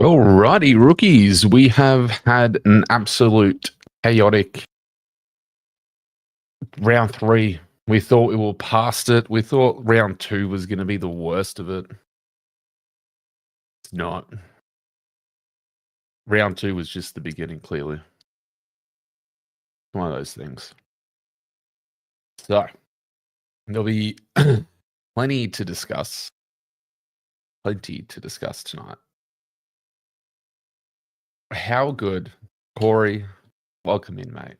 Alrighty, rookies. We have had an absolute chaotic round 3. We thought we were past it. We thought round 2 was going to be the worst of it. It's not. Round 2 was just the beginning, clearly. One of those things. So, there'll be plenty to discuss. Plenty to discuss tonight. How good, Corey, welcome in, mate.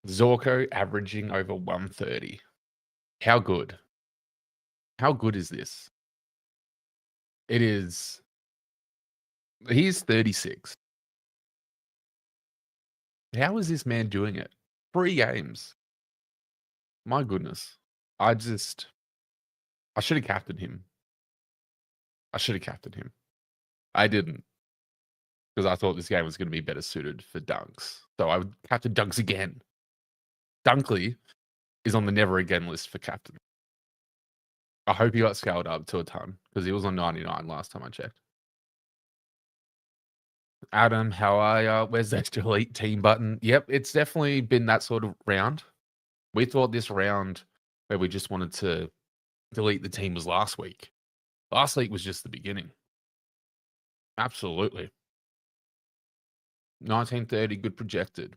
Zorko averaging over 130. How good? How good is this? It is. He's 36. How is this man doing it? 3 games. My goodness. I should have captained him. I didn't, because I thought this game was going to be better suited for dunks. So I would captain dunks again. Dunkley is on the never again list for captain. I hope he got scaled up to a ton, because he was on 99 last time I checked. Adam, how are ya? Where's that delete team button? Yep, it's definitely been that sort of round. We thought this round where we just wanted to delete the team was last week. Last week was just the beginning. Absolutely. 1930, good projected.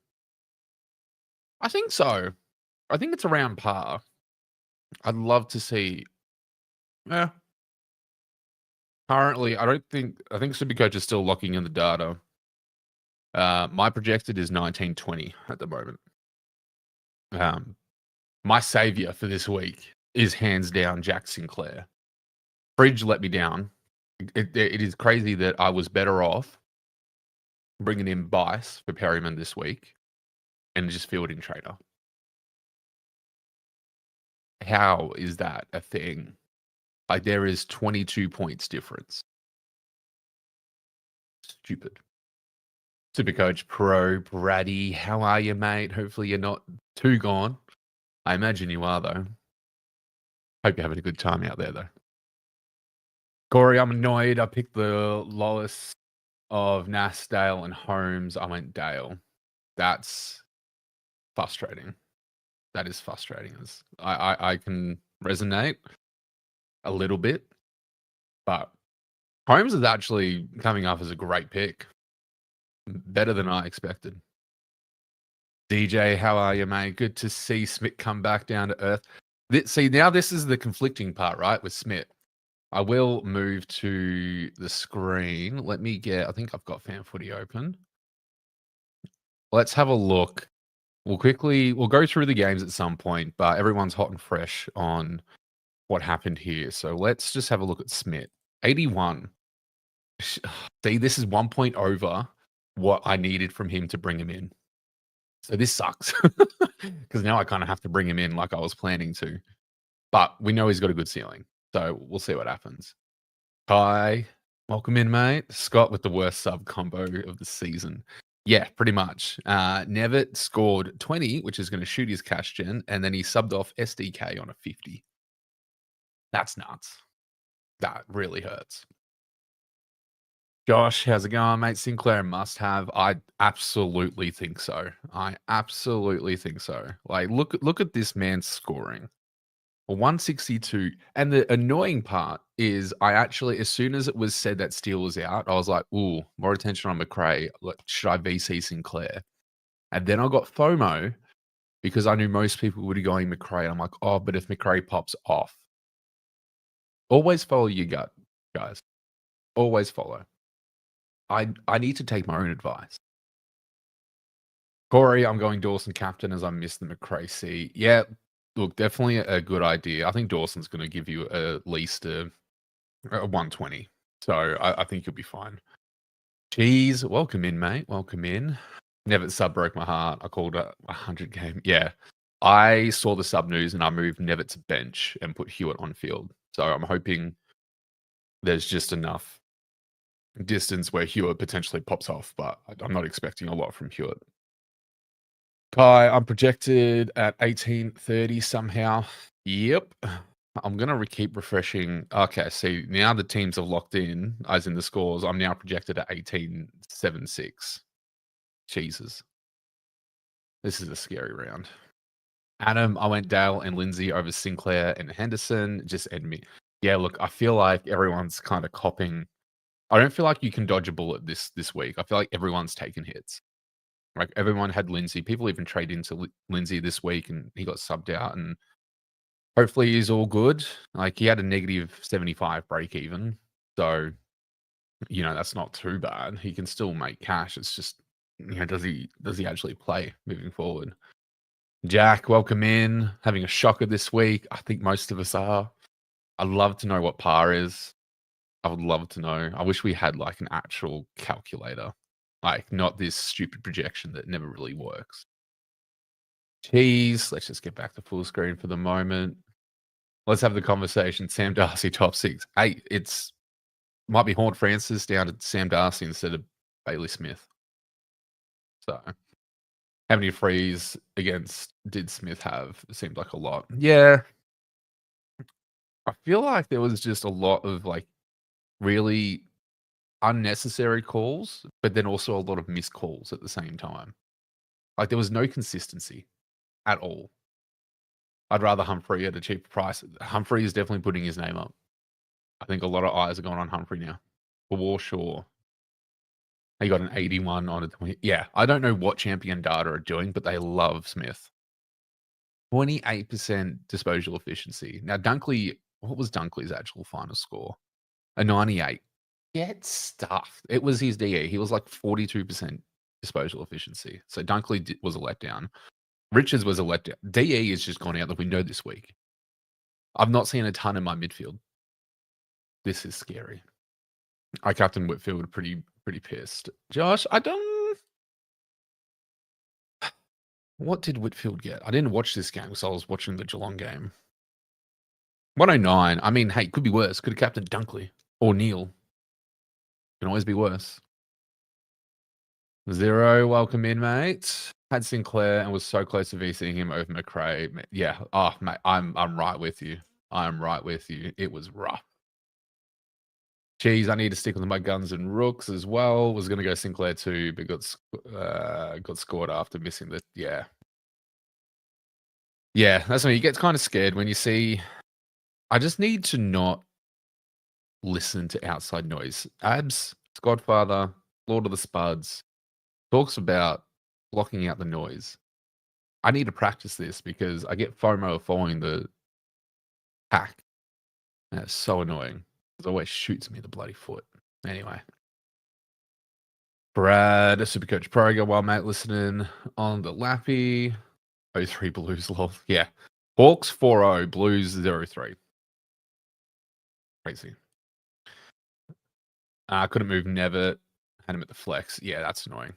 I think so. I think it's around par. I'd love to see. Currently, I think Supercoach is still locking in the data. My projected is 1920 at the moment. My savior for this week is hands down Jack Sinclair. Fridge let me down. It is crazy that I was better off bringing in Bice for Perryman this week and just fielding Trader. How is that a thing? Like, there is 22 points difference. Stupid. Supercoach Pro, Brady, how are you, mate? Hopefully you're not too gone. I imagine you are, though. Hope you're having a good time out there, though. Corey, I'm annoyed. I picked the lowest of Nass, Dale, and Holmes. I went Dale. That's frustrating. That is frustrating. I can resonate a little bit, but Holmes is actually coming up as a great pick. Better than I expected. DJ, how are you, mate? Good to see Smith come back down to earth. See, now this is the conflicting part, right, with Smith. I will move to the screen. Let me I think I've got fan footy open. Let's have a look. We'll go through the games at some point, but everyone's hot and fresh on what happened here. So let's just have a look at Smith. 81. See, this is 1 point over what I needed from him to bring him in. So this sucks because now I kind of have to bring him in like I was planning to. But we know he's got a good ceiling. So we'll see what happens. Hi. Welcome in, mate. Scott with the worst sub combo of the season. Yeah, pretty much. Nevitt scored 20, which is going to shoot his cash gen, and then he subbed off SDK on a 50. That's nuts. That really hurts. Josh, how's it going, mate? Sinclair must have. I absolutely think so. Like, look at this man's scoring. 162. And the annoying part is I actually, as soon as it was said that Steele was out, I was like, ooh, more attention on McRae. Like, should I VC Sinclair? And then I got FOMO because I knew most people would be going McRae. I'm like, oh, but if McRae pops off, always follow your gut, guys. Always follow. I need to take my own advice. Corey, I'm going Dawson captain as I missed the McRae C. Yeah, look, definitely a good idea. I think Dawson's going to give you at least a 120. So I think you'll be fine. Jeez, welcome in, mate. Welcome in. Never sub broke my heart. I called it 100 game. Yeah. I saw the sub news and I moved Nevitt to bench and put Hewitt on field. So I'm hoping there's just enough distance where Hewitt potentially pops off, but I'm not expecting a lot from Hewitt. Kai, I'm projected at 1830 somehow. Yep. I'm gonna keep refreshing. Okay, see now the teams have locked in, as in the scores. I'm now projected at 18-7-6. Jesus, this is a scary round. Adam, I went Dale and Lindsay over Sinclair and Henderson. Just end me. Yeah, look, I feel like everyone's kind of copping. I don't feel like you can dodge a bullet this week. I feel like everyone's taken hits. Like everyone had Lindsay. People even trade into Lindsay this week, and he got subbed out. And hopefully he's all good. Like he had a negative 75 break even, so that's not too bad. He can still make cash. It's just does he actually play moving forward? Jack, welcome in. Having a shocker this week. I think most of us are. I'd love to know what par is. I would love to know. I wish we had like an actual calculator, like not this stupid projection that never really works. Cheese. Let's just get back to full screen for the moment. Let's have the conversation. Sam Darcy top 6. Hey, might be Horn Francis down to Sam Darcy instead of Bailey Smith. So, how many frees against did Smith have? It seemed like a lot. Yeah. I feel like there was just a lot of like really unnecessary calls, but then also a lot of missed calls at the same time. Like there was no consistency at all. I'd rather Humphrey at a cheaper price. Humphrey is definitely putting his name up. I think a lot of eyes are going on Humphrey now. For Warshaw, he got an 81 on a 20. Yeah, I don't know what champion data are doing, but they love Smith. 28% disposal efficiency. Now, Dunkley, what was Dunkley's actual final score? A 98. Get stuffed. It was his DE. He was like 42% disposal efficiency. So Dunkley was a letdown. Richards was a letdown. DE has just gone out the window this week. I've not seen a ton in my midfield. This is scary. I captain Whitfield pretty pissed. Josh, what did Whitfield get? I didn't watch this game because I was watching the Geelong game. 109. I mean, hey, could be worse. Could have captained Dunkley or Neil. Can always be worse. 0, welcome in, mate. Had Sinclair and was so close to VCing him over McRae. Yeah. Oh, mate, I'm right with you. I'm right with you. It was rough. Geez, I need to stick with my guns and rooks as well. Was going to go Sinclair too, but got scored after missing the. Yeah. Yeah, that's when you get kind of scared when you see. I just need to not listen to outside noise. Abs, Godfather, Lord of the Spuds talks about blocking out the noise. I need to practice this because I get FOMO of following the pack. And it's so annoying. It always shoots me the bloody foot. Anyway. Brad, Supercoach Pro, go well, mate, listening on the Lappy. 03 Blues, lol. Yeah. Hawks 4-0, Blues 0-3. Crazy. Couldn't move Never. Had him at the flex. Yeah, that's annoying.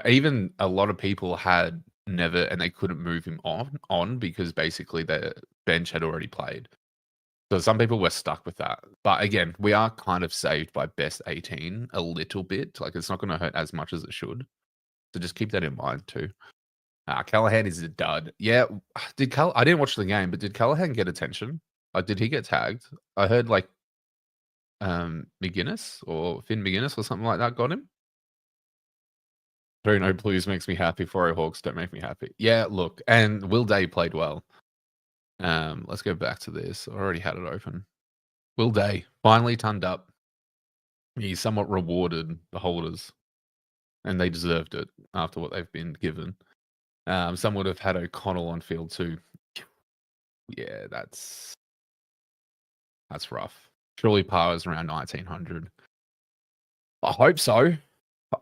Even a lot of people had Never and they couldn't move him on because basically the bench had already played. So some people were stuck with that. But again, we are kind of saved by best 18 a little bit. Like it's not going to hurt as much as it should. So just keep that in mind too. Callahan is a dud. Yeah, I didn't watch the game, but did Callahan get attention? Like, did he get tagged? I heard like McGuinness or Finn McGuinness or something like that got him. 3-0 Blues makes me happy. 4-0 Hawks don't make me happy. Yeah, look, and Will Day played well. Let's go back to this. I already had it open. Will Day finally turned up. He somewhat rewarded the holders, and they deserved it after what they've been given. Some would have had O'Connell on field too. Yeah, that's rough. Surely par is around 1900. I hope so.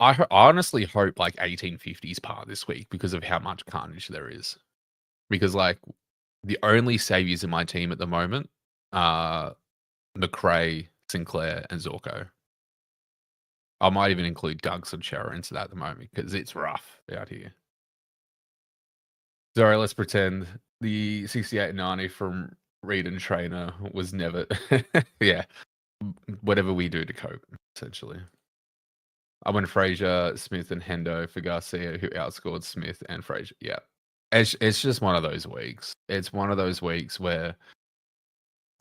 I honestly hope like 1850s par this week because of how much carnage there is. Because like the only saviors in my team at the moment are McRae, Sinclair, and Zorko. I might even include Doug Sanchera into that at the moment because it's rough out here. Sorry, let's pretend the 6890 from Reed and Trainer was never, yeah, whatever we do to cope, essentially. I went Frazier, Smith, and Hendo for Garcia, who outscored Smith and Frazier. Yeah. It's just one of those weeks. It's one of those weeks where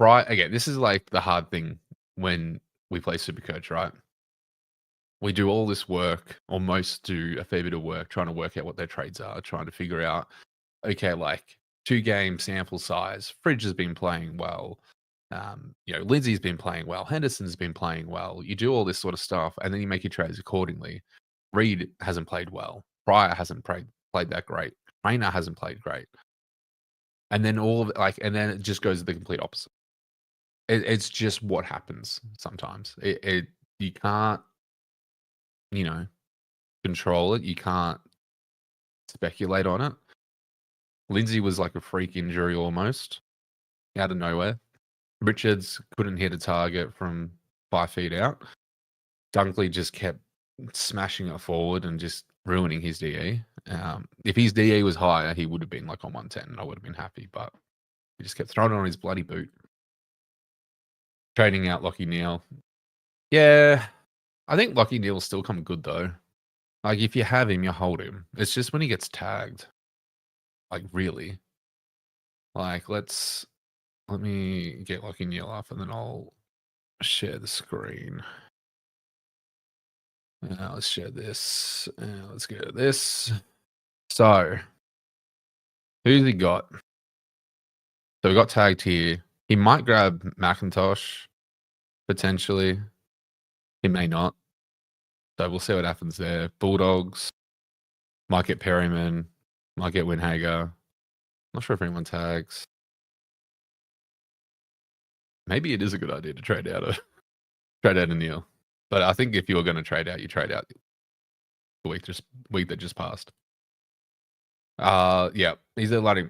Right, again, this is, like, the hard thing when we play Supercoach, right? We do all this work, or most do a fair bit of work trying to work out what their trades are, trying to figure out, okay, like, 2-game sample size, Fridge has been playing well, Lindsay's been playing well, Henderson's been playing well. You do all this sort of stuff, and then you make your trades accordingly. Reed hasn't played well. Pryor hasn't played that great. Trainer hasn't played great. And then all of it, like, and then it just goes the complete opposite. It's just what happens sometimes. You can't, you know, control it. You can't speculate on it. Lindsay was like a freak injury almost out of nowhere. Richards couldn't hit a target from 5 feet out. Dunkley just kept smashing it forward and just ruining his DE. If his DE was higher, he would have been like on 110 and I would have been happy, but he just kept throwing it on his bloody boot. Trading out Lockie Neal. Yeah, I think Lockie Neal will still come good though. Like if you have him, you hold him. It's just when he gets tagged, like really. Like let me get Lockie Neal up and then I'll share the screen. Let's share this. Let's go to this. So, who's he got? So we got tagged here. He might grab McIntosh, potentially. He may not. So we'll see what happens there. Bulldogs. Might get Perryman. Might get Winhager. Not sure if anyone tags. Maybe it is a good idea to trade out a Neil. But I think if you were going to trade out, you trade out the week that just passed. Yeah, he's a lot of.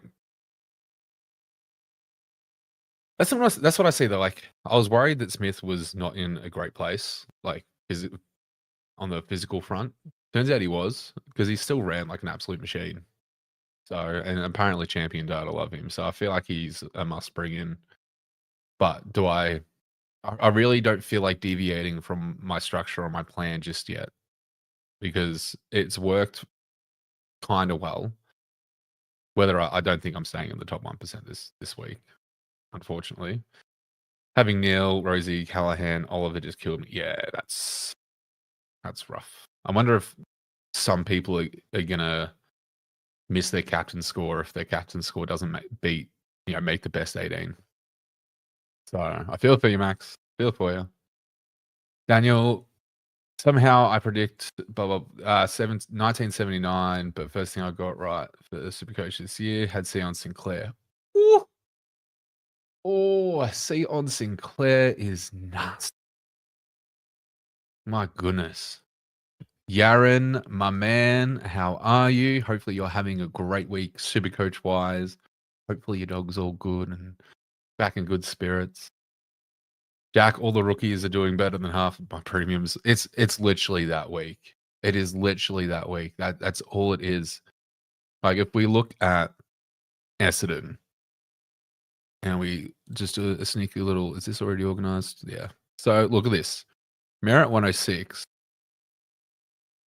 That's what I see though. Like I was worried that Smith was not in a great place, like is it on the physical front. Turns out he was because he still ran like an absolute machine. So and apparently champion data love him. So I feel like he's a must bring in. But I really don't feel like deviating from my structure or my plan just yet because it's worked kind of well. Whether I don't think I'm staying in the top 1% this week, unfortunately. Having Neil, Rosie, Callahan, Oliver just killed me. Yeah, that's rough. I wonder if some people are gonna miss their captain score if their captain score doesn't make the best 18. So I feel for you, Max. Feel for you, Daniel. Somehow I predict 1979, but first thing I got right for the Supercoach this year had Sion Sinclair. Ooh. Oh, Sion Sinclair is nasty. My goodness. Yaron, my man, how are you? Hopefully you're having a great week, Supercoach wise. Hopefully your dog's all good and back in good spirits. Jack, all the rookies are doing better than half of my premiums. It's literally that week. It is literally that week. That's all it is. Like if we look at Essendon and we just do a sneaky little, is this already organized? Yeah. So look at this. Merritt 106.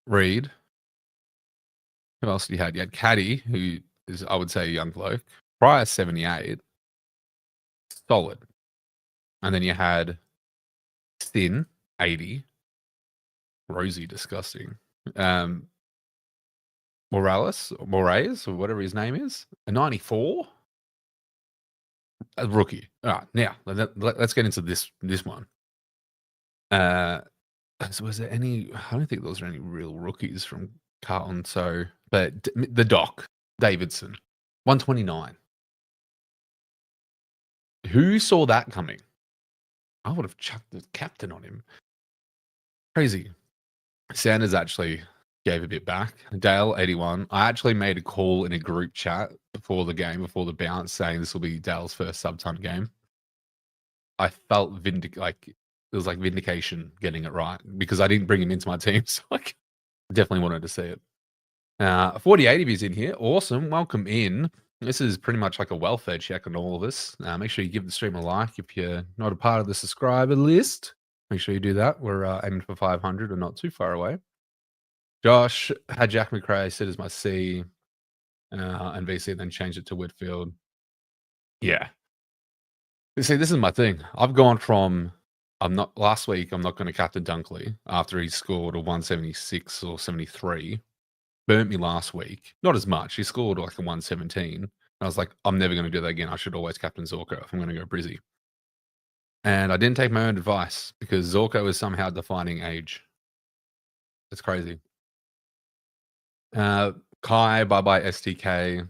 Reed. Who else you had? You had Caddy, who is, I would say, a young bloke. Pryor 78. Solid. And then you had Thin 80. Rosie, disgusting. Moraes, or whatever his name is, a 94. A rookie. All right, now let's get into this one. So was there any? I don't think those were any real rookies from Carlton. So, but the Doc Davidson, 129. Who saw that coming? I would have chucked the captain on him. Crazy. Sanders actually gave a bit back. Dale, 81. I actually made a call in a group chat before the game, before the bounce, saying this will be Dale's first sub-time game. I felt it was like vindication getting it right because I didn't bring him into my team. So I definitely wanted to see it. 48 of you's in here. Awesome. Welcome in. This is pretty much like a welfare check on all of us. Make sure you give the stream a like if you're not a part of the subscriber list. Make sure you do that. We're aiming for 500 and not too far away. Josh had Jack McRae set as my C and VC, then changed it to Whitfield. Yeah. You see, this is my thing. I've gone from I'm not last week. I'm not going to captain Dunkley after he scored a 176 or 73. Burnt me last week. Not as much. He scored like a 117. I was like, I'm never going to do that again. I should always captain Zorko if I'm going to go Brizzy. And I didn't take my own advice because Zorko is somehow defining age. It's crazy. Kai, bye bye STK.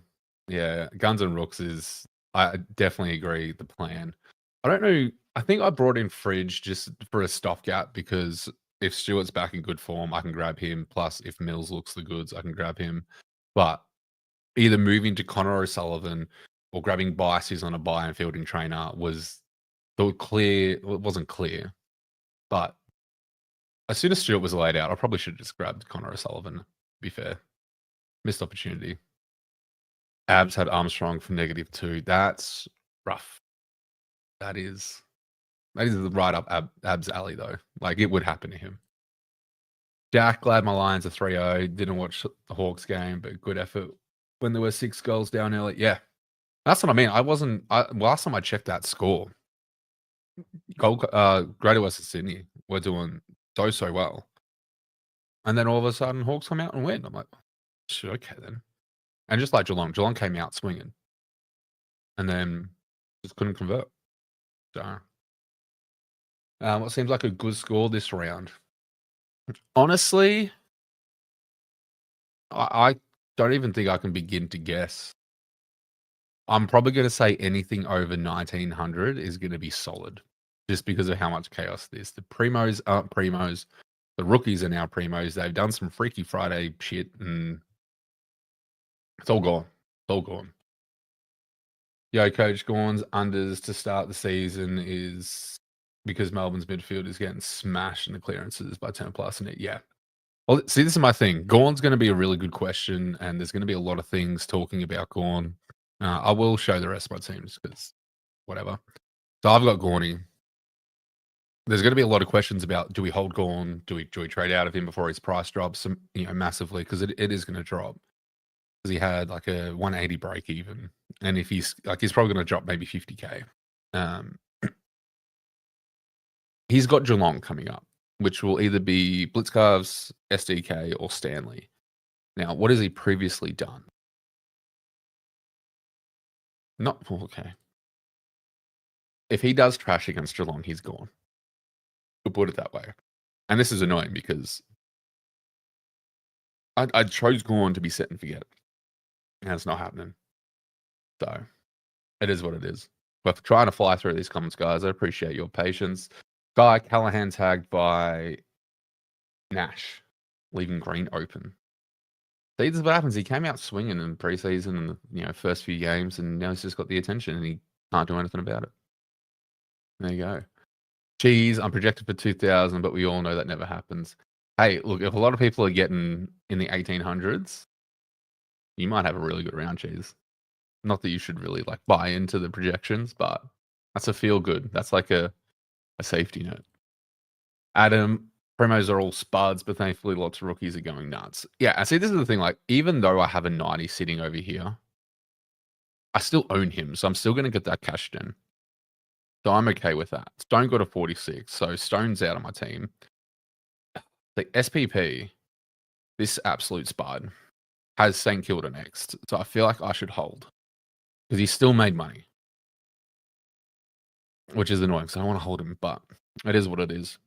Yeah, Guns and Rooks is. I definitely agree. The plan. I don't know. I think I brought in Fridge just for a stopgap because if Stewart's back in good form, I can grab him. Plus, if Mills looks the goods, I can grab him. But either moving to Connor O'Sullivan or grabbing Bice, who's on a buy and fielding trainer, was the clear. Well, it wasn't clear, but as soon as Stewart was laid out, I probably should have just grabbed Connor O'Sullivan. To be fair, missed opportunity. Abs had Armstrong for -2. That's rough. That is right up Ab's alley though. Like it would happen to him. Jack, glad my Lions are 3-0. Didn't watch the Hawks game, but good effort when there were 6 goals down early. Yeah, that's what I mean. Last time I checked that score, Greater Western Sydney were doing so well, and then all of a sudden Hawks come out and win. I'm like, sure, okay then. And just like Geelong came out swinging, and then just couldn't convert. So, what seems like a good score this round? Honestly, I don't even think I can begin to guess. I'm probably going to say anything over 1900 is going to be solid, just because of how much chaos this. The primos aren't primos. The rookies are now primos. They've done some Freaky Friday shit, and it's all gone. It's all gone. Yo, Coach Gorn's unders to start the season is because Melbourne's midfield is getting smashed in the clearances by 10 plus in it. Yeah. Well, see, this is my thing. Gorn's going to be a really good question, and there's going to be a lot of things talking about Gorn. I will show the rest of my teams because whatever. So I've got Gorny. There's going to be a lot of questions about do we hold Gorn? Do we trade out of him before his price drops massively? Because it is going to drop. Because he had like a 180 break even. And if he's probably going to drop maybe 50K. He's got Geelong coming up, which will either be Blitzcarves, SDK, or Stanley. Now, what has he previously done? Okay. If he does trash against Geelong, he's gone. We'll put it that way. And this is annoying because I chose Gorn to be set and forget. And it's not happening. So it is what it is. But for trying to fly through these comments, guys, I appreciate your patience. Guy Callahan tagged by Nash, leaving green open. See, this is what happens. He came out swinging in preseason and first few games, and now he's just got the attention and he can't do anything about it. There you go. Cheese, I'm projected for 2000, but we all know that never happens. Hey, look, if a lot of people are getting in the 1800s, you might have a really good round, Cheese. Not that you should really buy into the projections, but that's a feel good. That's like a safety net. Adam, promos are all spuds, but thankfully lots of rookies are going nuts. Yeah, I see this is the thing. Even though I have a 90 sitting over here, I still own him, so I'm still going to get that cashed in. So I'm okay with that. Stone got a 46, so Stone's out of my team. The SPP, this absolute spud, has St Kilda next, so I feel like I should hold because he still made money, which is annoying. So I don't want to hold him, but it is what it is.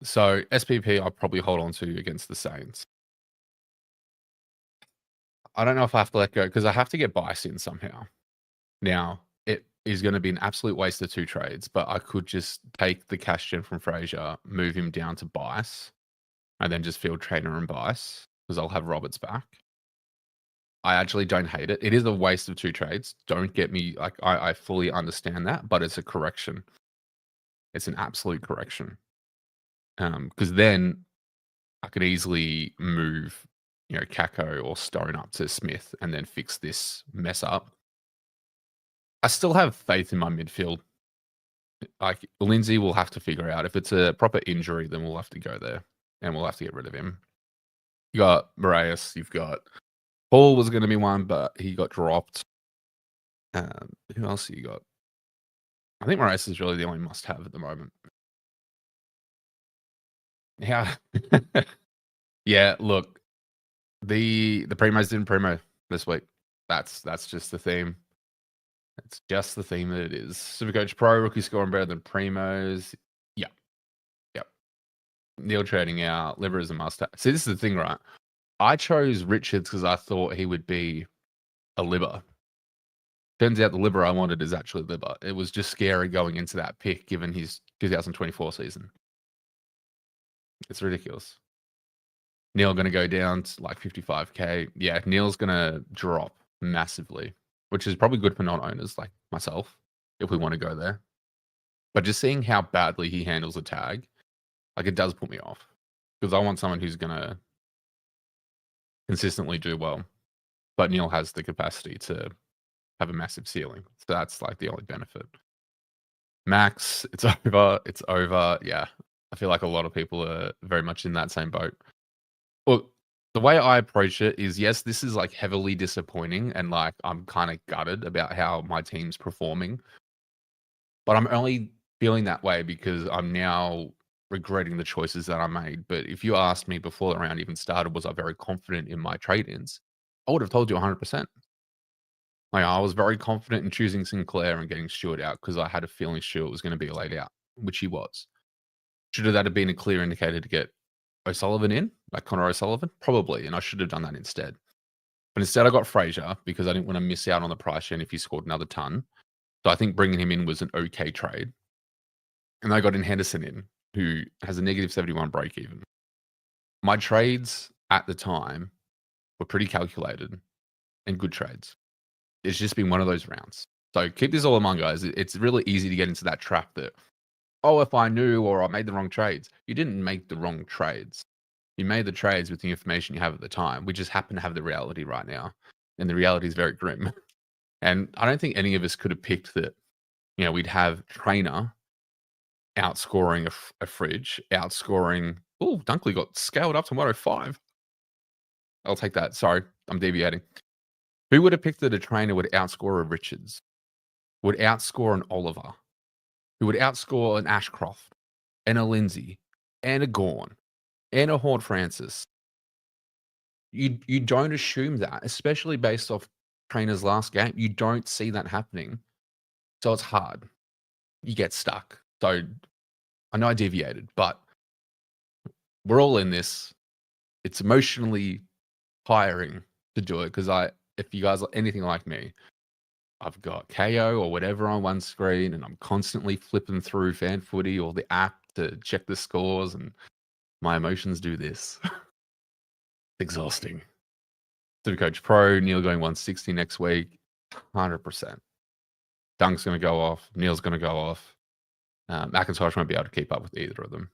So SPP, I'll probably hold on to against the Saints. I don't know if I have to let go because I have to get Bice in somehow. Now, it is going to be an absolute waste of 2 trades, but I could just take the cash gen from Fraser, move him down to Bice, and then just field trainer and Bice because I'll have Roberts back. I actually don't hate it. It is a waste of 2 trades. Don't get me, I fully understand that, but it's a correction. It's an absolute correction. Because then I could easily move, Kako or Stone up to Smith and then fix this mess up. I still have faith in my midfield. Lindsay will have to figure out if it's a proper injury, then we'll have to go there and we'll have to get rid of him. You got Marias, you've got Paul was going to be one, but he got dropped. Who else you got? I think Moraes is really the only must-have at the moment. Yeah. Yeah, look, the primos didn't primo this week. That's just the theme. It's just the theme that it is. Supercoach Pro, rookie scoring better than primos. Yeah, yep. Neil trading out. Liver is a must-have. See, this is the thing, right? I chose Richards because I thought he would be a liver. Turns out the liver I wanted is actually liver. It was just scary going into that pick given his 2024 season. It's ridiculous. Neil going to go down to like 55K. Yeah, Neil's going to drop massively, which is probably good for non-owners like myself if we want to go there. But just seeing how badly he handles a tag, like it does put me off because I want someone who's going to consistently do well. But Neil has the capacity to have a massive ceiling. So that's like the only benefit. Max, it's over. It's over. Yeah. I feel like a lot of people are very much in that same boat. Well, the way I approach it is yes, this is like heavily disappointing and like I'm kind of gutted about how my team's performing. But I'm only feeling that way because I'm now regretting the choices that I made. But if you asked me before the round even started, was I very confident in my trade-ins? I would have told you 100%. Like I was very confident in choosing Sinclair and getting Stewart out because I had a feeling Stewart was going to be laid out, which he was. Should have that have been a clear indicator to get O'Sullivan in, like Connor O'Sullivan? Probably, and I should have done that instead. But instead I got Fraser because I didn't want to miss out on the price share if he scored another ton. So I think bringing him in was an okay trade. And I got in Henderson in, who has a negative 71 break even. My trades at the time were pretty calculated and good trades. It's just been one of those rounds. So keep this all in mind, guys. It's really easy to get into that trap that, oh, if I knew or I made the wrong trades. You didn't make the wrong trades. You made the trades with the information you have at the time. We just happen to have the reality right now. And the reality is very grim. And I don't think any of us could have picked that, we'd have Trainer outscoring a Fridge, outscoring. Oh, Dunkley got scaled up to 105. I'll take that. Sorry, I'm deviating. Who would have picked that a Trainer would outscore a Richards, would outscore an Oliver, who would outscore an Ashcroft, and a Lindsay, and a Gorn, and a Horde Francis? You don't assume that, especially based off Trainer's last game. You don't see that happening. So it's hard. You get stuck. So I know I deviated, but we're all in this. It's emotionally tiring to do it because if you guys are anything like me, I've got KO or whatever on one screen and I'm constantly flipping through fan footy or the app to check the scores and my emotions do this. Exhausting. Supercoach Pro, Neil going 160 next week, 100%. Dunk's going to go off. Neil's going to go off. McIntosh won't be able to keep up with either of them.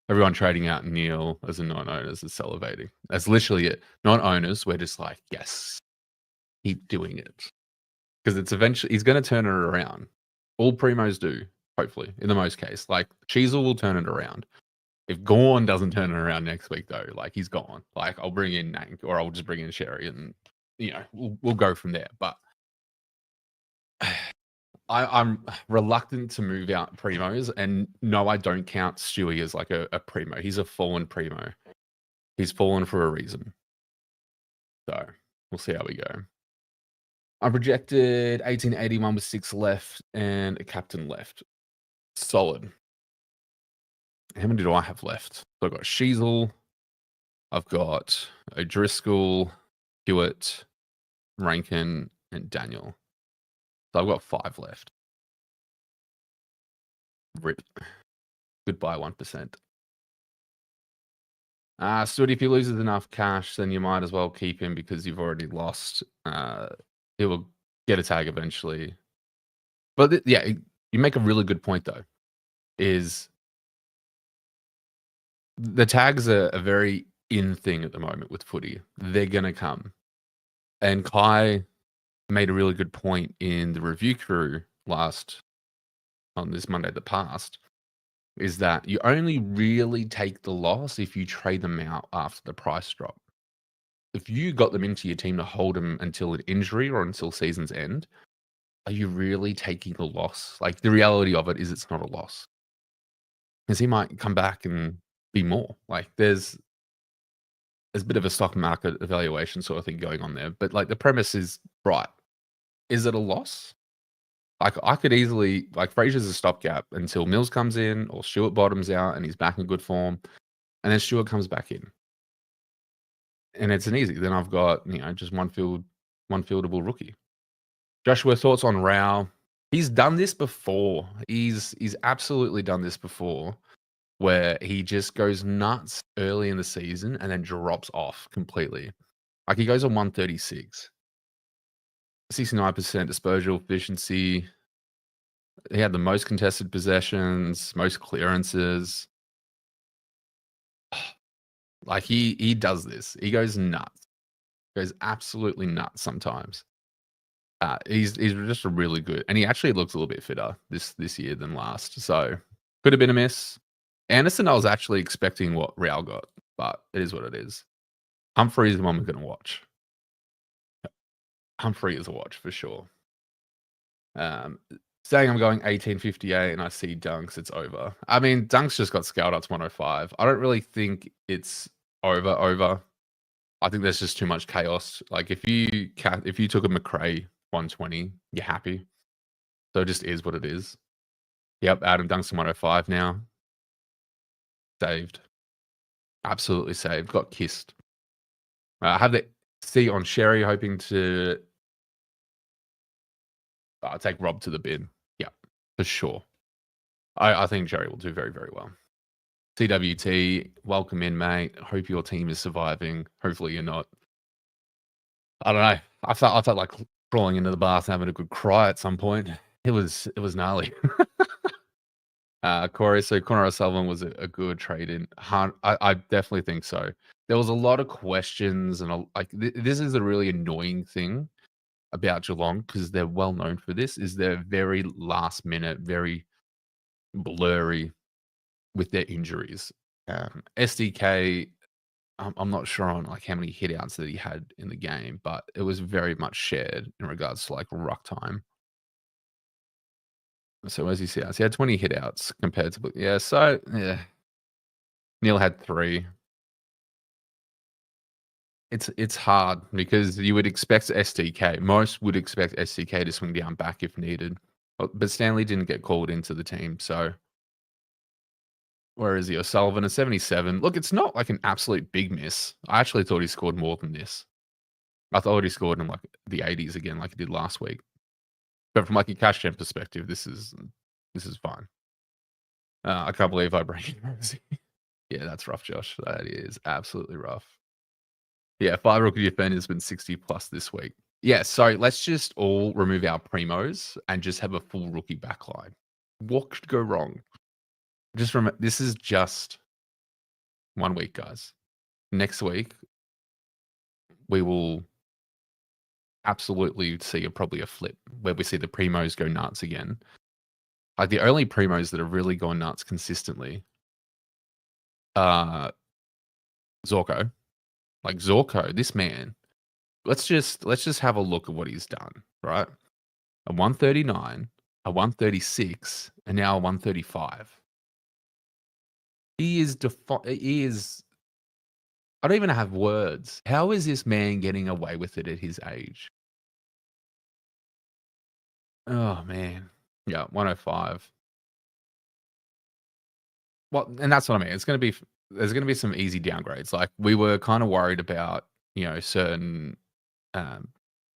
Everyone trading out Neil as a non-owners is salivating. That's literally it. Non-owners, we're just like, yes, keep doing it. Because it's eventually, he's going to turn it around. All primos do, hopefully, in the most case. Like, Cheezel will turn it around. If Gorn doesn't turn it around next week, though, like, he's gone. Like, I'll bring in Nank or I'll just bring in Sherry and, we'll go from there. But I'm reluctant to move out primos, and no, I don't count Stewie as like a primo. He's a fallen primo. He's fallen for a reason. So we'll see how we go. I projected 1881 with 6 left and a captain left. Solid. How many do I have left? So I've got Sheasel, I've got O'Driscoll, Hewitt, Rankin, and Daniel. So I've got 5 left. Rip. Goodbye 1%. Stood, if he loses enough cash, then you might as well keep him because you've already lost. He will get a tag eventually. But yeah, you make a really good point though. Is the tags are a very in thing at the moment with footy. They're gonna come. And Kai made a really good point in the review crew on this Monday that passed. Is that you only really take the loss if you trade them out after the price drop. If you got them into your team to hold them until an injury or until season's end, are you really taking a loss? Like, the reality of it is it's not a loss because he might come back and be more. Like, there's a bit of a stock market evaluation sort of thing going on there, but, like, the premise is right. Is it a loss? Like, I could easily like, Fraser's a stopgap until Mills comes in or Stewart bottoms out and he's back in good form, and then Stewart comes back in, and it's an easy. Then I've got, just one fieldable rookie. Joshua, thoughts on Rao? He's done this before. He's absolutely done this before, where he just goes nuts early in the season and then drops off completely. Like, he goes on 136, 69% disposal efficiency. He had the most contested possessions, most clearances. Like, he does this. He goes nuts. Goes absolutely nuts sometimes. He's just a really good, and he actually looks a little bit fitter this year than last. So could have been a miss. Anderson, I was actually expecting what Real got, but it is what it is. Humphrey is the one we're going to watch. Humphrey is a watch for sure. Saying I'm going 1858 and I see Dunks, it's over. I mean, Dunks just got scaled up to 105. I don't really think it's over. I think there's just too much chaos. Like, if you took a McRae 120, you're happy. So it just is what it is. Yep, Adam Dunks 105 now. Saved. Absolutely saved. Got kissed. I have the C on Sherry, hoping to take Rob to the bin. Yeah, for sure. I think Sherry will do very, very well. CWT, welcome in, mate. Hope your team is surviving. Hopefully you're not. I don't know. I felt like crawling into the bath and having a good cry at some point. It was gnarly. Corey, so Connor O'Sullivan was a good trade in. I definitely think so. There was a lot of questions and this is a really annoying thing about Geelong because they're well known for this. Is they're very last minute, very blurry with their injuries. SDK, I'm not sure on like how many hitouts that he had in the game, but it was very much shared in regards to like ruck time. So as you see, he had 20 hitouts compared to So yeah, Neil had 3. It's hard because you would expect SDK. Most would expect SDK to swing down back if needed, but Stanley didn't get called into the team. So where is he? O'Sullivan at 77. Look, it's not like an absolute big miss. I actually thought he scored more than this. I thought he scored in like the 80s again, like he did last week. But from like a cash gen perspective, this is fine. I can't believe I bring in Rosie. Yeah, that's rough, Josh. That is absolutely rough. Yeah, 5 rookie defenders been 60 plus this week. Yeah, so let's just all remove our primos and just have a full rookie backline. What could go wrong? Just remember, this is just 1 week, guys. Next week, we will absolutely see probably a flip where we see the primos go nuts again. Like, the only primos that have really gone nuts consistently are Zorko. Like, Zorko, this man, let's just have a look at what he's done, right? A 139, a 136, and now a 135. He is I don't even have words. How is this man getting away with it at his age? Oh, man. Yeah, 105. Well, and that's what I mean. There's gonna be some easy downgrades. Like, we were kinda worried about, certain, um,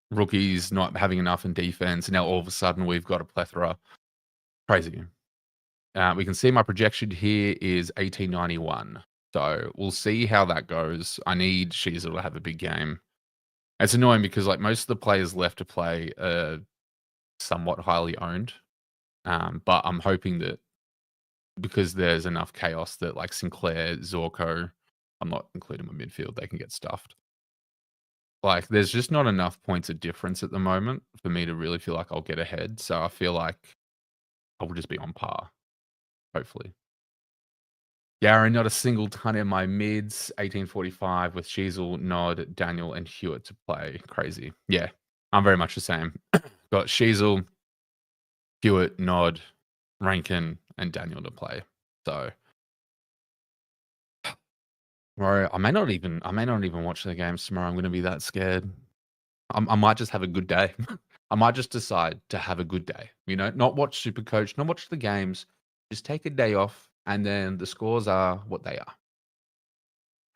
rookies not having enough in defense, and now all of a sudden we've got a plethora. Crazy. We can see my projection here is 1891. So we'll see how that goes. I need Sheezel to have a big game. It's annoying because like most of the players left to play are somewhat highly owned. But I'm hoping that because there's enough chaos that like Sinclair, Zorko, I'm not including my midfield, they can get stuffed. Like, there's just not enough points of difference at the moment for me to really feel like I'll get ahead. So I feel like I will just be on par, hopefully. Gary, not a single ton in my mids. 1845 with Sheezel, Nod, Daniel, and Hewitt to play. Crazy. Yeah, I'm very much the same. Got Sheezel, Hewitt, Nod, Rankin, and Daniel to play. So, bro, I may not even watch the games tomorrow. I'm going to be that scared. I might just have a good day. I might just decide to have a good day. You know, not watch Supercoach, not watch the games. Just take a day off, and then the scores are what they are.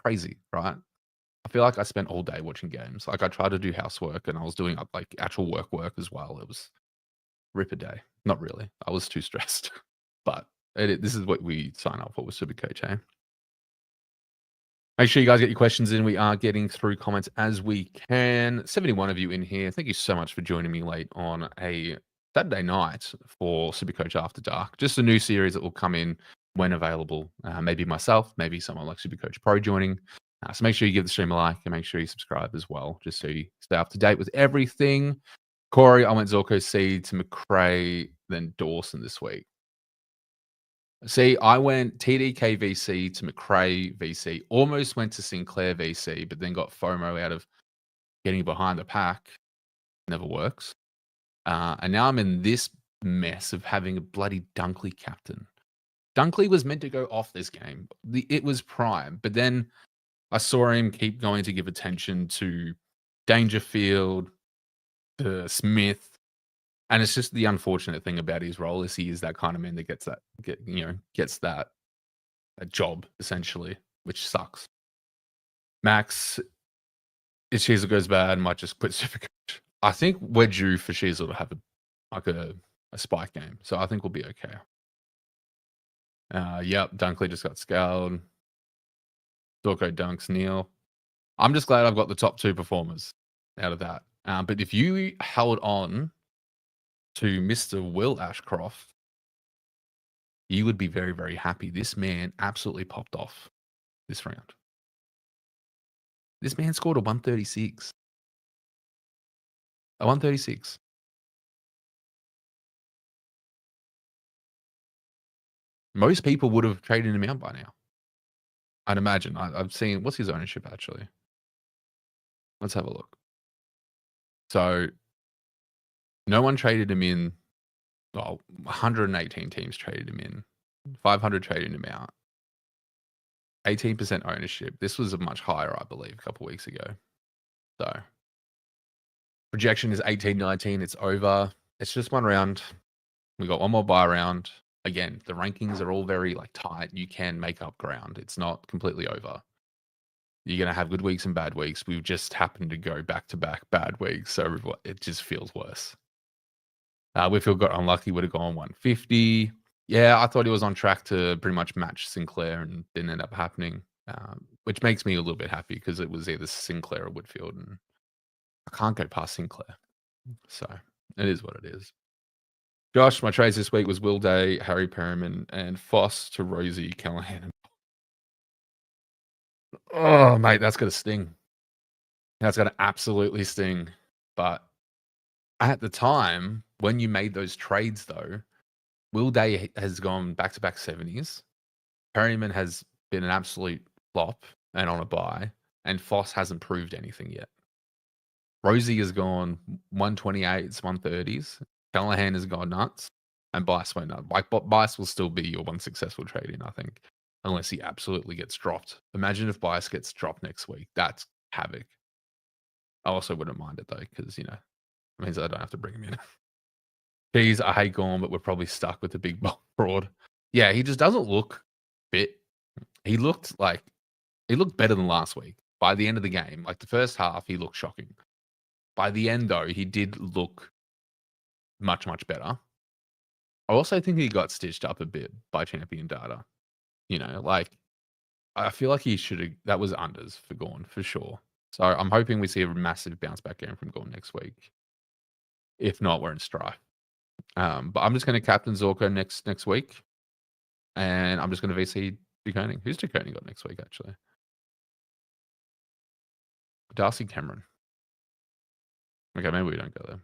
Crazy, right? I feel like I spent all day watching games. Like I tried to do housework, and I was doing like actual work as well. It was rip a day. Not really. I was too stressed, but this is what we sign up for with Supercoach, eh? Make sure you guys get your questions in. We are getting through comments as we can. 71 of you in here. Thank you so much for joining me late on a Saturday night for Supercoach After Dark. Just a new series that will come in when available. Maybe myself, maybe someone like Supercoach Pro joining. So make sure you give the stream a like and make sure you subscribe as well, just so you stay up to date with everything. Corey, I went Zorko C to McRae, then Dawson this week. See, I went TDK VC to McRae VC, almost went to Sinclair VC, but then got FOMO out of getting behind the pack. Never works. And now I'm in this mess of having a bloody Dunkley captain. Dunkley was meant to go off this game. It was prime, but then I saw him keep going to give attention to Dangerfield, Smith. And it's just the unfortunate thing about his role is he is that kind of man that gets that job essentially, which sucks. Max, if Shiesel goes bad, might just quit Supercoach. I think we're due for Shiesel to have a spike game, so I think we'll be okay. Yep, Dunkley just got scoured. Dorko dunks Neil. I'm just glad I've got the top 2 performers out of that. But if you held on to Mr. Will Ashcroft, you would be very, very happy. This man absolutely popped off this round. This man scored a 136. A 136. Most people would have traded him out by now. I'd imagine. I've seen, what's his ownership actually? Let's have a look. So, no one traded him in. Well, 118 teams traded him in. 500 traded him out. 18% ownership. This was a much higher, I believe, a couple weeks ago. So, projection is 18-19. It's over. It's just one round. We got one more buy round. Again, the rankings are all very tight. You can make up ground. It's not completely over. You're going to have good weeks and bad weeks. We've just happened to go back-to-back bad weeks, so it just feels worse. Whitfield got unlucky, would have gone 150. Yeah, I thought he was on track to pretty much match Sinclair and didn't end up happening, which makes me a little bit happy because it was either Sinclair or Whitfield, and I can't go past Sinclair. So it is what it is. Josh, my trades this week was Will Day, Harry Perriman, and Foss to Rosie, Callahan. Oh, mate, that's going to sting. That's going to absolutely sting. But at the time, when you made those trades, though, Will Day has gone back-to-back 70s. Perryman has been an absolute flop and on a buy. And Foss hasn't proved anything yet. Rosie has gone 128s, 130s. Callahan has gone nuts. And Bice went nuts. Bice will still be your one successful trade in, I think. Unless he absolutely gets dropped. Imagine if Bice gets dropped next week. That's havoc. I also wouldn't mind it, though, because, it means I don't have to bring him in. Geez, I hate Gorm, but we're probably stuck with the big fraud. Yeah, he just doesn't look fit. He looked better than last week. By the end of the game, the first half, he looked shocking. By the end, though, he did look much, much better. I also think he got stitched up a bit by champion data. I feel like he should have, that was unders for Gorn, for sure. So I'm hoping we see a massive bounce back game from Gorn next week. If not, we're in strife. But I'm just going to captain Zorko next week. And I'm just going to VC DeConing. Who's DeConing got next week, actually? Darcy Cameron. Okay, maybe we don't go there.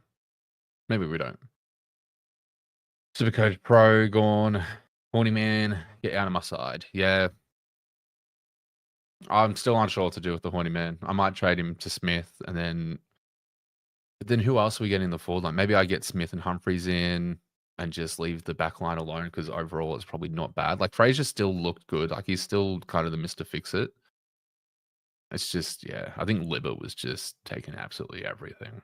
Maybe we don't. Supercoach Pro, gone. Horny Man, get out of my side. Yeah. I'm still unsure what to do with the Horny Man. I might trade him to Smith and then... But then who else are we getting in the forward line? Maybe I get Smith and Humphreys in. and just leave the back line alone because overall it's probably not bad. Like Fraser still looked good. Like he's still kind of the Mr. Fix It. It's just, yeah, I think Libba was just taking absolutely everything.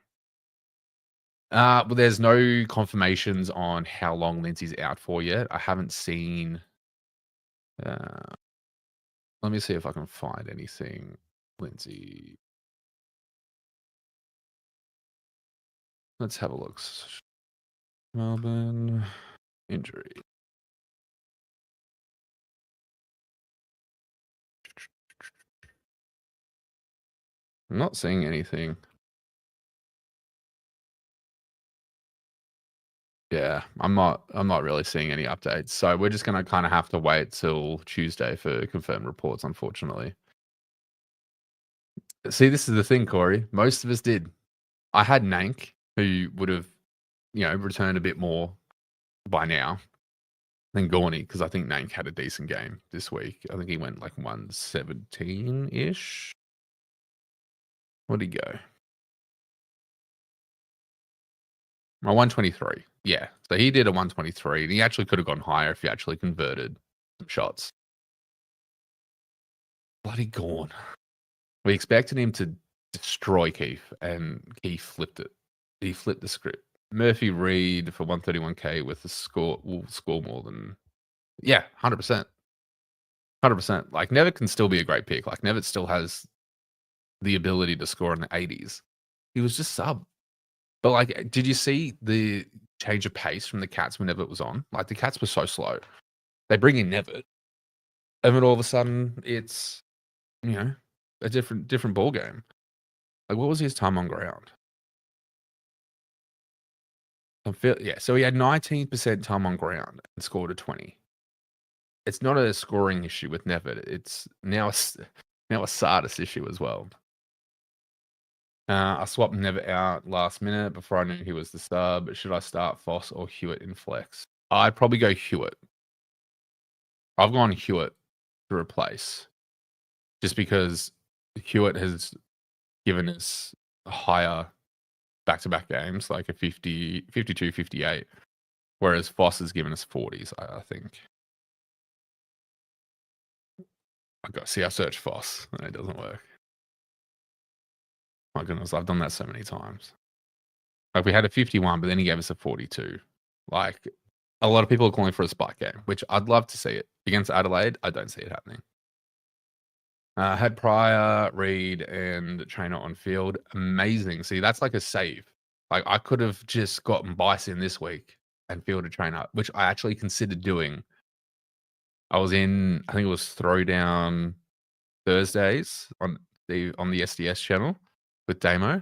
Well, there's no confirmations on how long Lindsay's out for yet. I haven't seen. Uh, Let me see if I can find anything. Lindsay. Let's have a look. Melbourne injury. I'm not seeing anything. Yeah, I'm not really seeing any updates. So we're just gonna kind of have to wait till Tuesday for confirmed reports, unfortunately. See, this is the thing, Corey. Most of us did. I had Nank, who would have, returned a bit more by now than Gorney, because I think Nank had a decent game this week. I think he went like 117-ish. What'd he go? My 123. Yeah. So he did a 123, and he actually could have gone higher if he actually converted some shots. Bloody Gorn. We expected him to destroy Keith, and Keith flipped it. He flipped the script. Murphy Reed for 131k with the score will score more than 100%. 100%. Like Nevitt can still be a great pick. Like Nevitt still has the ability to score in the 80s. He was just sub. But like, did you see the change of pace from the Cats when Nevitt was on? Like the Cats were so slow. They bring in Nevitt, and then all of a sudden it's a different ball game. Like what was his time on ground? So he had 19% time on ground and scored a 20. It's not a scoring issue with Nevitt. It's now a Sardis issue as well. I swapped Nevitt out last minute before I knew he was the sub. Should I start Foss or Hewitt in flex? I'd probably go Hewitt. I've gone Hewitt to replace, just because Hewitt has given us higher back-to-back games, like a 50, 52, 58, whereas Foss has given us 40s, I think. I've got see, I search Foss and it doesn't work. My goodness, I've done that so many times. Like we had a 51, but then he gave us a 42. Like a lot of people are calling for a spike game, which I'd love to see it. Against Adelaide, I don't see it happening. Had Pryor, Reed, and Trainer on field. Amazing. See, that's like a save. Like I could have just gotten Bison this week and fielded Trainer, which I actually considered doing. I was in, I think it was Throwdown Thursdays on the SDS channel with Damo.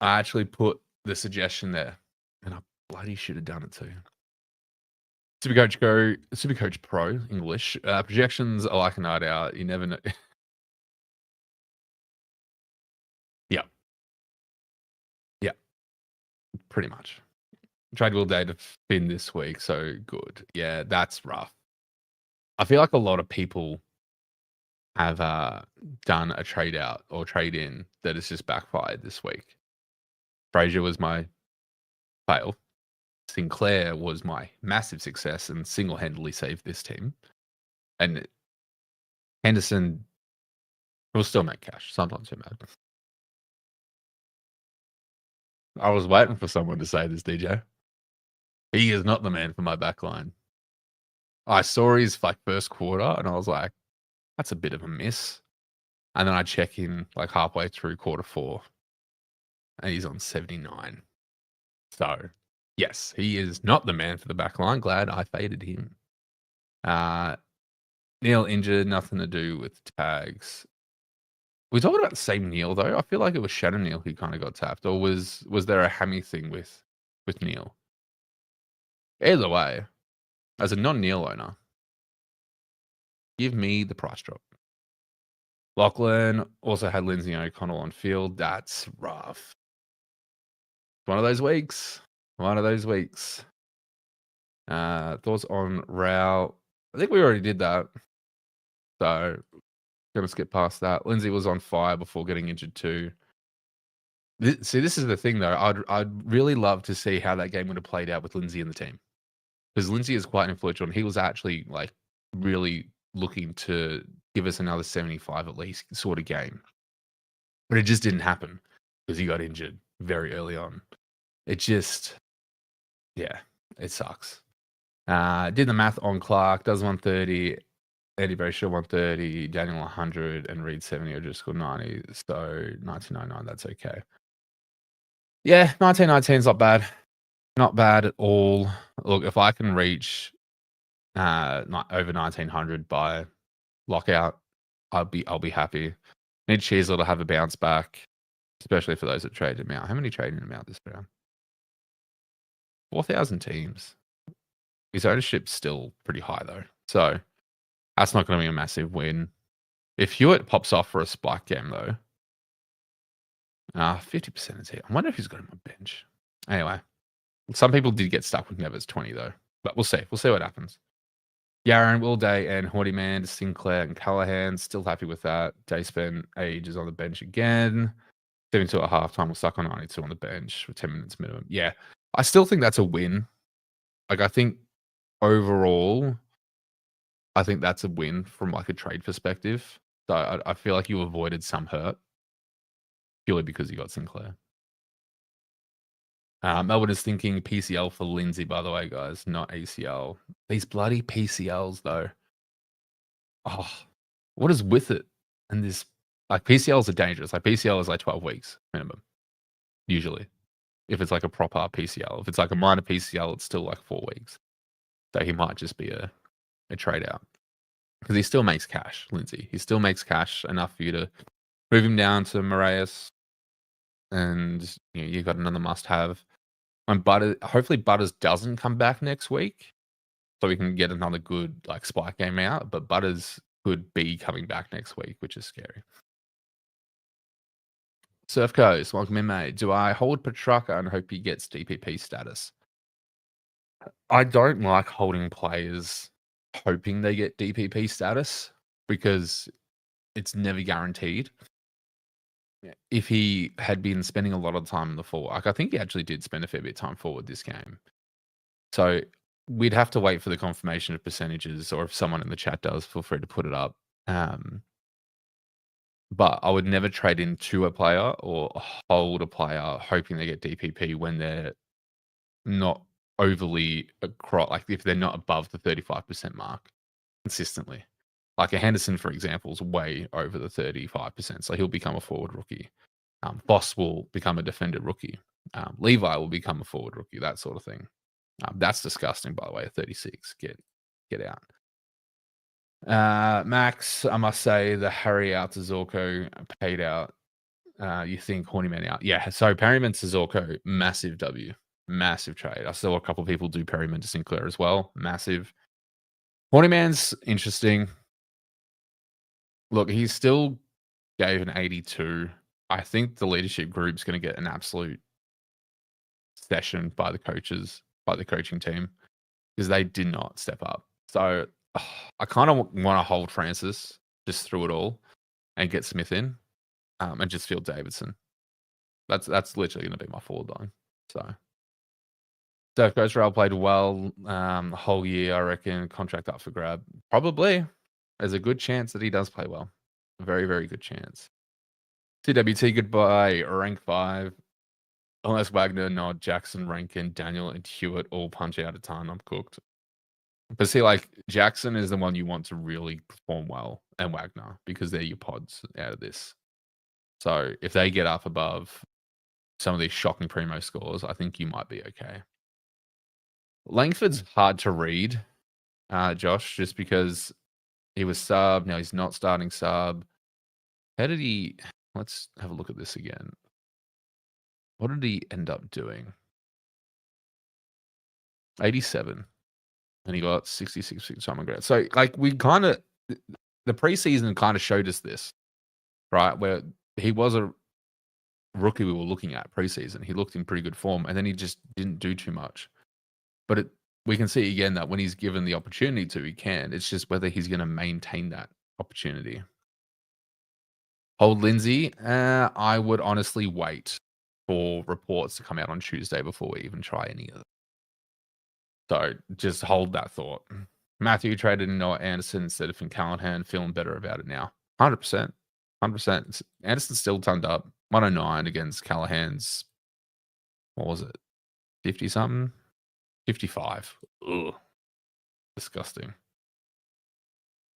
I actually put the suggestion there, and I bloody should have done it too. Supercoach Pro English. Projections are like a night out. You never know. Yeah. Yeah. Pretty much. Tried all day to spin this week, so good. Yeah, that's rough. I feel like a lot of people have done a trade out or trade in that has just backfired this week. Fraser was my fail. Sinclair was my massive success and single-handedly saved this team. And Henderson will still make cash. So I'm not too mad. I was waiting for someone to say this, DJ. He is not the man for my backline. I saw his first quarter and I was like, that's a bit of a miss. And then I check in like halfway through quarter 4 and he's on 79. So yes, he is not the man for the backline. Glad I faded him. Neil injured, nothing to do with tags. We talking about the same Neil though. I feel like it was Shannon Neil who kind of got tapped, or was there a hammy thing with Neil? Either way, as a non-Neil owner, give me the price drop. Lachlan also had Lindsay O'Connell on field. That's rough. One of those weeks. Thoughts on Rao? I think we already did that. So gonna skip past that. Lindsay was on fire before getting injured too. This is the thing though. I'd really love to see how that game would have played out with Lindsay in the team. because Lindsay is quite influential, and he was actually like really looking to give us another 75 at least sort of game, but it just didn't happen because he got injured very early on. It just, yeah, it sucks. Did the math on Clark, does 130, Eddie Brayshaw 130, Daniel 100, and Reed 70, or just scored 90. So 1999, that's okay. Yeah, 1919 is not bad. Not bad at all. Look, if I can reach not over 1900 by lockout, I'll be happy. Need Shearsler to have a bounce back, especially for those that traded him out. How many traded him out this round? 4,000 teams. His ownership's still pretty high though, so that's not going to be a massive win. If Hewitt pops off for a spike game though, 50% is here. I wonder if he's got him on bench. Anyway, some people did get stuck with Nevers 20 though, but we'll see. We'll see what happens. Yaron, Will Day, and Horty Man, Sinclair, and Callahan. Still happy with that. Day spent ages on the bench again. 72 at halftime. We'll suck on 92 on the bench with 10 minutes minimum. Yeah, I still think that's a win. Like, I think overall, I think that's a win from like a trade perspective. So I feel like you avoided some hurt purely because you got Sinclair. Melbourne is thinking PCL for Lindsay, by the way, guys, not ACL. These bloody PCLs, though. Oh, what is with it? And this, like, PCLs are dangerous. Like, PCL is like 12 weeks minimum, usually, if it's like a proper PCL. If it's like a minor PCL, it's still like 4 weeks. So he might just be a trade out because he still makes cash, Lindsay. He still makes cash enough for you to move him down to Moraes, and you know, you've got another must-have. And hopefully Butters doesn't come back next week, so we can get another good like spike game out. But Butters could be coming back next week, which is scary. Surf Coast, welcome in, mate. Do I hold Petrarca and hope he gets DPP status? I don't like holding players hoping they get DPP status because it's never guaranteed. If he had been spending a lot of time in the forward, like I think he actually did spend a fair bit of time forward this game. So we'd have to wait for the confirmation of percentages, or if someone in the chat does, feel free to put it up. But I would never trade into a player or hold a player hoping they get DPP when they're not overly like if they're not above the 35% mark consistently. Like a Henderson, for example, is way over the 35%, so he'll become a forward rookie. Boss will become a defender rookie. Levi will become a forward rookie, that sort of thing. That's disgusting, by the way. 36, get out. Max, I must say, the Harry out to Zorko paid out. You think Hornyman out? Yeah. So Perryman to Zorko, massive W, massive trade. I saw a couple of people do Perryman to Sinclair as well, massive. Hornyman's interesting. Look, he still gave an 82. I think the leadership group's going to get an absolute session by the coaches, by the coaching team, because they did not step up. So I kind of want to hold Francis just through it all and get Smith in and just field Davidson. That's literally going to be my forward line. So Surf Coast Rail played well the whole year, I reckon. Contract up for grab. Probably. There's a good chance that he does play well. A very, very good chance. CWT, goodbye. Rank 5. Unless Wagner, Nod, Jackson, Rankin, Daniel, and Hewitt all punch out a ton, I'm cooked. But see, like, Jackson is the one you want to really perform well, and Wagner, because they're your pods out of this. So if they get up above some of these shocking primo scores, I think you might be okay. Langford's hard to read, Josh, just because he was sub. Now he's not starting sub. How did he... Let's have a look at this again. What did he end up doing? 87. And he got 66 time grade. So, like, we kind of... The preseason kind of showed us this, right? Where he was a rookie we were looking at preseason. He looked in pretty good form, and then he just didn't do too much. But we can see again that when he's given the opportunity to, he can. It's just whether he's going to maintain that opportunity. Hold Lindsay. I would honestly wait for reports to come out on Tuesday before we even try any of them. So just hold that thought. Matthew traded in Noah Anderson instead of Finn Callahan, feeling better about it now. 100%. 100%. Anderson's still turned up. 109 against Callahan's, what was it? 50 something? 55. Ugh. Disgusting.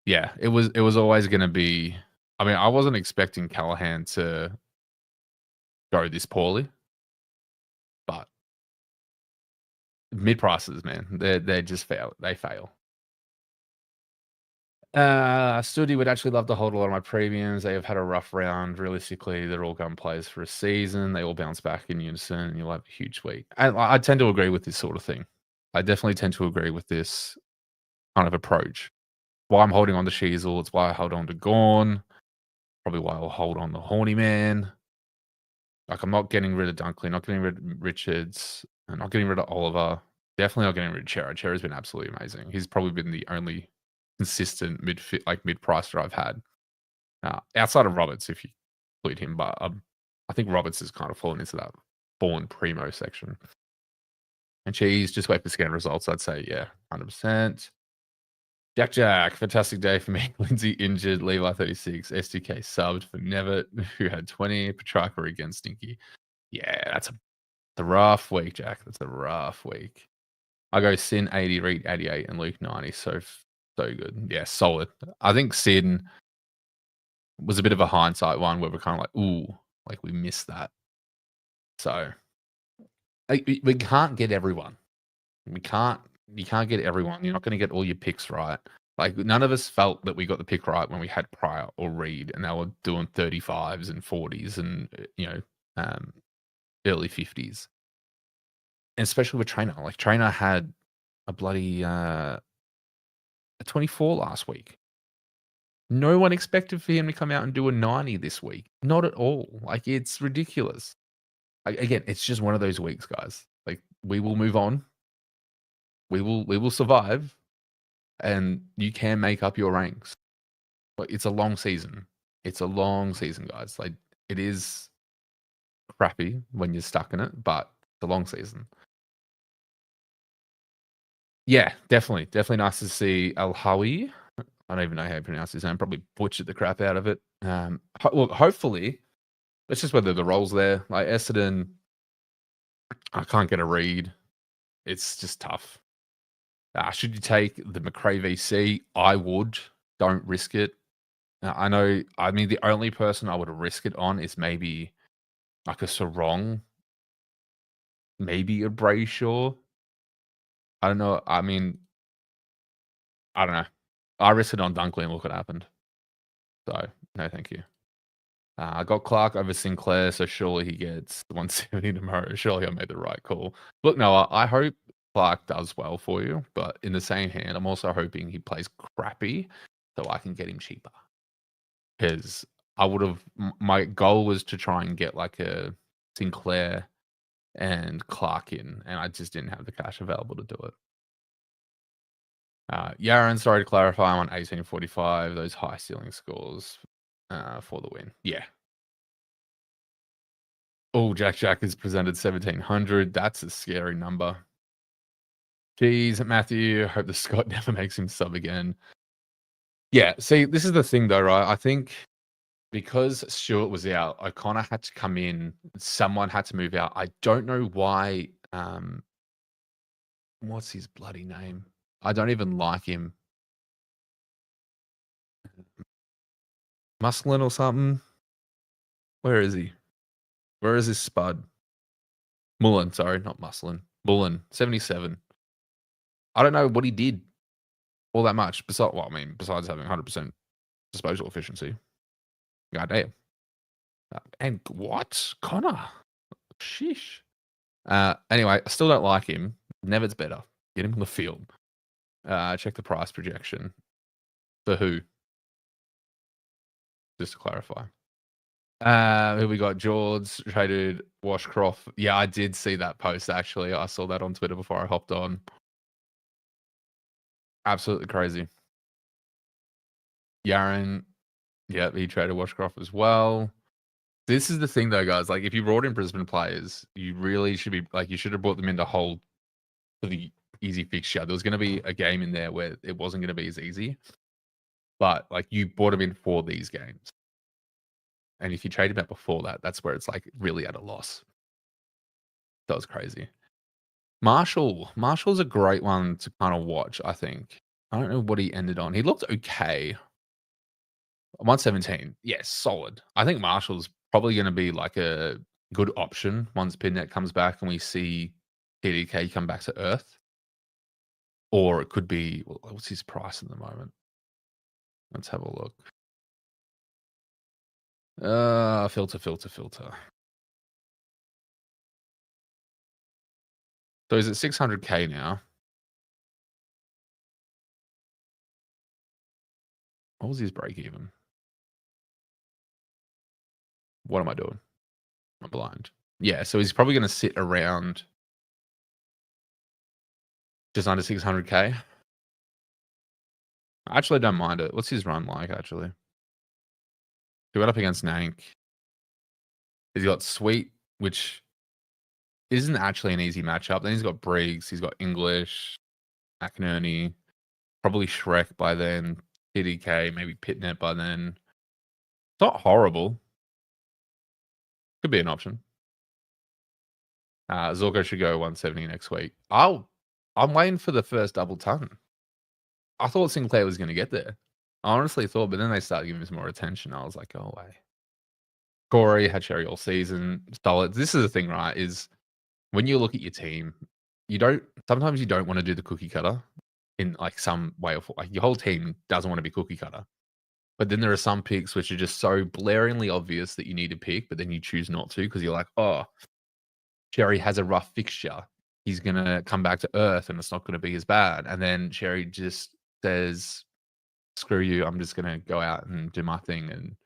Yeah, it was always gonna be. I mean, I wasn't expecting Callahan to go this poorly, but mid prices, man, they just fail. They fail. Studi would actually love to hold a lot of my premiums. They have had a rough round. Realistically, they're all gun players for a season. They all bounce back in unison, and you'll have a huge week. And I tend to agree with this sort of thing. I definitely tend to agree with this kind of approach. Why I'm holding on to Sheasel, it's why I hold on to Gorn. Probably why I'll hold on to Horny Man. Like, I'm not getting rid of Dunkley, not getting rid of Richards, and not getting rid of Oliver. Definitely not getting rid of Chera. Chera's been absolutely amazing. He's probably been the only consistent mid-pricer I've had. Outside of Roberts, if you include him, but I think Roberts has kind of fallen into that born primo section. And Cheese, just wait for scan results. I'd say, yeah, 100%. Jack, fantastic day for me. Lindsay injured, Levi 36, SDK subbed for Nevitt, who had 20, Petrarca against Stinky. Yeah, that's a rough week, Jack. That's a rough week. I go Sin 80, Reed 88, and Luke 90. So good. Yeah, solid. I think Sin was a bit of a hindsight one where we're kind of like, ooh, like we missed that. So we can't get everyone. You can't get everyone. You're not going to get all your picks right. Like, none of us felt that we got the pick right when we had Pryor or Reed, and they were doing 35s and 40s and early 50s. And especially with Trainer. Like, Trainer had a bloody a 24 last week. No one expected for him to come out and do a 90 this week. Not at all. Like, it's ridiculous. Again, it's just one of those weeks, guys. Like, we will move on. We will survive, and you can make up your ranks. But it's a long season. It's a long season, guys. Like, it is crappy when you're stuck in it, but it's a long season. Yeah, definitely. Definitely nice to see Al Hawi. I don't even know how you pronounce his name. Probably butchered the crap out of it. Look, hopefully, it's just whether the role's there. Like, Essendon, I can't get a read. It's just tough. Should you take the McRae VC? I would. Don't risk it. I know. I mean, the only person I would risk it on is maybe like a Sarong, maybe a Brayshaw. I don't know. I mean, I don't know. I risked it on Dunkley and look what happened. So, no, thank you. I got Clark over Sinclair, so surely he gets 170 tomorrow. Surely I made the right call. Look, Noah, I hope Clark does well for you, but in the same hand, I'm also hoping he plays crappy so I can get him cheaper. Because my goal was to try and get like a Sinclair and Clark in, and I just didn't have the cash available to do it. Yaron, sorry to clarify, I'm on 1845, those high ceiling scores for the win. Yeah. Oh, Jack is presented 1700. That's a scary number. Jeez, Matthew, hope the Scott never makes him sub again. Yeah, see, this is the thing though, right? I think because Stewart was out, O'Connor had to come in. Someone had to move out. I don't know why. What's his bloody name? I don't even like him. Musklin or something? Where is he? Where is this spud? Mullen, sorry, not Muslin. Mullen, 77. I don't know what he did all that much. Besides having 100% disposal efficiency. God damn. And what? Connor? Sheesh. Anyway, I still don't like him. Never's better. Get him on the field. Check the price projection. For who? Just to clarify. Who we got? George traded Washcroft. Yeah, I did see that post actually. I saw that on Twitter before I hopped on. Absolutely crazy. Yaron, yeah, he traded Washcroft as well. This is the thing though, guys. Like, if you brought in Brisbane players, you really should be like, you should have brought them in to hold for the easy fixture. There was going to be a game in there where it wasn't going to be as easy, but like you bought him in for these games. And if you trade him out before that, that's where it's like really at a loss. That was crazy. Marshall's a great one to kind of watch, I think. I don't know what he ended on. He looked okay. 117. Yes, solid. I think Marshall's probably going to be like a good option once Pinnet comes back and we see TDK come back to Earth. Or it could be, what's his price at the moment? Let's have a look. Filter. So he's at 600K now. What was his break even? What am I doing? I'm blind. Yeah, so he's probably going to sit around just under 600K. I actually don't mind it. What's his run like, actually? He went up against Nank. He's got Sweet, which isn't actually an easy matchup. Then he's got Briggs. He's got English, McInerney, probably Shrek by then, TDK, maybe Pitnet by then. It's not horrible. Could be an option. Zorko should go 170 next week. I'm waiting for the first double ton. I thought Sinclair was going to get there. I honestly thought, but then they started giving us more attention. I was like, go away. Corey had Cherry all season. Solid. This is the thing, right? Is when you look at your team, sometimes you don't want to do the cookie cutter in like some way or form. Like your whole team doesn't want to be cookie cutter. But then there are some picks which are just so blaringly obvious that you need to pick, but then you choose not to because you're like, oh, Cherry has a rough fixture. He's going to come back to Earth and it's not going to be as bad. And then Cherry just says, screw you, I'm just going to go out and do my thing and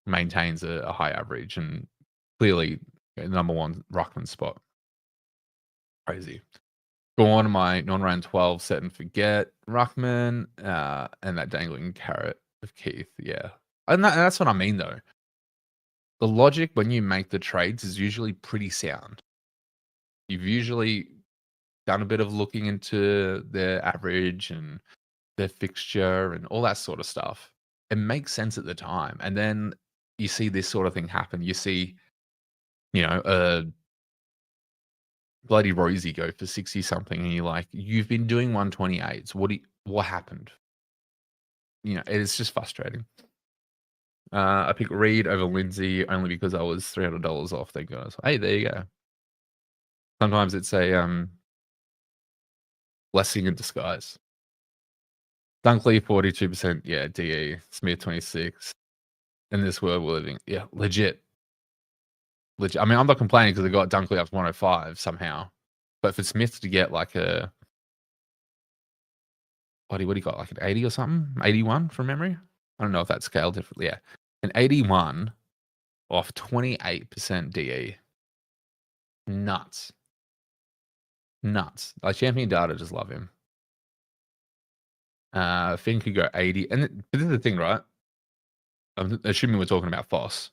maintains a high average and clearly number one ruckman spot. Crazy. Go on my non-round 12 set and forget ruckman and that dangling carrot of Keith. Yeah. And that's what I mean, though. The logic when you make the trades is usually pretty sound. You've usually done a bit of looking into their average and their fixture and all that sort of stuff. It makes sense at the time. And then you see this sort of thing happen. You see, a bloody Rosie go for 60 something and you're like, you've been doing 128s. What happened? It's just frustrating. I picked Reed over Lindsay only because I was $300 off. Thank goodness. Hey, there you go. Sometimes it's a blessing in disguise. Dunkley 42%. Yeah, DE. Smith 26. In this world we're living. Yeah, legit. I mean, I'm not complaining because I got Dunkley up to 105 somehow. But for Smith to get like what do you got? Like an 80 or something? 81 from memory? I don't know if that's scaled differently. Yeah. An 81 off 28% DE. Nuts. Like champion data, just love him. Finn could go 80. But this is the thing, right? I'm assuming we're talking about Foss.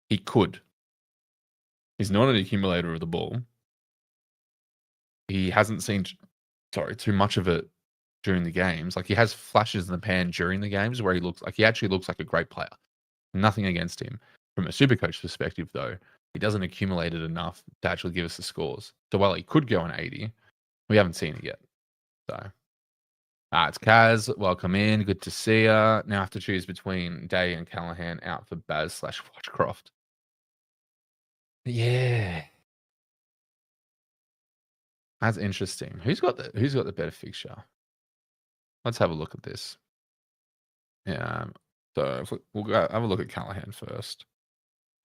He could. He's not an accumulator of the ball. He hasn't seen, too much of it during the games. Like he has flashes in the pan during the games where he actually looks like a great player. Nothing against him. From a Supercoach perspective, though, he doesn't accumulate it enough to actually give us the scores. So while he could go an 80, we haven't seen it yet. So, it's Kaz. Welcome in. Good to see you. Now I have to choose between Day and Callahan out for Baz/Watchcroft. Yeah. That's interesting. Who's got the better fixture? Let's have a look at this. Yeah. So we'll go have a look at Callahan first.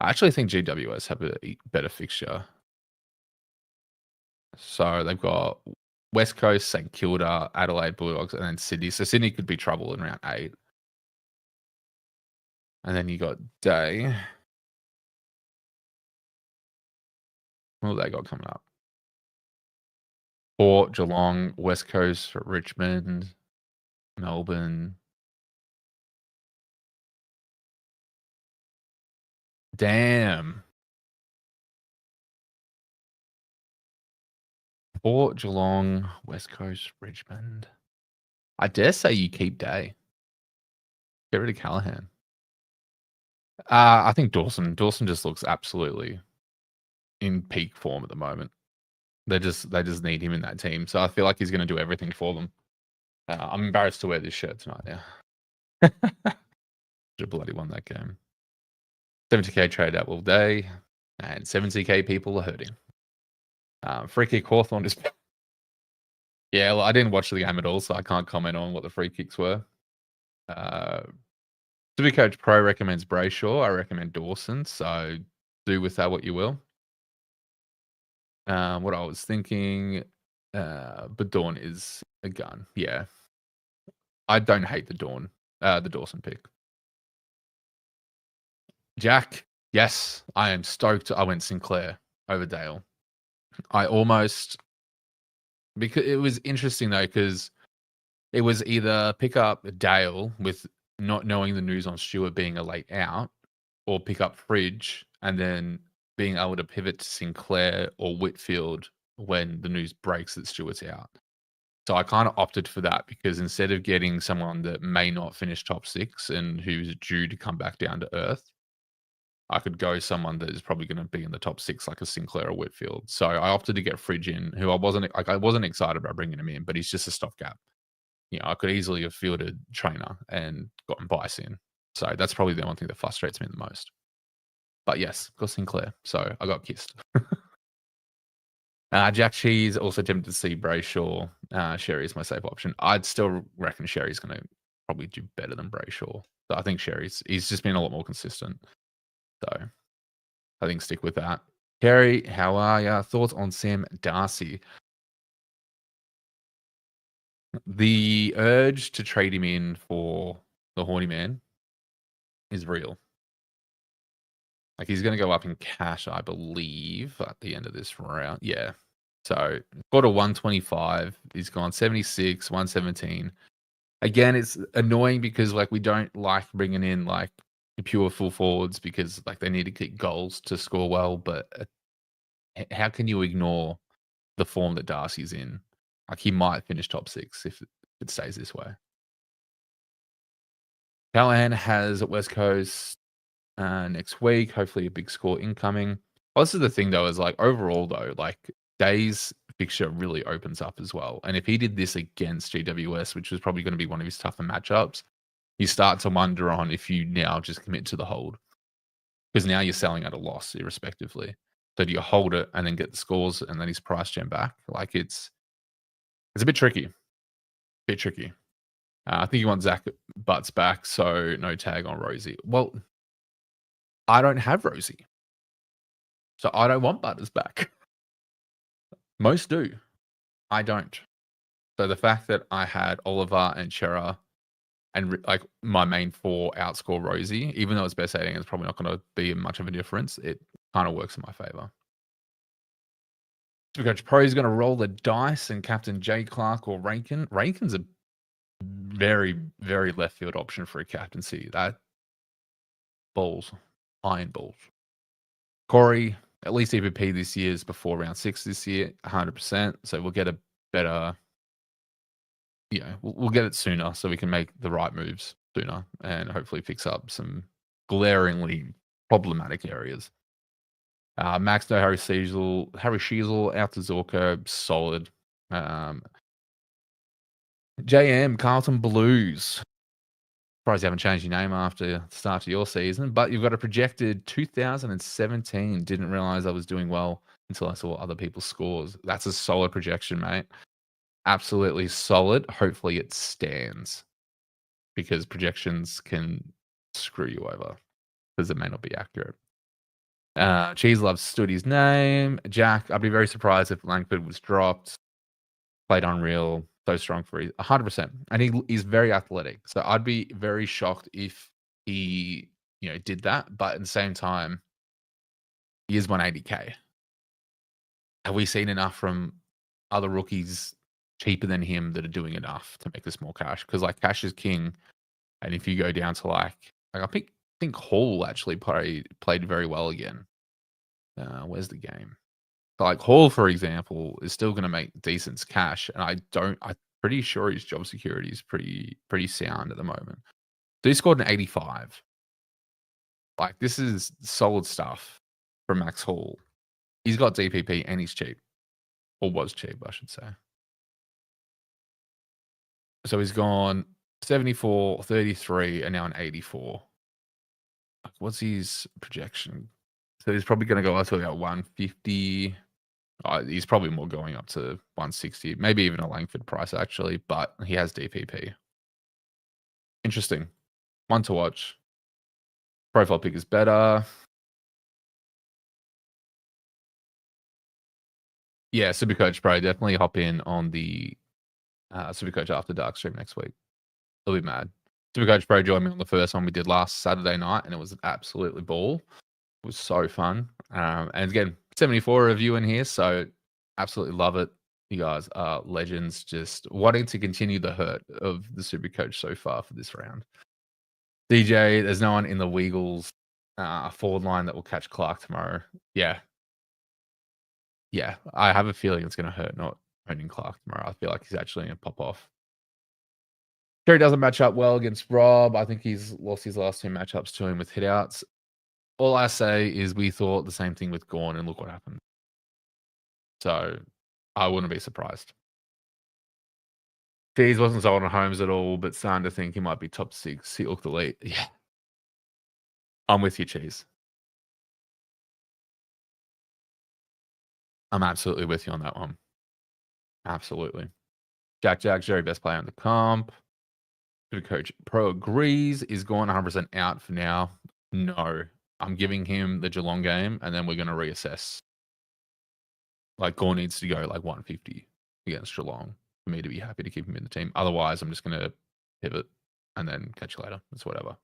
I actually think GWS have a better fixture. So they've got West Coast, St Kilda, Adelaide Bulldogs, and then Sydney. So Sydney could be trouble in round 8. And then you got Day. What have they got coming up? Port, Geelong, West Coast, Richmond, Melbourne. Damn. Port, Geelong, West Coast, Richmond. I dare say you keep Day. Get rid of Callahan. I think Dawson. Dawson just looks absolutely in peak form at the moment. They just need him in that team. So I feel like he's going to do everything for them. I'm embarrassed to wear this shirt tonight. Yeah, should have bloody won that game. 70k trade out all day, and 70k people are hurting. Free kick Hawthorn is. Yeah, well, I didn't watch the game at all, so I can't comment on what the free kicks were. Supercoach Pro recommends Brayshaw. I recommend Dawson. So do with that what you will. What I was thinking, but Dawn is a gun. Yeah, I don't hate the Dawson pick. Jack, yes, I am stoked. I went Sinclair over Dale. I almost because it was interesting though because it was either pick up Dale with not knowing the news on Stewart being a late out, or pick up Fridge and then being able to pivot to Sinclair or Whitfield when the news breaks that Stewart's out. So I kind of opted for that because instead of getting someone that may not finish top 6 and who's due to come back down to earth, I could go someone that is probably going to be in the top 6 like a Sinclair or Whitfield. So I opted to get Fridge in, who I wasn't excited about bringing him in, but he's just a stopgap. I could easily have fielded Trainer and gotten Bice in. So that's probably the only thing that frustrates me the most. But yes, got Sinclair. So I got kissed. Jack Cheese, also tempted to see Brayshaw. Sherry is my safe option. I'd still reckon Sherry's going to probably do better than Brayshaw. So I think he's just been a lot more consistent. So I think stick with that. Kerry, how are ya? Thoughts on Sam Darcy? The urge to trade him in for the Horny Man is real. Like he's going to go up in cash, I believe, at the end of this round. Yeah. So got a 125. He's gone 76, 117. Again, it's annoying because like we don't like bringing in like pure full forwards because like they need to get goals to score well. But how can you ignore the form that Darcy's in? Like he might finish top 6 if it stays this way. Callahan has West Coast next week. Hopefully a big score incoming. Well, this is the thing though, is like overall though, like Day's fixture really opens up as well. And if he did this against GWS, which was probably going to be one of his tougher matchups, you start to wonder on if you now just commit to the hold. Because now you're selling at a loss, irrespectively. So do you hold it and then get the scores and then his price gem back? Like it's a bit tricky. I think you want Zach Butts back, so no tag on Rosie. Well, I don't have Rosie. So I don't want Butters back. Most do. I don't. So the fact that I had Oliver and Chera and like my main 4 outscore Rosie, even though it's best 18, it's probably not going to be much of a difference. It kind of works in my favor. Supercoach Pro is going to roll the dice and captain Jay Clark or Rankin. Rankin's a very, very left field option for a captaincy. That balls, iron balls. Corey, at least EVP this year is before round 6 this year, 100%. So we'll get a better, we'll get it sooner so we can make the right moves sooner and hopefully fix up some glaringly problematic areas. Max no Harry Sheasel out to Zorko, solid. JM, Carlton Blues. Surprised you haven't changed your name after the start of your season, but you've got a projected 2017. Didn't realize I was doing well until I saw other people's scores. That's a solid projection, mate. Absolutely solid. Hopefully it stands because projections can screw you over because it may not be accurate. Cheese Love stood his name. Jack, I'd be very surprised if Langford was dropped. Played unreal. So strong for 100%. And he's very athletic. So I'd be very shocked if he, did that. But at the same time, he is 180k. Have we seen enough from other rookies cheaper than him that are doing enough to make this more cash? Because like cash is king. And if you go down to like I think Hall actually played very well again. Where's the game? Like Hall, for example, is still going to make decent cash, and I'm pretty sure his job security is pretty sound at the moment. So he scored an 85. Like this is solid stuff from Max Hall. He's got DPP and he's cheap, or was cheap, I should say. So he's gone 74, 33, and now an 84. What's his projection? So he's probably going to go up to about 150. He's probably more going up to 160, maybe even a Langford price actually, but he has DPP. Interesting. One to watch. Profile pick is better. Yeah, Supercoach Pro. Definitely hop in on the Supercoach After Dark stream next week. It'll be mad. Supercoach Pro joined me on the first one we did last Saturday night, and it was absolutely ball. It was so fun. And again, 74 of you in here, so absolutely love it. You guys are legends. Just wanting to continue the hurt of the Supercoach so far for this round. DJ, there's no one in the Weagles forward line that will catch Clark tomorrow. Yeah. Yeah, I have a feeling it's going to hurt not owning Clark tomorrow. I feel like he's actually going to pop off. Kerry doesn't match up well against Rob. I think he's lost his last 2 matchups to him with hitouts. All I say is we thought the same thing with Gorn, and look what happened. So I wouldn't be surprised. Cheese wasn't sold on Holmes at all, but starting to think he might be top 6. He looked elite. Yeah. I'm with you, Cheese. I'm absolutely with you on that one. Absolutely. Jack Jerry, best player in the comp. Coach Pro agrees. Is Gorn 100% out for now? No. I'm giving him the Geelong game, and then we're going to reassess. Like, Gorn needs to go like 150 against Geelong for me to be happy to keep him in the team. Otherwise, I'm just going to pivot and then catch you later. It's whatever.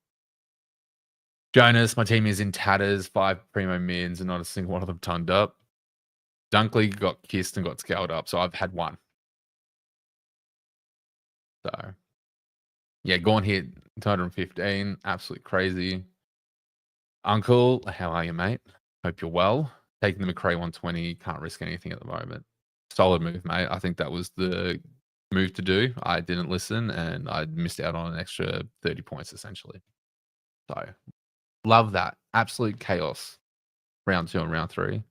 Jonas, my team is in tatters. 5 primo mids, and not a single one of them turned up. Dunkley got kissed and got scaled up, so I've had 1. So, yeah, Gorn hit 215. Absolutely crazy. Uncle, how are you, mate? Hope you're well. Taking the McRae 120. Can't risk anything at the moment. Solid move, mate. I think that was the move to do. I didn't listen, and I missed out on an extra 30 points, essentially. So, love that. Absolute chaos. Round 2 and round 3.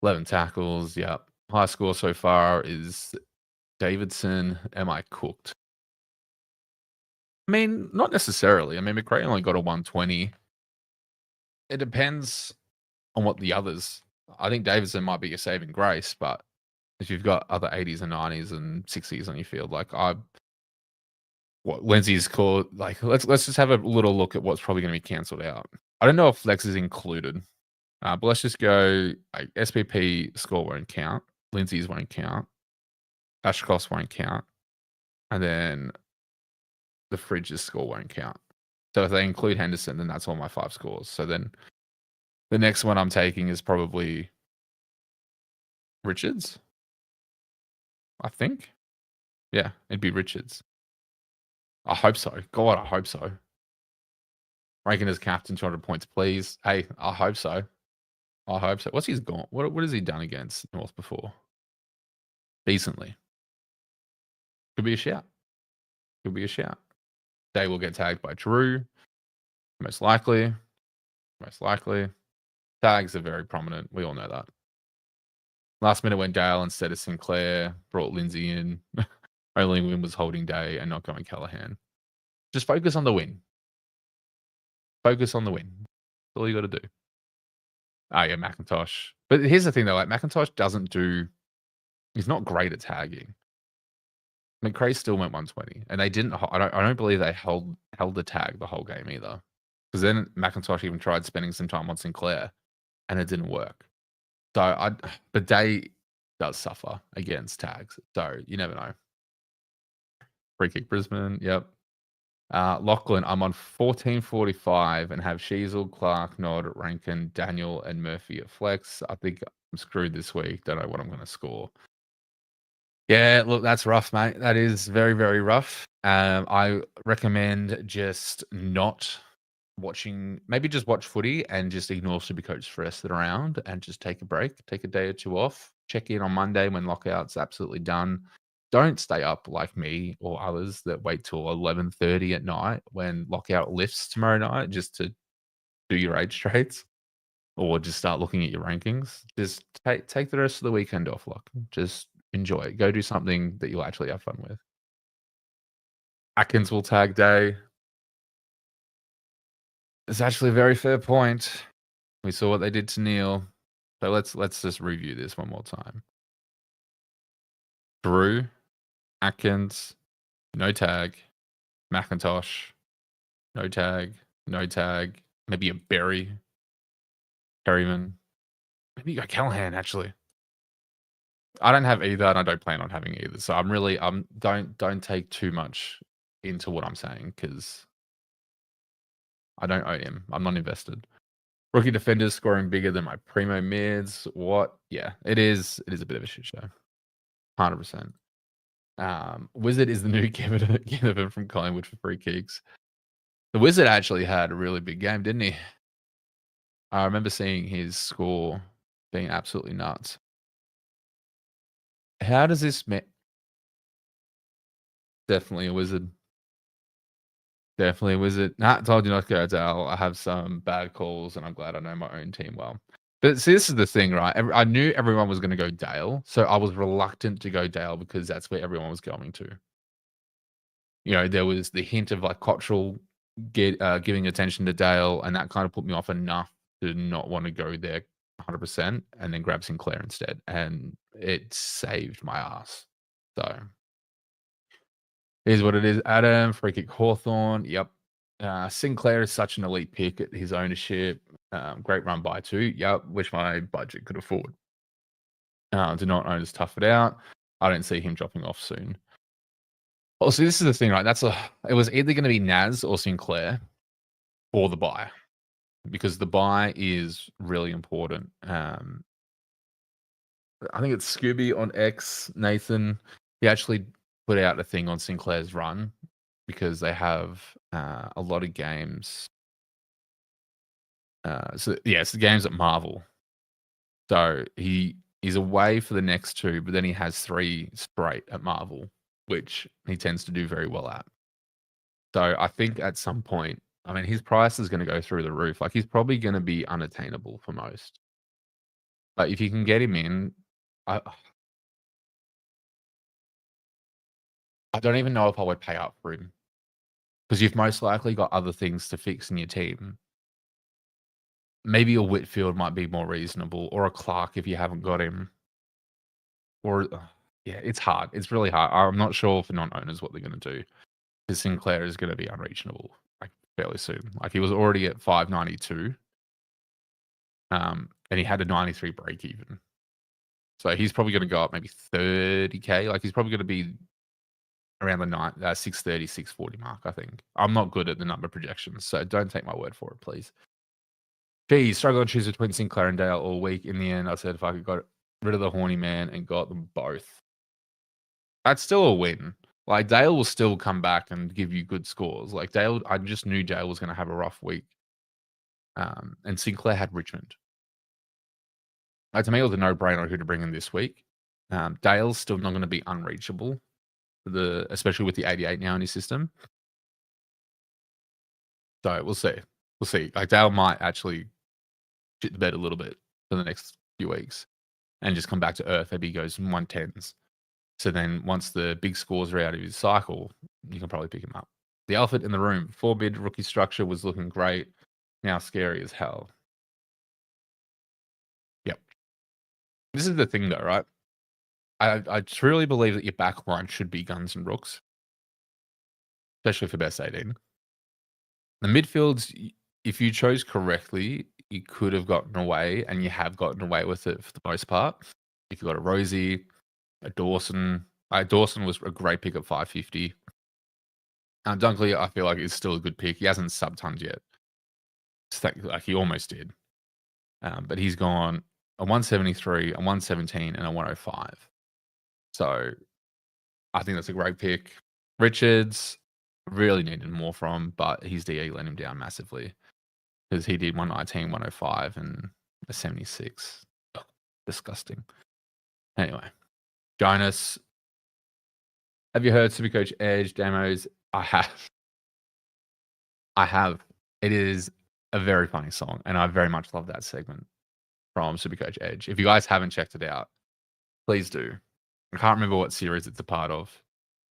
11 tackles. Yep. High score so far is Davidson. Am I cooked? I mean, not necessarily. I mean, McRae only got a 120. It depends on what the others. I think Davidson might be your saving grace, but if you've got other 80s and 90s and 60s on your field, like what Lindsay's called, like let's just have a little look at what's probably going to be cancelled out. I don't know if Flex is included, but let's just go. Like, SPP score won't count. Lindsay's won't count. Ashcroft's won't count, and then the Fridge's score won't count. So if they include Henderson, then that's all my 5 scores. So then the next one I'm taking is probably Richards, I think. Yeah, it'd be Richards. I hope so. God, I hope so. Ranking as captain, 200 points, please. Hey, I hope so. I hope so. What's his gone? What has he done against North before? Decently. Could be a shout. Could be a shout. They will get tagged by Drew. Most likely. Most likely. Tags are very prominent. We all know that. Last minute went Dale instead of Sinclair. Brought Lindsay in. Only win was holding day and not going Callahan. Just focus on the win. Focus on the win. That's all you got to do. Ah, yeah, McIntosh. But here's the thing, though. Like, McIntosh doesn't do... He's not great at tagging. McRae still went 120. And they didn't... I don't believe they held the tag the whole game either. Because then McIntosh even tried spending some time on Sinclair. And it didn't work. So, but Day does suffer against tags. So, you never know. Free kick Brisbane. Yep. Lachlan, I'm on 1445 and have Sheasel, Clark, Nod, Rankin, Daniel, and Murphy at flex. I think I'm screwed this week. Don't know what I'm going to score. Yeah, look, that's rough, mate. That is very, very rough. I recommend just not maybe just watch footy and just ignore Supercoach for the rest of the round and just take a break, take a day or two off, check in on Monday when lockout's absolutely done. Don't stay up like me or others that wait till 11:30 at night when lockout lifts tomorrow night just to do your age trades or just start looking at your rankings. Just take the rest of the weekend off, like, just enjoy it. Go do something that you'll actually have fun with. Atkins will tag day. It's actually a very fair point. We saw what they did to Neil. So let's just review this one more time. Drew, Atkins, no tag. McIntosh, no tag, no tag. Maybe a Berry, Perryman. Maybe you got Callahan, actually. I don't have either, and I don't plan on having either. So don't take too much into what I'm saying because I don't owe him. I'm not invested. Rookie defenders scoring bigger than my primo mids. What? Yeah, it is. It is a bit of a shit show. 100%. Wizard is the new Ginnivan from Collingwood for free kicks. The Wizard actually had a really big game, didn't he? I remember seeing his score being absolutely nuts. How does this definitely a Wizard. Definitely a Wizard. Nah, told you not to go Dale. I have some bad calls, and I'm glad I know my own team well. But see, this is the thing, right? I knew everyone was going to go Dale, so I was reluctant to go Dale because that's where everyone was going to. You know, there was the hint of like Cottrell giving attention to Dale, and that kind of put me off enough to not want to go there 100% and then grab Sinclair instead. And it saved my ass. So here's what it is. Adam, free kick Hawthorn. Yep. Sinclair is such an elite pick at his ownership. Great run by two. Yep. Wish my budget could afford. Do not own us tough it out. I don't see him dropping off soon. Well, see, this is the thing, right? It was either going to be Naz or Sinclair or the buy because the buy is really important. I think it's Scooby on X, Nathan. He actually put out a thing on Sinclair's run because they have a lot of games. So yeah, it's the games at Marvel. So he's away for the next two, but then he has 3 straight at Marvel, which he tends to do very well at. So I think at some point, I mean, his price is going to go through the roof. Like he's probably going to be unattainable for most. But if you can get him in, I don't even know if I would pay up for him because you've most likely got other things to fix in your team. Maybe a Whitfield might be more reasonable, or a Clark if you haven't got him. Or yeah, it's hard. It's really hard. I'm not sure for non-owners what they're going to do because Sinclair is going to be unreachable like fairly soon. Like he was already at 592, and he had a 93 break even. So he's probably going to go up maybe 30k. Like he's probably going to be around the 630, 640 mark. I think. I'm not good at the number projections, so don't take my word for it, please. Geez, struggle to choose between Sinclair and Dale all week. In the end, I said if I could got rid of the horny man and got them both, that's still a win. Like Dale will still come back and give you good scores. Like Dale, I just knew Dale was going to have a rough week. And Sinclair had Richmond. Like, to me, it was a no-brainer who to bring in this week. Dale's still not going to be unreachable, especially with the 88 now in his system. So we'll see. We'll see. Like Dale might actually shit the bed a little bit for the next few weeks and just come back to earth. Maybe he goes 110s. So then once the big scores are out of his cycle, you can probably pick him up. The elephant in the room, 4-bid rookie structure was looking great. Now scary as hell. Yep. This is the thing though, right? I truly believe that your back line should be guns and rooks, especially for best 18. The midfields, if you chose correctly, you could have gotten away, and you have gotten away with it for the most part. If you got a Rosie, a Dawson. Dawson was a great pick at 550. Dunkley, I feel like is still a good pick. He hasn't sub-tons yet. Like he almost did. But he's gone a 173, a 117, and a 105. So I think that's a great pick. Richards, Really needed more from, but his DE let him down massively because he did 119, 105, and a 76. Ugh, disgusting. Anyway, Jonas, have you heard Supercoach Edge demos? I have. I have. It is a very funny song, and I very much love that segment from Supercoach Edge. If you guys haven't checked it out, please do. I can't remember what series it's a part of,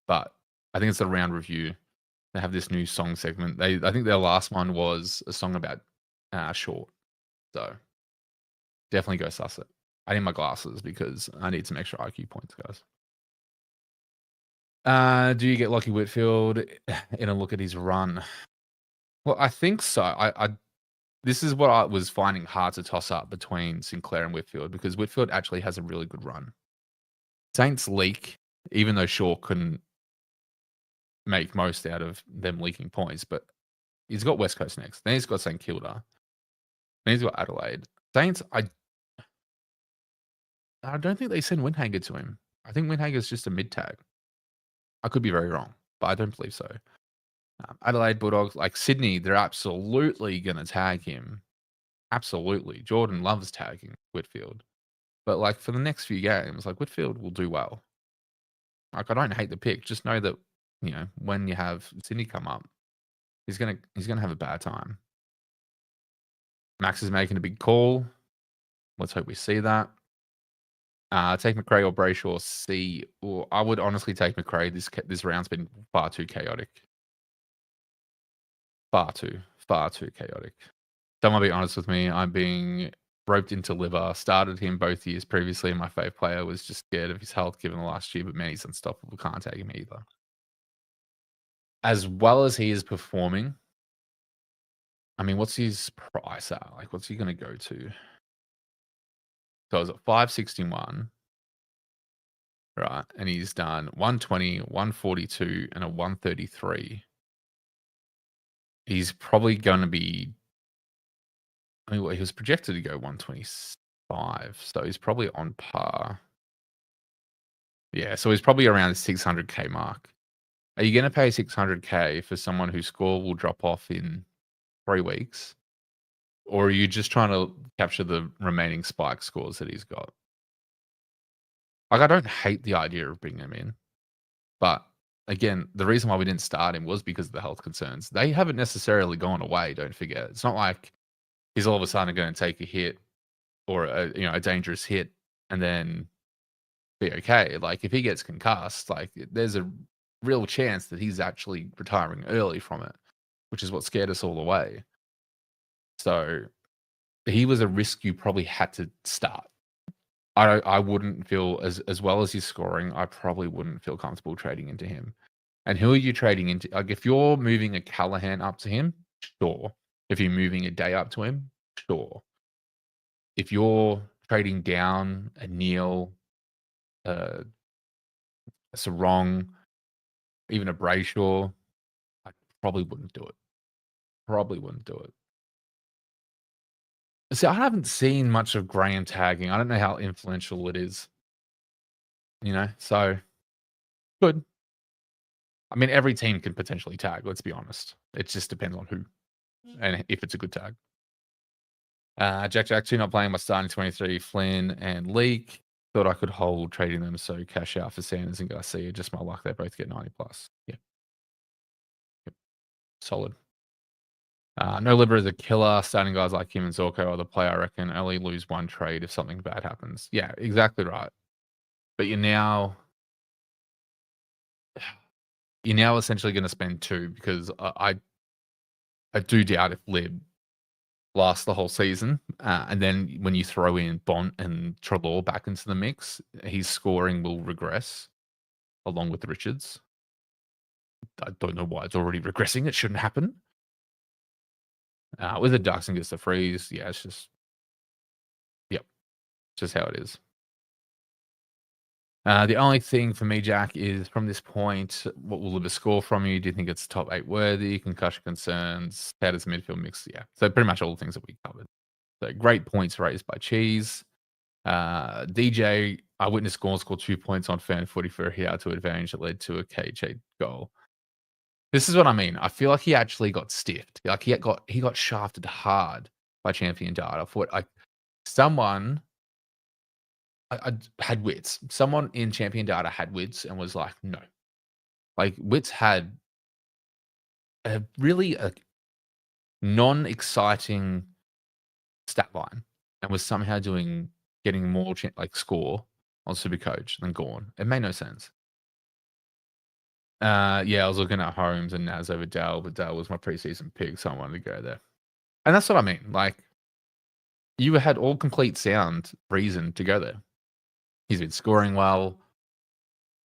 but I think it's a round review. They have this new song segment. I think their last one was a song about short. So definitely go suss it. I need my glasses because I need some extra IQ points, guys. Do you get Lockie Whitfield in a look at his run? Well, I think so. I this is what I was finding hard to toss up between Sinclair and Whitfield because Whitfield actually has a really good run. Saints leak, even though Shaw couldn't make most out of them leaking points, but he's got West Coast next. Then he's got St Kilda. Then he's got Adelaide. Saints, I don't think they send Windhager to him. I think Windhager's just a mid tag. I could be very wrong, but I don't believe so. Adelaide Bulldogs, like Sydney, they're absolutely going to tag him. Absolutely. Jordan loves tagging Whitfield. But like for the next few games, like Whitfield will do well. Like I don't hate the pick. Just know that, when you have Sydney come up, he's gonna have a bad time. Max is making a big call. Let's hope we see that. Take McRae or Brayshaw C. Or I would honestly take McRae. This round's been far too chaotic. Far too chaotic. Someone be honest with me. I'm being roped into liver. Started him both years previously. My fave player was just scared of his health given the last year, but man, he's unstoppable. Can't take him either. As well as he is performing, I mean, what's his price at? Like, what's he going to go to? So I was at 561, right? And he's done 120, 142, and a 133. He's probably going to be, I mean, he was projected to go 125, so he's probably on par. Yeah, so he's probably around the 600K mark. Are you going to pay 600K for someone whose score will drop off in 3 weeks? Or are you just trying to capture the remaining spike scores that he's got? Like, I don't hate the idea of bringing him in. But again, the reason why we didn't start him was because of the health concerns. They haven't necessarily gone away, don't forget. It's not like he's all of a sudden going to take a hit or a dangerous hit and then be okay. Like if he gets concussed, like there's a real chance that he's actually retiring early from it, which is what scared us all away. So he was a risk you probably had to start. I wouldn't feel as well as he's scoring. I probably wouldn't feel comfortable trading into him. And who are you trading into? Like if you're moving a Callahan up to him, sure. If you're moving a Day up to him, sure. If you're trading down a Neil, a Sarong, even a Brayshaw, I probably wouldn't do it. Probably wouldn't do it. See, I haven't seen much of Graham tagging. I don't know how influential it is. So good. I mean, every team can potentially tag, let's be honest. It just depends on who and if it's a good tag. Jack 2 not playing my starting 23, Flynn and Leak. Thought I could hold trading them, so cash out for Sanders and Garcia. Just my luck, they both get 90 plus. Yeah. Yep. Solid. No Libra is a killer. Starting guys like him and Zorko are the play, I reckon. Only lose one trade if something bad happens. Yeah, exactly right. But you're now essentially going to spend 2 because I do doubt if Lib lasts the whole season. And then when you throw in Bont and Trelaw back into the mix, his scoring will regress along with Richards. I don't know why it's already regressing. It shouldn't happen. With the Ducks and gets the freeze, yeah, it's just, yep, just how it is. The only thing for me, Jack, is from this point, what will Libba score from you? Do you think it's top 8 worthy? Concussion concerns? How does the midfield mix? Yeah, so pretty much all the things that we covered. So great points raised by Cheese. DJ, I witnessed score 2 points on fan footy for a hit out to advantage that led to a KJ goal. This is what I mean. I feel like he actually got stiffed. Like he got shafted hard by Champion Data. I thought like someone I had wits. Someone in Champion Data had wits and was like, no. Like wits had a really non-exciting stat line and was somehow getting more like score on Supercoach than Gorn. It made no sense. Yeah, I was looking at Holmes and Naz over Dale, but Dale was my preseason pick, so I wanted to go there. And that's what I mean. Like, you had all complete sound reason to go there. He's been scoring well.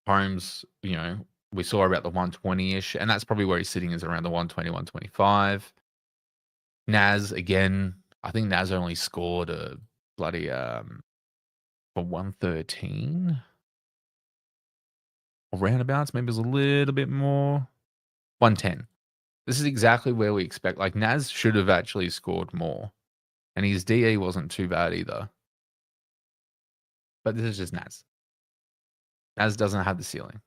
Holmes, we saw about the 120-ish, and that's probably where he's sitting is around the 120, 125. Naz, again, I think Naz only scored a bloody for 113 or roundabouts. Maybe it was a little bit more. 110. This is exactly where we expect. Like, Naz should have actually scored more. And his DE wasn't too bad either. But this is just Naz. Naz doesn't have the ceiling.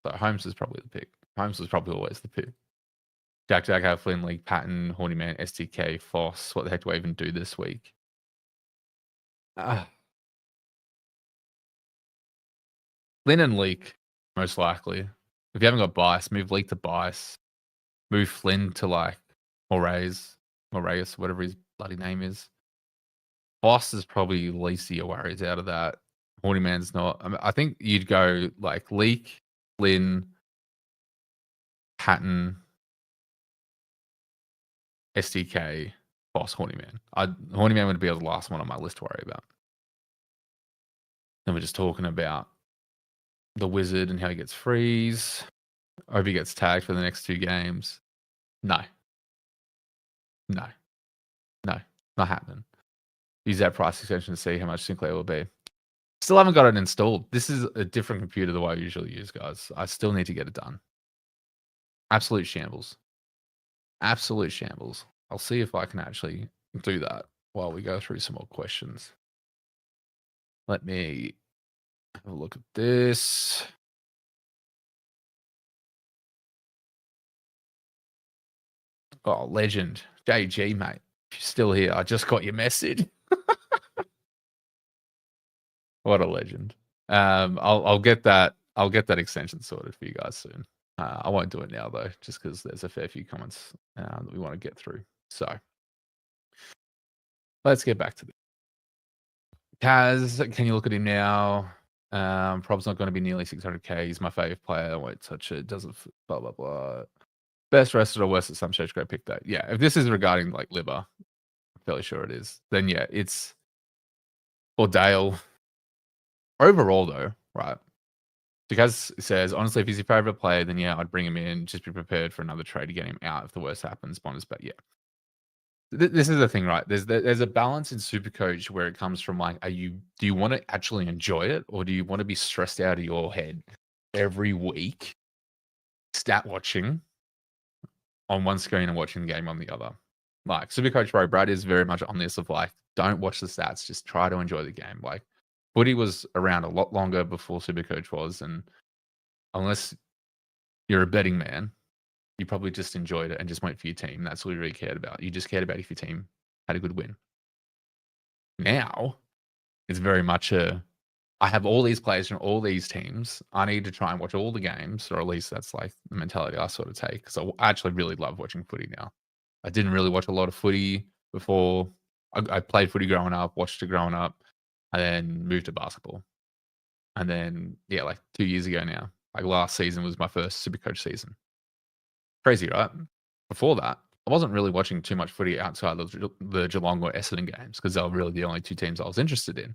So Holmes is probably the pick. Holmes was probably always the pick. Jack, Flynn, League, Patton, Horny Man, STK, Foss. What the heck do I even do this week? Lynn and Leak, most likely. If you haven't got Bice, move Leak to Bice. Move Flynn to like Moraes, whatever his bloody name is. Boss is probably least of your worries out of that. Horny Man's not. I think you'd go like Leak, Flynn, Patton, STK, Boss, Horny Man. Horny Man would be the last one on my list to worry about. Then we're just talking about the Wizard and how he gets freeze. Hope he gets tagged for the next 2 games. No. Not happening. Use that price extension to see how much Sinclair will be. Still haven't got it installed. This is a different computer than what I usually use, guys. I still need to get it done. Absolute shambles. Absolute shambles. I'll see if I can actually do that while we go through some more questions. Let me have a look at this. Oh, legend. JG, mate. If you're still here, I just got your message. What a legend. I'll get that extension sorted for you guys soon. I won't do it now though, just because there's a fair few comments that we want to get through. So let's get back to this. Kaz, can you look at him now? Prob's not going to be nearly 600k. He's my favorite player. I won't touch it. Doesn't blah blah blah. Best rested or worst at some stage. Go pick that. Yeah, if this is regarding like Libba, I'm fairly sure it is. Then yeah, it's or Dale. Overall though, right? Because it says, honestly, if he's your favorite player, then yeah, I'd bring him in. Just be prepared for another trade to get him out if the worst happens. Bonus, but yeah. This is the thing, right? There's a balance in Supercoach where it comes from like, do you want to actually enjoy it, or do you want to be stressed out of your head every week, stat watching on one screen and watching the game on the other? Like Supercoach Bro Brad is very much on this of like, don't watch the stats, just try to enjoy the game. Like footy was around a lot longer before Supercoach was, and unless you're a betting man, you probably just enjoyed it and just went for your team. That's all you really cared about. You just cared about if your team had a good win. Now, it's very much I have all these players from all these teams. I need to try and watch all the games, or at least that's like the mentality I sort of take. Because I actually really love watching footy now. I didn't really watch a lot of footy before. I played footy growing up, watched it growing up, and then moved to basketball. And then, yeah, like 2 years ago now, like last season was my first Supercoach season. Crazy, right? Before that, I wasn't really watching too much footy outside of the Geelong or Essendon games because they were really the only 2 teams I was interested in.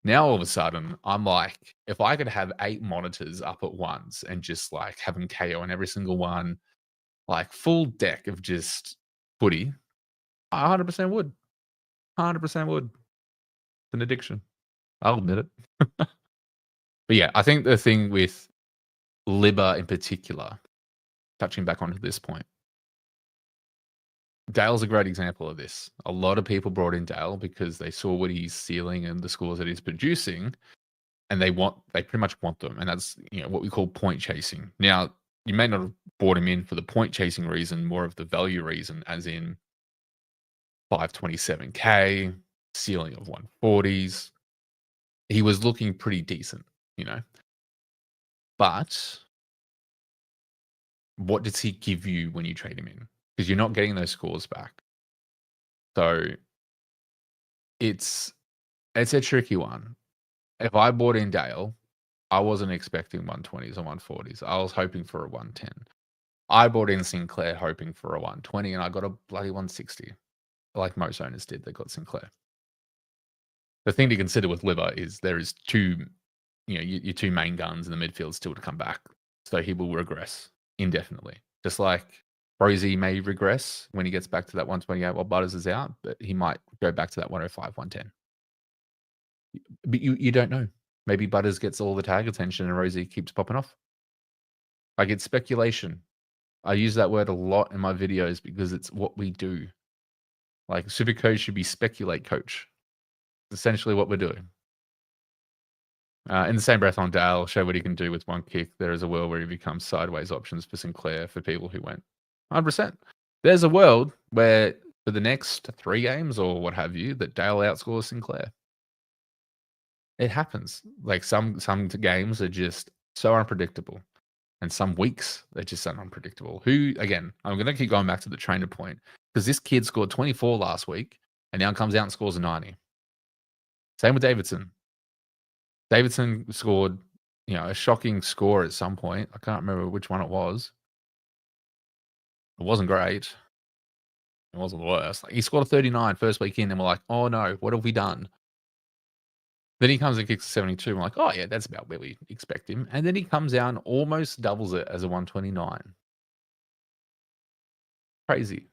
Now, all of a sudden, I'm like, if I could have 8 monitors up at once and just like having KO on every single one, like full deck of just footy, I 100% would. 100% would. It's an addiction. I'll admit it. But yeah, I think the thing with Libba in particular, touching back onto this point, Dale's a great example of this. A lot of people brought in Dale because they saw what he's ceiling and the scores that he's producing, and they pretty much want them. And that's what we call point chasing. Now, you may not have bought him in for the point chasing reason, more of the value reason, as in 527K, ceiling of 140s. He was looking pretty decent, you know. But what does he give you when you trade him in? Because you're not getting those scores back. So it's a tricky one. If I bought in Dale, I wasn't expecting 120s or 140s. I was hoping for a 110. I bought in Sinclair hoping for a 120, and I got a bloody 160, like most owners did. They got Sinclair. The thing to consider with Liver is there is two, your two main guns in the midfield still to come back. So he will regress indefinitely. Just like Rosie may regress when he gets back to that 128 while Butters is out, but he might go back to that 105, 110. But you don't know. Maybe Butters gets all the tag attention and Rosie keeps popping off. Like, it's speculation. I use that word a lot in my videos because it's what we do. Like, Supercoach should be speculate coach. It's essentially what we're doing. In the same breath on Dale, show what he can do with one kick. There is a world where he becomes sideways options for Sinclair for people who went 100%. There's a world where for the next 3 games or what have you, that Dale outscores Sinclair. It happens. Like some games are just so unpredictable. And some weeks they're just so unpredictable. Who, again, I'm going to keep going back to the trainer point because this kid scored 24 last week and now comes out and scores a 90. Same with Davidson. Davidson scored, a shocking score at some point. I can't remember which one it was. It wasn't great. It wasn't the worst. Like, he scored a 39 first week in, and we're like, oh no, what have we done? Then he comes and kicks a 72. I'm like, oh yeah, that's about where we expect him. And then he comes out and almost doubles it as a 129. Crazy.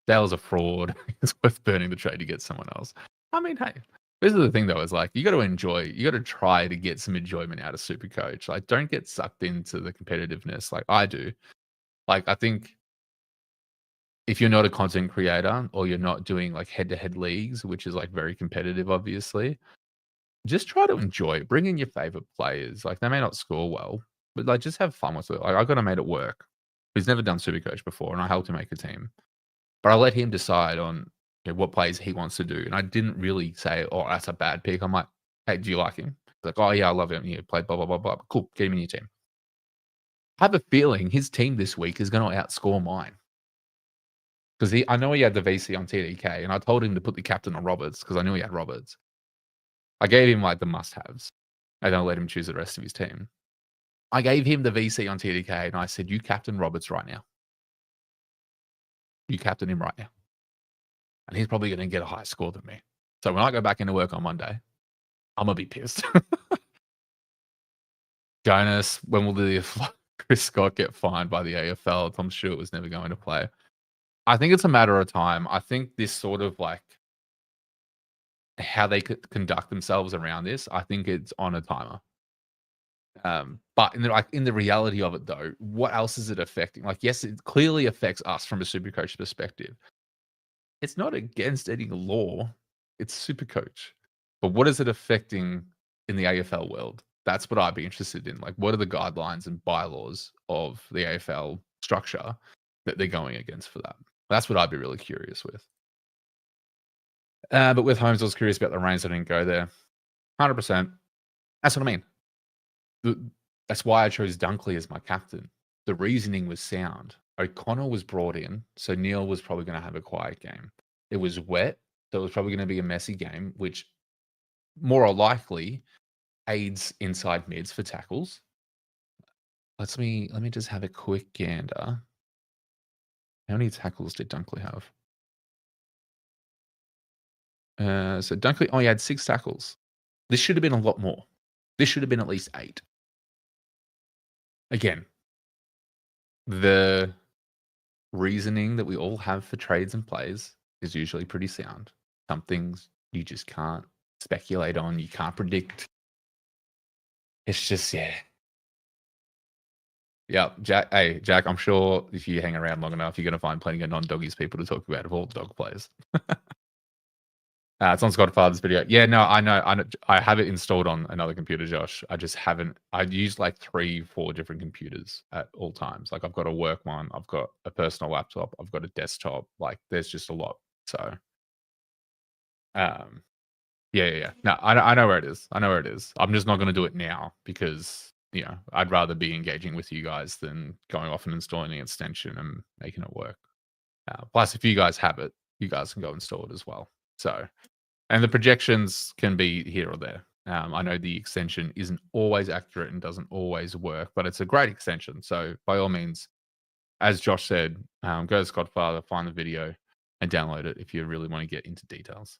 Dale's a fraud. It's worth burning the trade to get someone else. I mean, hey, this is the thing though, is like, you got to enjoy, you got to try to get some enjoyment out of Supercoach. Like, don't get sucked into the competitiveness like I do. Like, I think if you're not a content creator or you're not doing like head-to-head leagues, which is like very competitive, obviously, just try to enjoy it. Bring in your favorite players. Like, they may not score well, but like, just have fun with it. Like, I got to make it work. He's never done Supercoach before, and I helped him make a team. But I let him decide on what plays he wants to do. And I didn't really say, oh, that's a bad pick. I'm like, hey, do you like him? He's like, oh, yeah, I love him. He played blah, blah, blah, blah. Cool, get him in your team. I have a feeling his team this week is going to outscore mine. Because I know he had the VC on TDK, and I told him to put the captain on Roberts because I knew he had Roberts. I gave him like the must-haves. I don't let him choose the rest of his team. I gave him the VC on TDK, and I said, you captain Roberts right now. You captain him right now. And he's probably going to get a higher score than me. So when I go back into work on Monday, I'm going to be pissed. Jonas, when will the Chris Scott get fined by the AFL? Tom Stewart was never going to play. I think it's a matter of time. I think this sort of like how they could conduct themselves around this, I think it's on a timer. But in the reality of it though, what else is it affecting? Like, yes, it clearly affects us from a Supercoach perspective. It's not against any law. It's Supercoach. But what is it affecting in the AFL world? That's what I'd be interested in. Like, what are the guidelines and bylaws of the AFL structure that they're going against for that? That's what I'd be really curious with. But with Holmes, I was curious about the reins. I didn't go there. 100%. That's what I mean. That's why I chose Dunkley as my captain. The reasoning was sound. O'Connor was brought in, so Neil was probably going to have a quiet game. It was wet, so it was probably going to be a messy game, which more likely aids inside mids for tackles. Let me just have a quick gander. How many tackles did Dunkley have? So Dunkley, he had 6 tackles. This should have been a lot more. This should have been at least 8. Again, the reasoning that we all have for trades and plays is usually pretty sound. Some things you just can't speculate on. You can't predict. It's just, yeah. Yeah, Jack. Hey, Jack, I'm sure if you hang around long enough, you're going to find plenty of non-doggies people to talk about of all dog players. It's on Godfather's video. Yeah, no, I know. I have it installed on another computer, Josh. I just haven't. I use like 3, 4 different computers at all times. Like I've got a work one, I've got a personal laptop, I've got a desktop. Like there's just a lot. So, um, yeah. No, I know where it is. I know where it is. I'm just not going to do it now because I'd rather be engaging with you guys than going off and installing the extension and making it work. Plus, if you guys have it, you guys can go install it as well. So. And the projections can be here or there. I know the extension isn't always accurate and doesn't always work, but it's a great extension. So by all means, as Josh said, go to Godfather, find the video, and download it if you really want to get into details.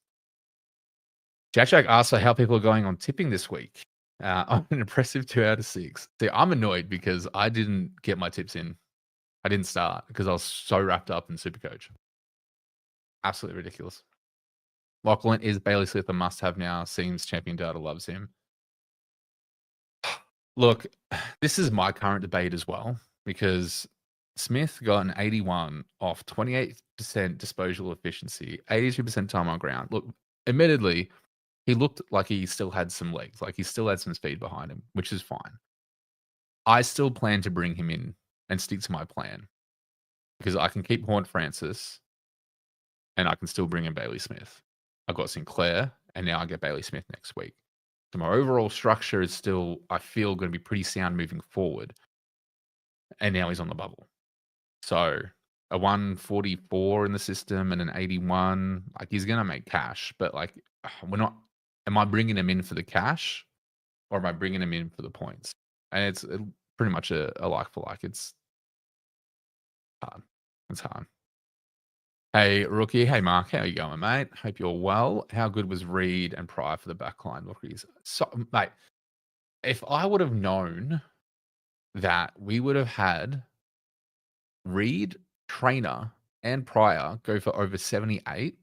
Jack asked how people are going on tipping this week. I'm an impressive 2 out of 6. See, I'm annoyed because I didn't get my tips in. I didn't start because I was so wrapped up in Supercoach. Absolutely ridiculous. Lachlan, is Bailey Smith a must-have now? Seems champion data loves him. Look, this is my current debate as well because Smith got an 81 off 28% disposal efficiency, 82% time on ground. Look, admittedly, he looked like he still had some legs, like he still had some speed behind him, which is fine. I still plan to bring him in and stick to my plan because I can keep Horn Francis and I can still bring in Bailey Smith. I got Sinclair, and now I get Bailey Smith next week. So my overall structure is still, I feel, going to be pretty sound moving forward. And now he's on the bubble. So a 144 in the system and an 81, like he's going to make cash. But like, we're not, am I bringing him in for the cash or am I bringing him in for the points? And it's pretty much a like for like. It's hard. It's hard. Hey, Rookie. Hey, Mark. How you going, mate? Hope you're well. How good was Reed and Pryor for the backline rookies? So, mate, if I would have known that we would have had Reed, Trainer, and Pryor go for over 78,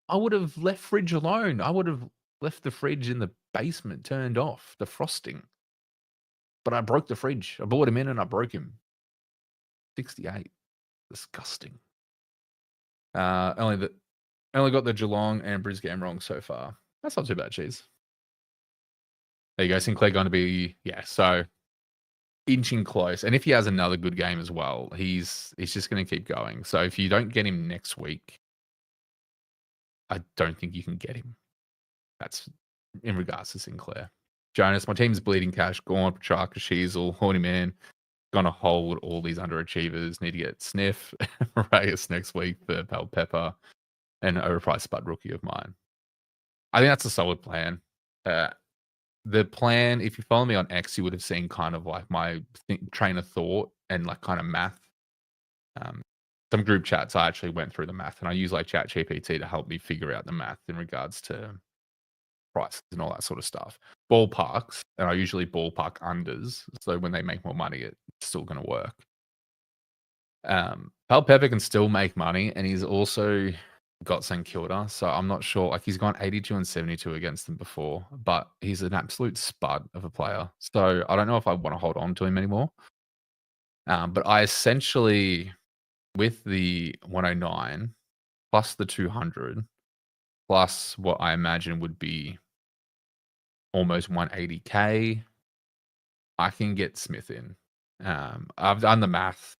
I would have left Fridge alone. I would have left the fridge in the basement turned off, the frosting. But I broke the fridge. I brought him in and I broke him. 68. Disgusting. Only got the Geelong and Brisbane game wrong so far. That's not too bad, cheese. There you go. Sinclair going to be, so inching close. And if he has another good game as well, he's just going to keep going. So if you don't get him next week, I don't think you can get him. That's in regards to Sinclair. Jonas, my team's bleeding cash. Gaunt, Petrarca, Sheasel, Horny Man. Gonna hold all these underachievers. Need to get Sniff, Reyes next week for Pal Pepper, and overpriced Spud rookie of mine. I think that's a solid plan. The plan, if you follow me on X, you would have seen kind of like my train of thought and like kind of math. Some group chats, I actually went through the math and I use like ChatGPT to help me figure out the math in regards to prices and all that sort of stuff. Ballparks, and I usually ballpark unders. So when they make more money, it's still going to work. Pal Pepper can still make money and he's also got St Kilda, so I'm not sure. Like he's gone 82 and 72 against them before, but he's an absolute spud of a player. So I don't know if I want to hold on to him anymore. But I essentially, with the 109 plus the 200 plus what I imagine would be almost 180k, I can get Smith in. I've done the math.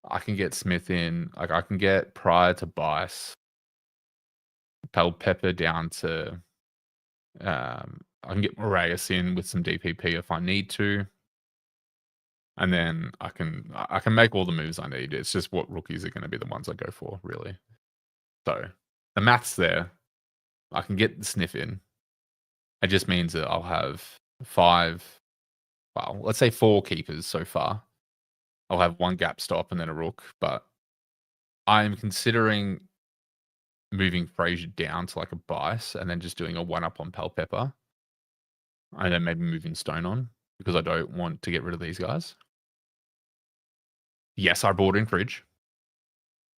I can get Smith in. Like I can get Pryor to Bice. Pal Pepper down to I can get Reyes in with some DPP if I need to. And then I can make all the moves I need. It's just what rookies are going to be the ones I go for, really. So the math's there. I can get the Sniff in. It just means that I'll have 4 keepers so far. I'll have 1 gap stop and then a rook, but I'm considering moving Frazier down to like a Bice and then just doing a 1-up on Pal Pepper. And then maybe moving Stone on because I don't want to get rid of these guys. Yes, I bought in Fridge.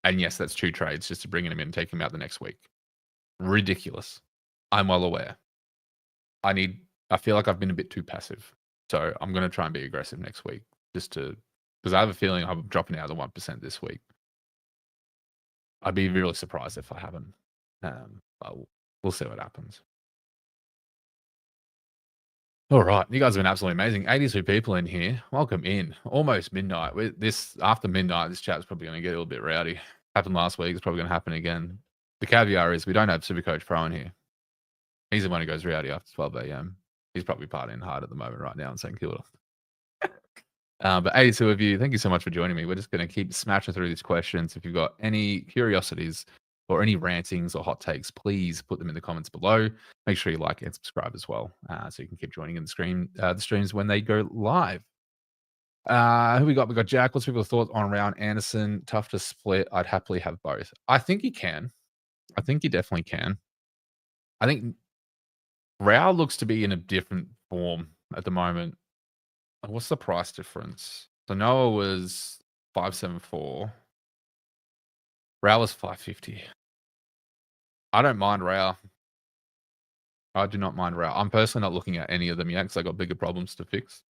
And yes, that's 2 trades just to bring him in and take him out the next week. Ridiculous. I'm well aware. I feel like I've been a bit too passive. So I'm going to try and be aggressive next week because I have a feeling I'm dropping out of the 1% this week. I'd be really surprised if I haven't. We'll see what happens. All right, you guys have been absolutely amazing. 82 people in here. Welcome in. Almost midnight. This after midnight, this chat's probably going to get a little bit rowdy. Happened last week. It's probably going to happen again. The caveat is we don't have Supercoach Pro in here. He's the one who goes rowdy after 12 a.m. He's probably partying hard at the moment right now in St Kilda. But 82 of you, thank you so much for joining me. We're just going to keep smashing through these questions. If you've got any curiosities or any rantings or hot takes, please put them in the comments below. Make sure you like and subscribe as well, so you can keep joining in the streams when they go live. Who we got? We got Jack. What's people's thoughts on Rao and Anderson? Tough to split. I'd happily have both. I think you can. I think you definitely can. I think Rao looks to be in a different form at the moment. What's the price difference? So Noah was 574. Rao was 550. I don't mind Rao. I do not mind Rao. I'm personally not looking at any of them yet because I got bigger problems to fix.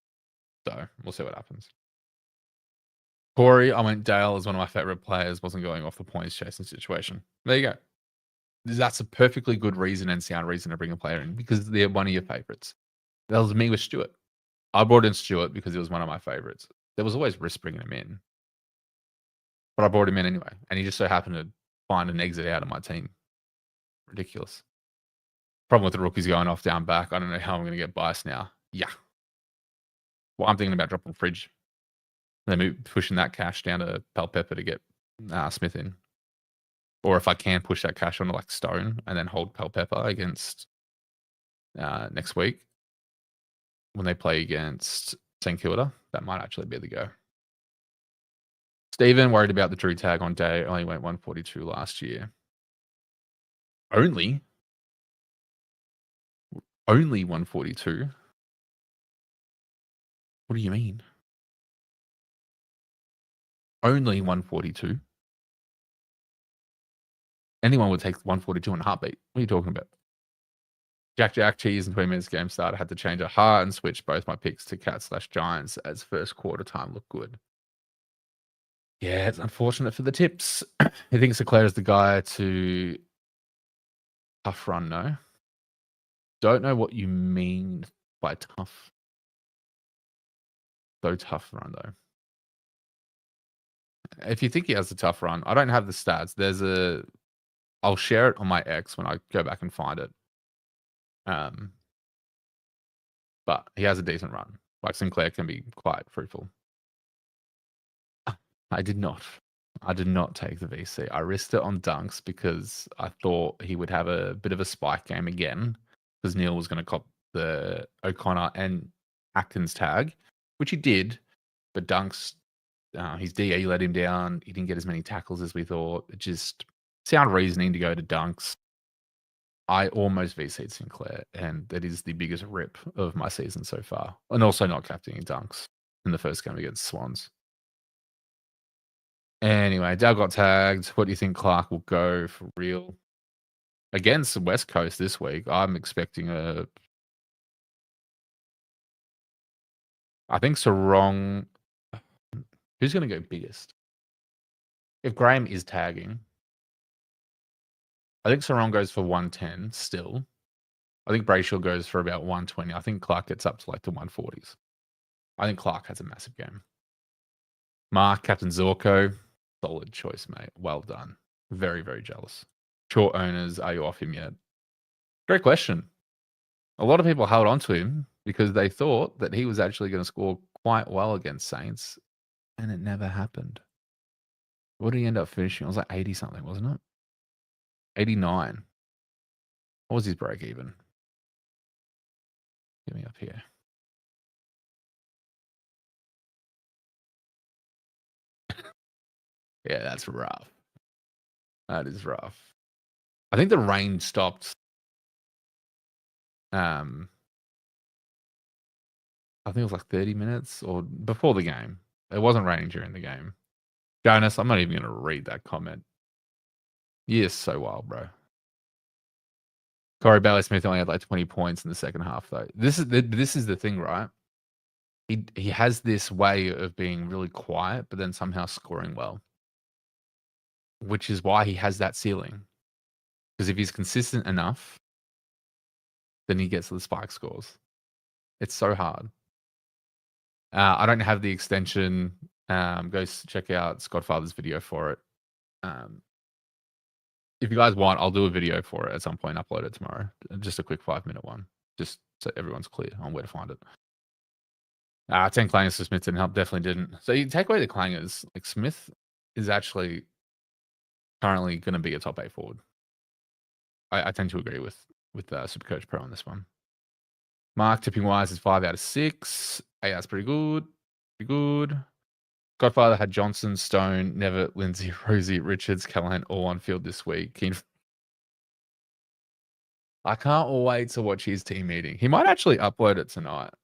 So we'll see what happens. Corey, I went Dale as one of my favorite players. Wasn't going off the points chasing situation. There you go. That's a perfectly good reason and sound reason to bring a player in because they're one of your favorites. That was me with Stuart. I brought in Stuart because he was one of my favorites. There was always risk bringing him in, but I brought him in anyway, and he just so happened to find an exit out of my team. Ridiculous. Problem with the rookies going off down back. I don't know how I'm going to get biased now. Yeah. Well, I'm thinking about dropping Fridge. Then pushing that cash down to Pepper to get Smith in. Or if I can push that cash onto like Stone and then hold Pepper against next week when they play against St Kilda, that might actually be the go. Stephen worried about the Drew tag on day. Only went 142 last year. Only 142? What do you mean? Only 142? Anyone would take 142 in a heartbeat. What are you talking about? Jack Cheese and 20 minutes game start. I had to change a heart and switch both my picks to Cats/Giants as first quarter time looked good. Yeah, it's unfortunate for the tips. He thinks Leclerc is the guy to tough run, no? Don't know what you mean by tough. So tough run, though. If you think he has a tough run, I don't have the stats. I'll share it on my X when I go back and find it. But he has a decent run. Like Sinclair can be quite fruitful. I did not take the VC. I risked it on dunks because I thought he would have a bit of a spike game again because Neil was going to cop the O'Connor and Atkins tag, which he did. But dunks, his DE let him down. He didn't get as many tackles as we thought. It just sound reasoning to go to dunks. I almost VC'd Sinclair, and that is the biggest rip of my season so far. And also not captaining dunks in the first game against Swans. Anyway, Dal got tagged. What do you think Clark will go for real? Against West Coast this week, I'm expecting I think Sarong... Who's going to go biggest? If Graham is tagging, I think Sarong goes for 110 still. I think Brayshaw goes for about 120. I think Clark gets up to like the 140s. I think Clark has a massive game. Mark, Captain Zorko, solid choice, mate. Well done. Very, very jealous. Short owners, are you off him yet? Great question. A lot of people held on to him because they thought that he was actually going to score quite well against Saints, and it never happened. What did he end up finishing? It was like 80 something, wasn't it? 89. What was his break even? Get me up here. Yeah, that's rough. That is rough. I think the rain stopped. I think it was like 30 minutes or before the game. It wasn't raining during the game. Jonas, I'm not even going to read that comment. You're so wild, bro. Corey Bailey Smith only had like 20 points in the second half, though. This is the thing, right? He has this way of being really quiet, but then somehow scoring well, which is why he has that ceiling. Because if he's consistent enough, then he gets the spike scores. It's so hard. I don't have the extension. Go check out Godfather's video for it. If you guys want, I'll do a video for it at some point, upload it tomorrow. Just a quick 5-minute one, just so everyone's clear on where to find it. 10 clangers for Smith didn't help, definitely didn't. So you take away the clangers, like Smith is actually currently going to be a top 8 forward. I tend to agree with Supercoach Pro on this one. Mark, tipping wise, is 5 out of 6. Hey, that's pretty good. Pretty good. Godfather had Johnson, Stone, Nevitt, Lindsay, Rosie, Richards, Callahan all on field this week. I can't wait to watch his team meeting. He might actually upload it tonight.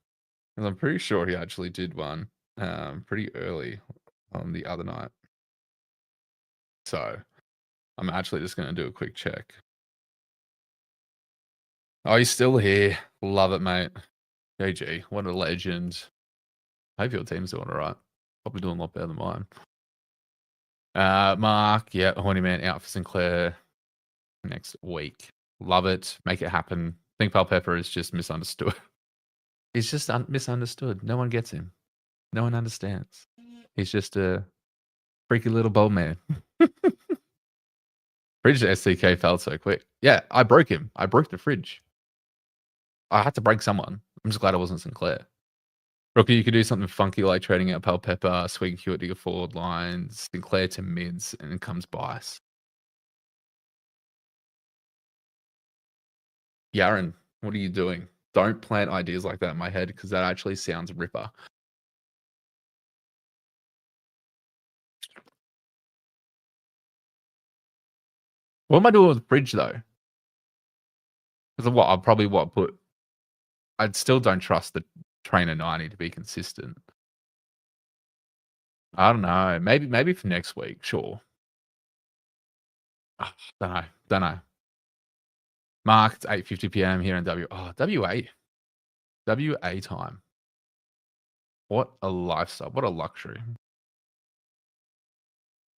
Because I'm pretty sure he actually did one pretty early on the other night. So I'm actually just going to do a quick check. Oh, he's still here. Love it, mate. JG, what a legend. I hope your team's doing all right. Probably doing a lot better than mine. Mark, yeah, Horny Man out for Sinclair next week. Love it. Make it happen. I think Pal Pepper is just misunderstood. He's just misunderstood. No one gets him. No one understands. He's just a freaky little bold man. Fridge SCK fell so quick. Yeah, I broke him. I broke the fridge. I had to break someone. I'm just glad it wasn't Sinclair. Rookie, you could do something funky like trading out Pal Pepper, Swing Hewitt to your forward lines, Sinclair to mids, and then comes Bias. Yaron, what are you doing? Don't plant ideas like that in my head because that actually sounds ripper. What am I doing with the fridge though? Because what I'll probably put. I still don't trust the trainer 90 to be consistent. I don't know. Maybe for next week, sure. Don't know. Mark, it's 8:50 p.m. here in WA. WA time. What a lifestyle. What a luxury.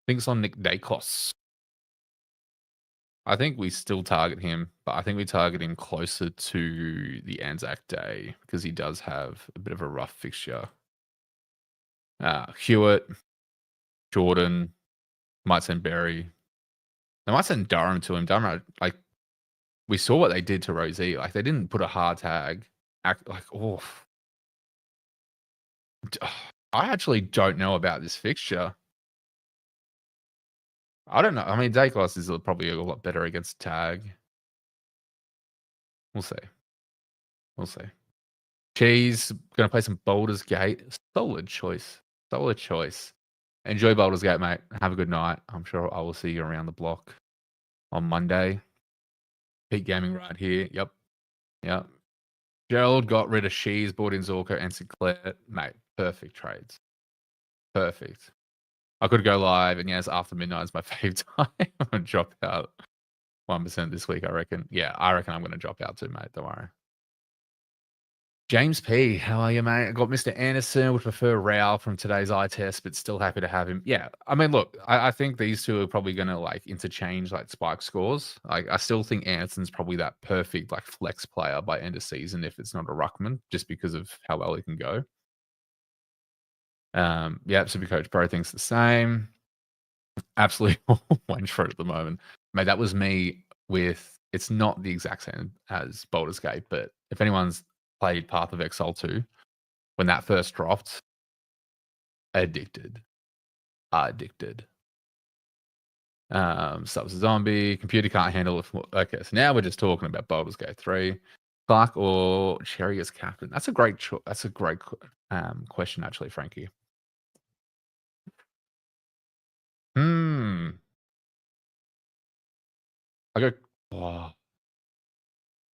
Thinks on Nick Dacos. I think we still target him, but I think we target him closer to the Anzac Day because he does have a bit of a rough fixture. Hewitt, Jordan, might send Berry. They might send Durham to him. Durham, like, we saw what they did to Rosie. Like, they didn't put a hard tag. I actually don't know about this fixture. I don't know. I mean, Dacos is probably a lot better against tag. We'll see. Cheese, going to play some Baldur's Gate. Solid choice. Enjoy Baldur's Gate, mate. Have a good night. I'm sure I will see you around the block on Monday. Peak Gaming right here. Yep. Gerald got rid of Shees, bought in Zorko and Sinclair. Mate, perfect trades. Perfect. I could go live, and yes, after midnight is my fave time. I'm going to drop out 1% this week, I reckon. Yeah, I reckon I'm going to drop out too, mate. Don't worry. James P, how are you, mate? I got Mr. Anderson. Would prefer Rao from today's eye test, but still happy to have him. Yeah, I mean, look, I think these two are probably going to like interchange like spike scores. Like, I still think Anderson's probably that perfect like flex player by end of season if it's not a ruckman, just because of how well he can go. Yeah, Supercoach Pro thinks the same. Absolutely wench for it at the moment. Mate, that was me with. It's not the exact same as Baldur's Gate, but if anyone's played Path of Exile 2, when that first dropped, addicted. Subs a zombie, computer can't handle it. Okay, so now we're just talking about Baldur's Gate 3. Clark or Cherry as captain? That's a great question, actually, Frankie. I'm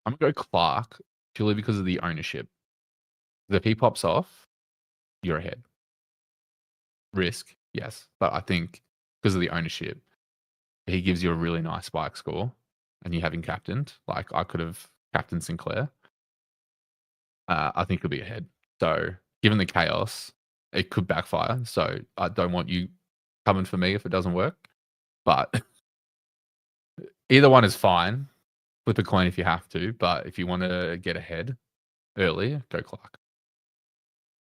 gonna go Clark purely because of the ownership. If he pops off, you're ahead. Risk, yes, but I think because of the ownership, he gives you a really nice spike score, and you having captained, like I could have captained Sinclair. I think he'll be ahead. So given the chaos, it could backfire. So I don't want you coming for me if it doesn't work. But Either one is fine. Flip a coin if you have to, but if you wanna get ahead early, go Clark.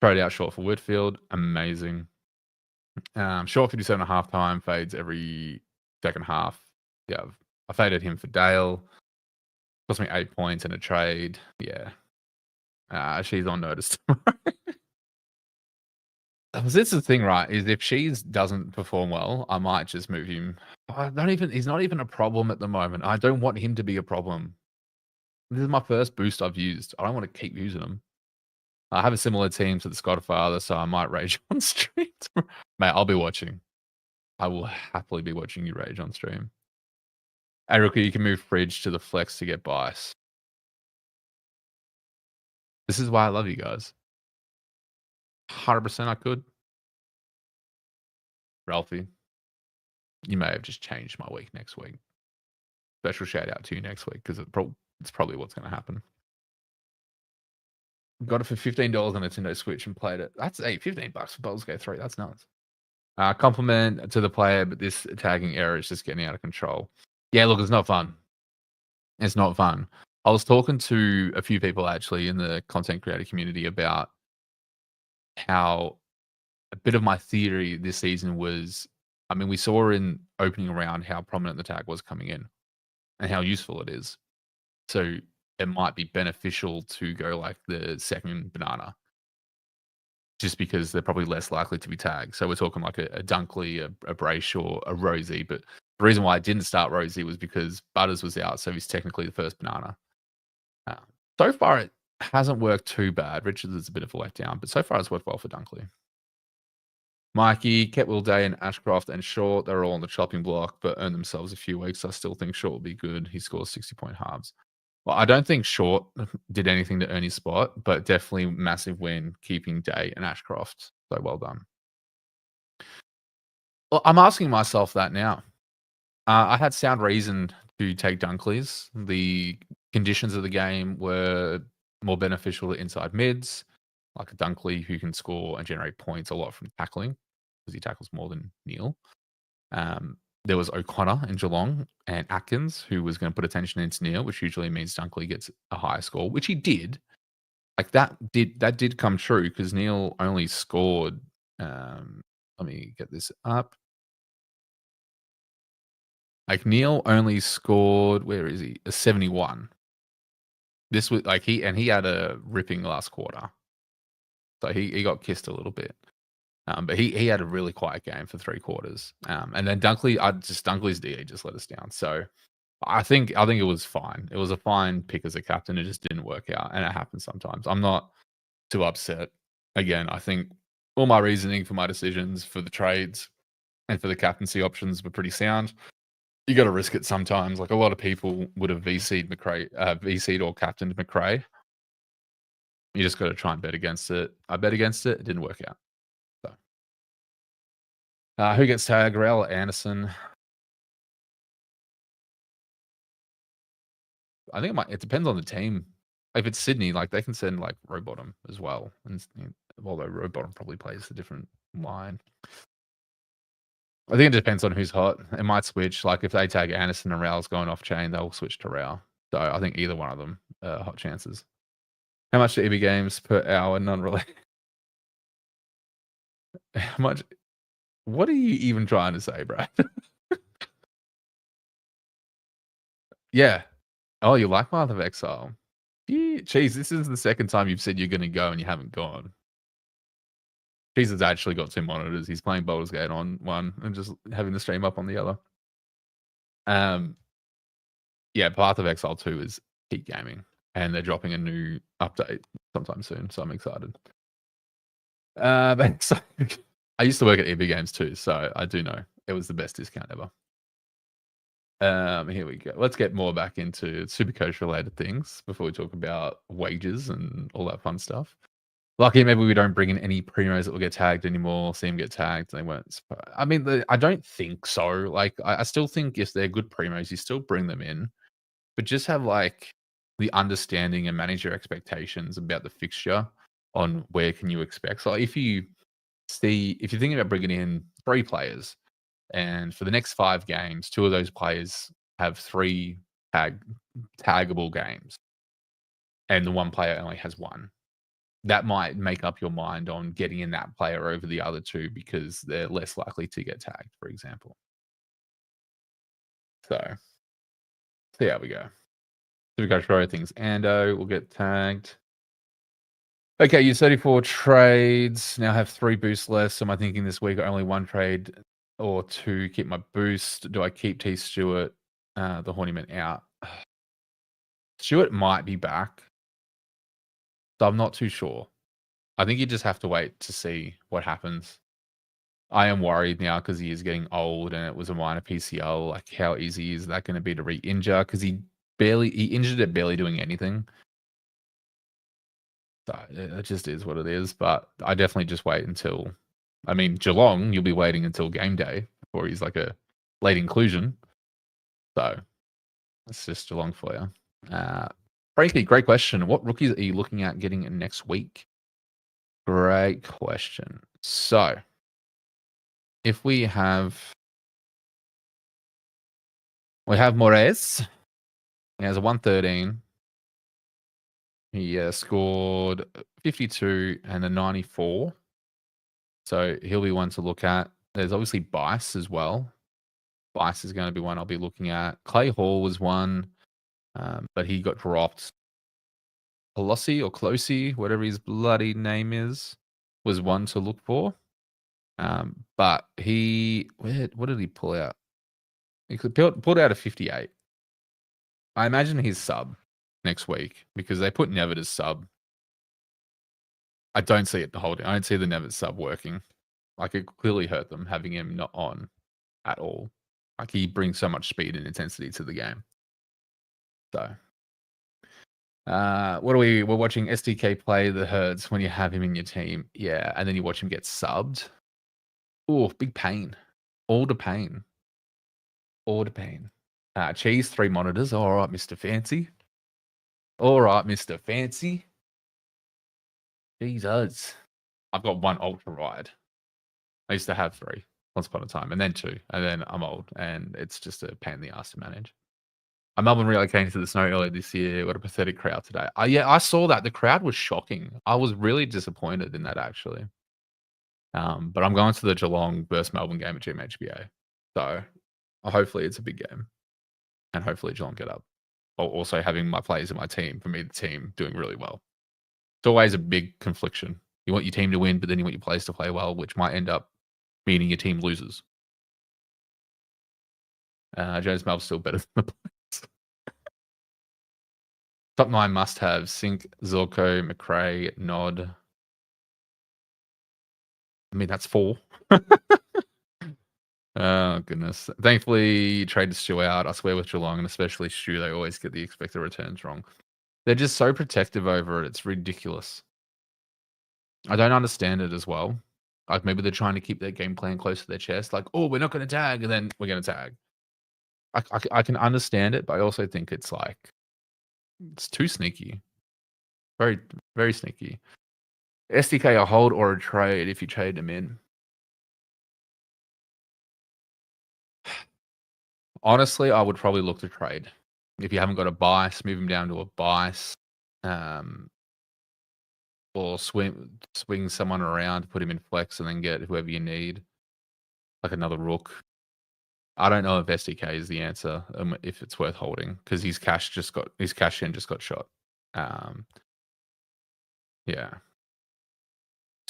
Throw it out short for Midfield, amazing. Short 57 at halftime, fades every second half. Yeah, I faded him for Dale. Cost me 8 points in a trade. Yeah. She's on notice tomorrow. This is the thing, right? Is if She's doesn't perform well, I might just move him. He's not even a problem at the moment. I don't want him to be a problem. This is my first boost I've used. I don't want to keep using them. I have a similar team to the Scottifather, so I might rage on stream. Mate, I'll be watching. I will happily be watching you rage on stream. Hey, Rookie, you can move Fridge to the flex to get bias. This is why I love you guys. 100% I could. Ralphie, you may have just changed my week next week. Special shout out to you next week because it's probably what's going to happen. Got it for $15 on Nintendo Switch and played it. That's $15 for Baldur's Gate 3. That's nuts. Compliment to the player, but this tagging error is just getting out of control. Yeah, look, it's not fun. It's not fun. I was talking to a few people actually in the content creator community about how a bit of my theory this season was, I mean, we saw in opening round how prominent the tag was coming in and how useful it is. So it might be beneficial to go like the second banana just because they're probably less likely to be tagged. So we're talking like a Dunkley, a Brayshaw, a Rosie. But the reason why I didn't start Rosie was because Butters was out, so he's technically the first banana. So far, it hasn't worked too bad. Richards is a bit of a letdown, but so far it's worked well for Dunkley. Mikey, Ketwill Day, and Ashcroft and Short, they're all on the chopping block, but earned themselves a few weeks. I still think Short will be good. He scores 60-point halves. Well, I don't think Short did anything to earn his spot, but definitely massive win keeping Day and Ashcroft. So well done. Well, I'm asking myself that now. I had sound reason to take Dunkley's. The conditions of the game were more beneficial to inside mids, like a Dunkley who can score and generate points a lot from tackling because he tackles more than Neil. There was O'Connor in Geelong and Atkins who was going to put attention into Neil, which usually means Dunkley gets a higher score, which he did. Like that did come true because Neil only scored. Let me get this up. Like Neil only scored, where is he? A 71. This was like he had a ripping last quarter. So he got kissed a little bit. But he had a really quiet game for 3 quarters. And then Dunkley's DE just let us down. So I think it was fine. It was a fine pick as a captain. It just didn't work out. And it happens sometimes. I'm not too upset. Again, I think all my reasoning for my decisions for the trades and for the captaincy options were pretty sound. You got to risk it sometimes. Like a lot of people would have VC'd VC'd or captained McRae. You just got to try and bet against it. I bet against it. It didn't work out. So, who gets tagged? Rel Anderson. I think it depends on the team. If it's Sydney, like they can send like Rowbottom as well, and although Rowbottom probably plays a different line. I think it depends on who's hot. It might switch. Like if they tag Anderson and Rao's going off chain, they'll switch to Rao. So I think either one of them are hot chances. How much do EB games per hour? Non-related. How much? What are you even trying to say, Brad? Yeah. Oh, you like Path of Exile? Yeah. Cheese, this is the second time you've said you're going to go and you haven't gone. Cheese has actually got 2 monitors. He's playing Baldur's Gate on one and just having the stream up on the other. Yeah, Path of Exile 2 is peak gaming, and they're dropping a new update sometime soon, so I'm excited. But so, I used to work at EB Games too, so I do know it was the best discount ever. Here we go. Let's get more back into Supercoach related things before we talk about wages and all that fun stuff. Lucky, maybe we don't bring in any primos that will get tagged anymore. See them get tagged. They weren't. I mean, I don't think so. Like, I still think if they're good primos, you still bring them in, but just have like the understanding and manage your expectations about the fixture on where can you expect. So if you're thinking about bringing in 3 players, and for the next 5 games, 2 of those players have 3 taggable games, and the one player only has 1. That might make up your mind on getting in that player over the other 2 because they're less likely to get tagged, for example. So, see how we go. So we go through things. Ando will get tagged. Okay, use 34 trades. Now have 3 boosts less. So am I thinking this week only 1 trade or 2 keep my boost? Do I keep T Stewart, the Hornyman out? Stewart might be back. So I'm not too sure. I think you just have to wait to see what happens. I am worried now because he is getting old and it was a minor PCL. Like, how easy is that going to be to re-injure? Because he injured it barely doing anything. So it just is what it is. But I definitely just wait until, I mean, Geelong, you'll be waiting until game day before he's like a late inclusion. So that's just Geelong for you. Frankie, great question. What rookies are you looking at getting next week? Great question. So if we have Moraes. He has a 113. He scored 52 and a 94. So he'll be one to look at. There's obviously Bice as well. Bice is going to be one I'll be looking at. Clay Hall was one, but he got dropped. Colossi or Closey, whatever his bloody name is, was one to look for. But what did he pull out? He pulled out a 58. I imagine he's sub next week because they put Nevitt as sub. I don't see it holding. I don't see the Nevitt sub working. Like, it clearly hurt them having him not on at all. Like, he brings so much speed and intensity to the game. So, we're watching SDK play the Herds when you have him in your team. Yeah, and then you watch him get subbed. Oh, big pain. All the pain. All the pain. Cheese, 3 monitors. All right, Mr. Fancy. All right, Mr. Fancy. Jesus. I've got 1 ultra ride. I used to have 3 once upon a time, and then 2, and then I'm old, and it's just a pain in the ass to manage. Melbourne relocating to the snow earlier this year. What a pathetic crowd today. Yeah, I saw that. The crowd was shocking. I was really disappointed in that, actually. But I'm going to the Geelong versus Melbourne game at GMHBA. So hopefully it's a big game, and hopefully Geelong get up. While also having my players in my team, for me, the team doing really well. It's always a big confliction. You want your team to win, but then you want your players to play well, which might end up meaning your team loses. Jones Mel's still better than the players. Top 9 must-have: Sink, Zorko, McRae, Nod. I mean, that's 4. Oh, goodness. Thankfully, traded Stu out. I swear with Geelong, and especially Stu, they always get the expected returns wrong. They're just so protective over it. It's ridiculous. I don't understand it as well. Like, maybe they're trying to keep their game plan close to their chest. Like, oh, we're not going to tag, and then we're going to tag. I can understand it, but I also think it's like, it's too sneaky. Very, very sneaky. SDK a hold or a trade if you trade them in? Honestly, I would probably look to trade. If you haven't got a bias, move him down to a bias. Or swing someone around, put him in flex, and then get whoever you need. Like another rook. I don't know if SDK is the answer, if it's worth holding, because his cash in just got shot. Yeah.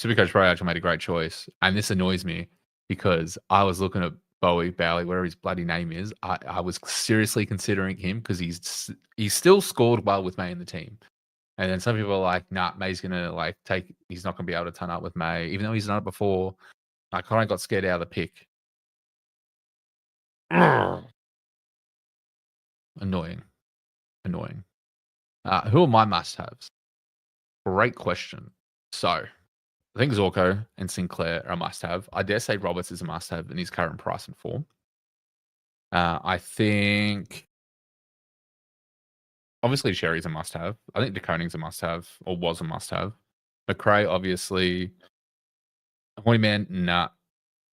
Supercoach Pro actually made a great choice, and this annoys me because I was looking at Bowley, whatever his bloody name is. I was seriously considering him because he's still scored well with May in the team. And then some people are like, nah, May's gonna he's not gonna be able to turn up with May, even though he's done it before. I kind of got scared out of the pick. Annoying. Who are my must-haves? Great question. So, I think Zorko and Sinclair are a must-have. I dare say Roberts is a must-have in his current price and form. I think obviously Sherry's a must-have. I think DeConing's a must-have, or was a must-have. McRae, obviously. Hoyman, nah.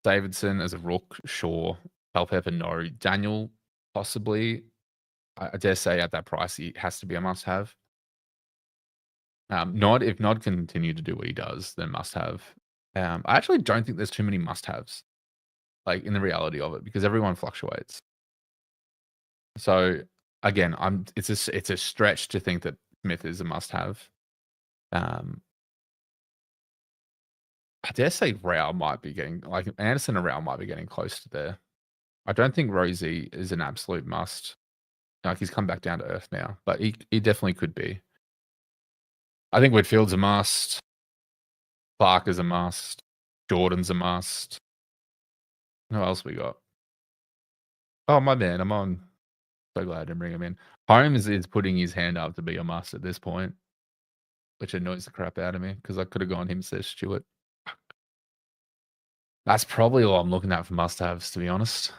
Davidson as a rook, sure. Culpepper, no. Daniel, possibly. I dare say at that price, he has to be a must-have. Nod, if Nod can continue to do what he does, then must-have. I actually don't think there's too many must-haves, like, in the reality of it, because everyone fluctuates. So, again, it's a stretch to think that Smith is a must-have. Um, I dare say Rao might be getting like, Anderson and Rao might be getting close to there. I don't think Rosie is an absolute must. Like, he's come back down to earth now, but he definitely could be. I think Whitfield's a must. Clark is a must. Jordan's a must. Who else we got? Oh, my man, I'm on. So glad I didn't bring him in. Holmes is putting his hand up to be a must at this point, which annoys the crap out of me because I could have gone him instead of Stewart. That's probably all I'm looking at for must-haves, to be honest.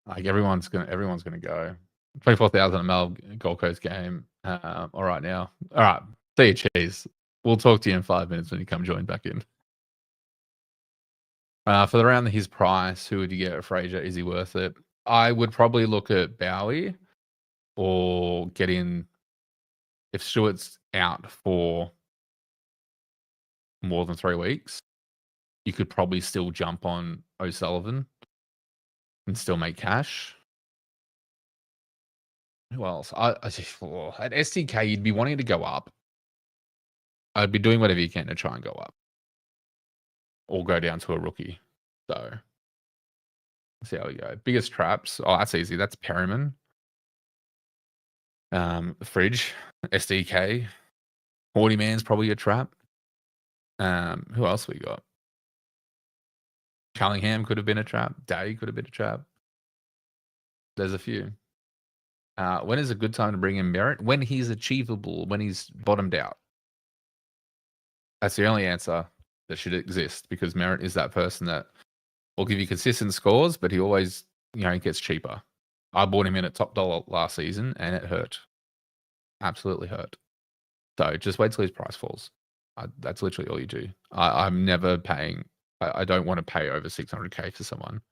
Like everyone's gonna go. 24,000 ml Gold Coast game. All right now. All right. See you, cheese. We'll talk to you in 5 minutes when you come join back in. For the round his price, who would you get? Fraser, is he worth it? I would probably look at Bowie or get in if Stewart's out for more than 3 weeks. You could probably still jump on O'Sullivan and still make cash. Who else? At STK, you'd be wanting to go up. I'd be doing whatever you can to try and go up or go down to a rookie. So let's see how we go. Biggest traps. Oh, that's easy. That's Perryman. Fridge, SDK, 40 man's probably a trap. Who else we got? Cunningham could have been a trap. Day could have been a trap. There's a few. When is a good time to bring in Merritt? When he's achievable, when he's bottomed out. That's the only answer that should exist because Merritt is that person that will give you consistent scores, but he always, he gets cheaper. I bought him in at top dollar last season and it hurt. Absolutely hurt. So just wait till his price falls. That's literally all you do. I'm never paying. I don't want to pay over 600K for someone.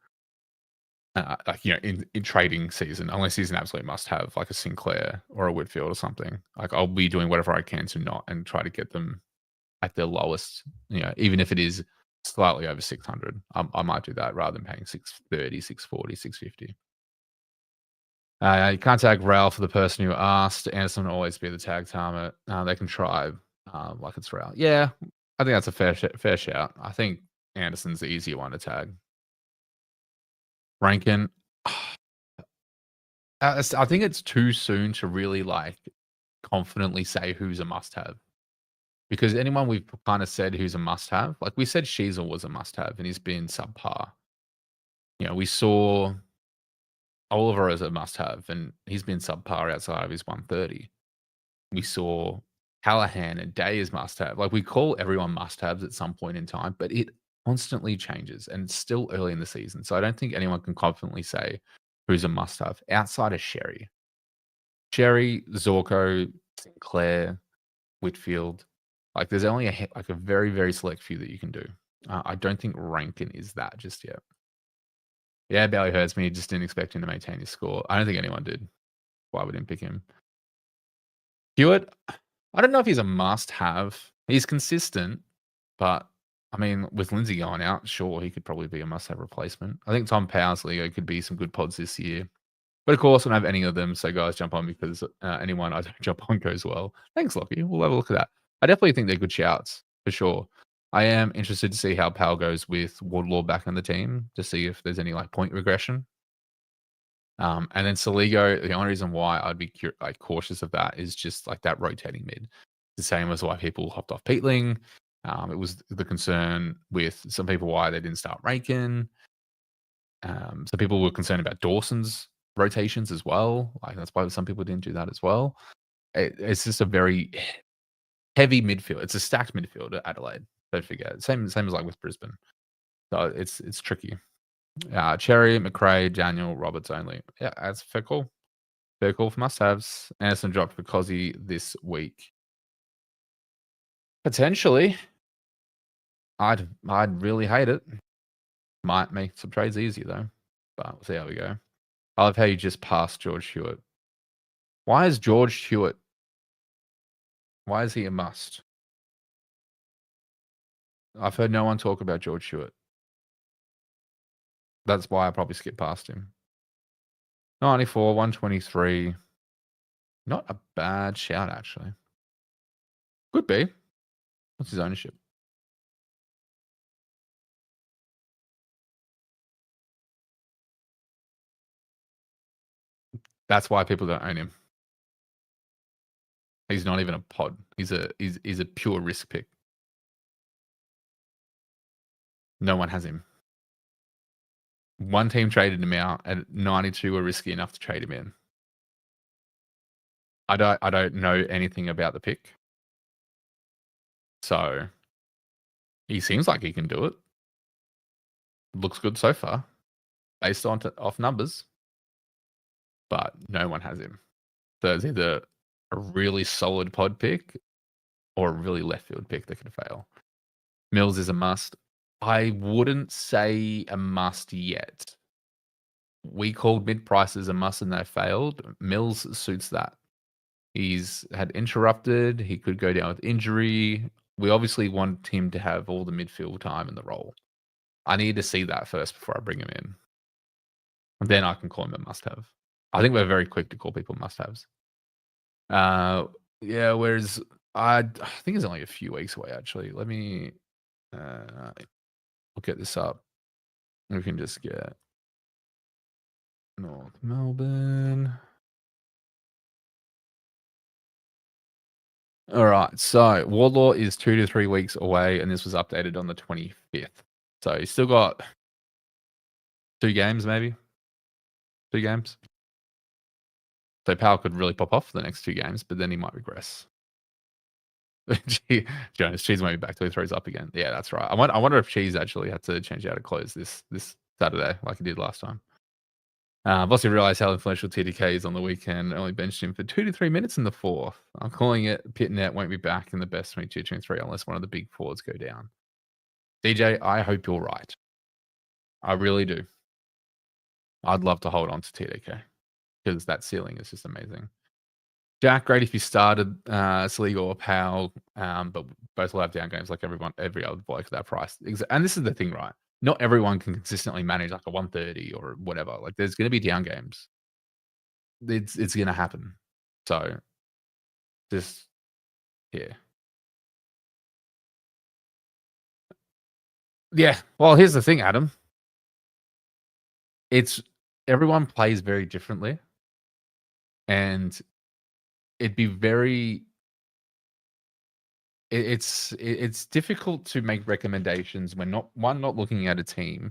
In trading season, unless he's an absolute must-have, like a Sinclair or a Whitfield or something. Like I'll be doing whatever I can to not and try to get them at their lowest. Even if it is slightly over 600, I might do that rather than paying 630, 640, 650. You can't tag Rail for the person who asked. Anderson will always be the tag target. They can try like it's Rail. Yeah, I think that's a fair shout. I think Anderson's the easier one to tag. Rankin, I think it's too soon to really confidently say who's a must-have. Because anyone we've kind of said who's a must-have, like we said Sheasel was a must-have and he's been subpar. We saw Oliver as a must-have and he's been subpar outside of his 130. We saw Callahan and Day as must-have. Like we call everyone must-haves at some point in time, but it constantly changes and it's still early in the season. So I don't think anyone can confidently say who's a must-have outside of Sherry. Sherry, Zorko, Sinclair, Whitfield. Like there's only a very, very select few that you can do. I don't think Rankin is that just yet. Yeah, Bailey hurts me. Just didn't expect him to maintain his score. I don't think anyone did. Why would didn't pick him? Hewitt, I don't know if he's a must-have. He's consistent, but I mean, with Lindsay going out, sure, he could probably be a must-have replacement. I think Tom Powers Leo could be some good pods this year. But of course, I don't have any of them, so guys, jump on because anyone I don't jump on goes well. Thanks, Lockie. We'll have a look at that. I definitely think they're good shouts, for sure. I am interested to see how Powell goes with Wardlaw back in the team, to see if there's any point regression. And then Saligo, the only reason why I'd be cautious of that is just that rotating mid. The same as why people hopped off Peatling. It was the concern with some people why they didn't start Rankin. Some people were concerned about Dawson's rotations as well. That's why some people didn't do that as well. It's just a very heavy midfield. It's a stacked midfield at Adelaide. Don't forget. Same as with Brisbane. So it's tricky. Cherry, McRae, Daniel, Roberts only. Yeah, that's fair call. Fair call for must-haves. Anderson dropped for Cozzy this week. Potentially. I'd really hate it. Might make some trades easier though. But we'll see how we go. I love how you just passed George Hewitt. Why is George Hewitt? Why is he a must? I've heard no one talk about George Hewitt. That's why I probably skipped past him. 94, 123. Not a bad shout, actually. Could be. What's his ownership? That's why people don't own him. He's not even a pod. He's a pure risk pick. No one has him. One team traded him out, and 92 were risky enough to trade him in. I don't know anything about the pick, so he seems like he can do it. Looks good so far, based on off numbers, but no one has him. So it's either a really solid pod pick or a really left field pick that could fail. Mills is a must. I wouldn't say a must yet. We called mid prices a must and they failed. Mills suits that. He's had interrupted. He could go down with injury. We obviously want him to have all the midfield time in the role. I need to see that first before I bring him in. And then I can call him a must-have. I think we're very quick to call people must-haves. Yeah, whereas I think it's only a few weeks away, actually. Let me look at this up. We can just get North Melbourne. All right, so Wardlaw is 2 to 3 weeks away, and this was updated on the 25th. So he's still got 2 games, maybe 2 games. So Powell could really pop off for the next 2 games, but then he might regress. Jonas, Cheese might be back till he throws up again. Yeah, that's right. I wonder if Cheese actually had to change out of clothes this Saturday, like he did last time. I've also realised how influential TDK is on the weekend. Only benched him for 2 to 3 minutes in the fourth. I'm calling it. Pitnet won't be back in the best 22-23 unless one of the big forwards go down. DJ, I hope you're right. I really do. I'd love to hold on to TDK because that ceiling is just amazing. Jack, great if you started Saligo or Powell, but both will have down games like every other bloke at that price. And this is the thing, right? Not everyone can consistently manage like a 130 or whatever. Like there's going to be down games. It's going to happen. So just, yeah. Yeah. Well, here's the thing, Adam. Everyone plays very differently. And it'd be very it's difficult to make recommendations when not looking at a team,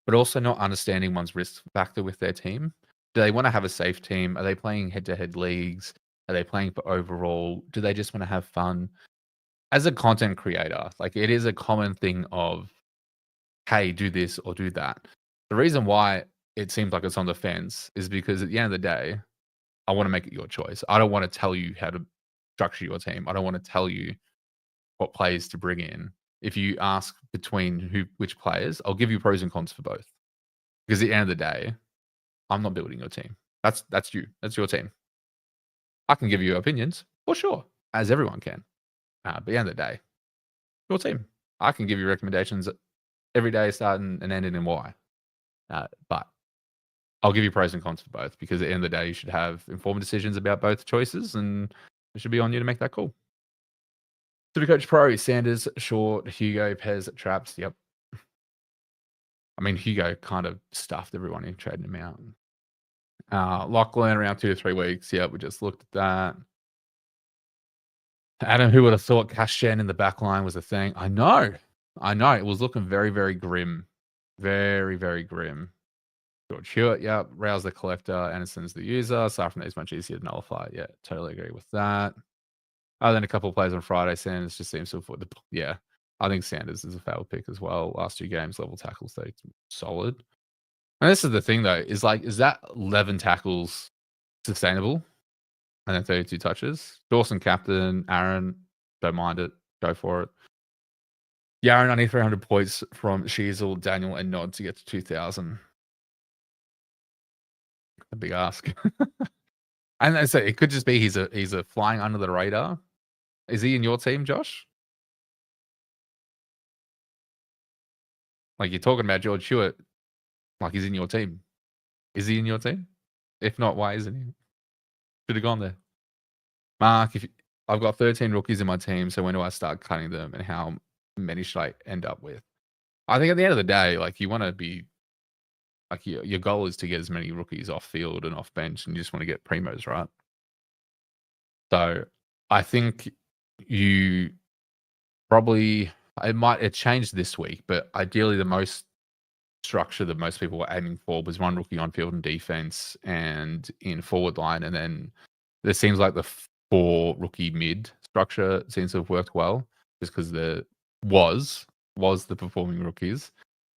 but also not understanding one's risk factor with their team. Do they want to have a safe team? Are they playing head-to-head leagues? Are they playing for overall? Do they just want to have fun? As a content creator, like it is a common thing of, hey, do this or do that. The reason why it seems like it's on the fence is because at the end of the day, I want to make it your choice. I don't want to tell you how to structure your team. I don't want to tell you what players to bring in. If you ask between which players, I'll give you pros and cons for both. Because at the end of the day, I'm not building your team. That's you. That's your team. I can give you opinions, for sure, as everyone can. But at the end of the day, your team. I can give you recommendations every day, starting and ending in why. But I'll give you pros and cons for both because at the end of the day, you should have informed decisions about both choices, and it should be on you to make that call. Supercoach Pro, Sanders, Short, Hugo, Pez, Traps. Yep. I mean, Hugo kind of stuffed everyone who traded him out. Lachlan around 2 to 3 weeks. Yeah, we just looked at that. Adam, who would have thought cash gen in the back line was a thing? I know. It was looking very, very grim. Very, very grim. George Hewitt, yep. Rouse the collector. Anderson's the user. Aside from that, it's much easier to nullify. Yeah, totally agree with that. Other than a couple of plays on Friday, Sanders just seems to afford the. Yeah, I think Sanders is a fail pick as well. Last 2 games, level tackles, they solid. And this is the thing though, is that 11 tackles sustainable? And then 32 touches. Dawson captain, Aaron, don't mind it. Go for it. Yeah, Aaron, I need 300 points from Sheasel, Daniel, and Nod to get to 2,000. A big ask. And I say it could just be he's a flying under the radar. Is he in your team, Josh? Like, you're talking about George Hewitt like he's in your team. Is he in your team? If not, why isn't he? Should have gone there. Mark, if I've got 13 rookies in my team, so when do I start cutting them and how many should I end up with? I think at the end of the day, like, you wanna be like, your goal is to get as many rookies off field and off bench, and you just wanna get primos, right? So, I think you probably it changed this week, but ideally the most structure that most people were aiming for was one rookie on field and defense and in forward line, and then there seems like the 4 rookie mid structure seems to have worked well just 'cause the was the performing rookies.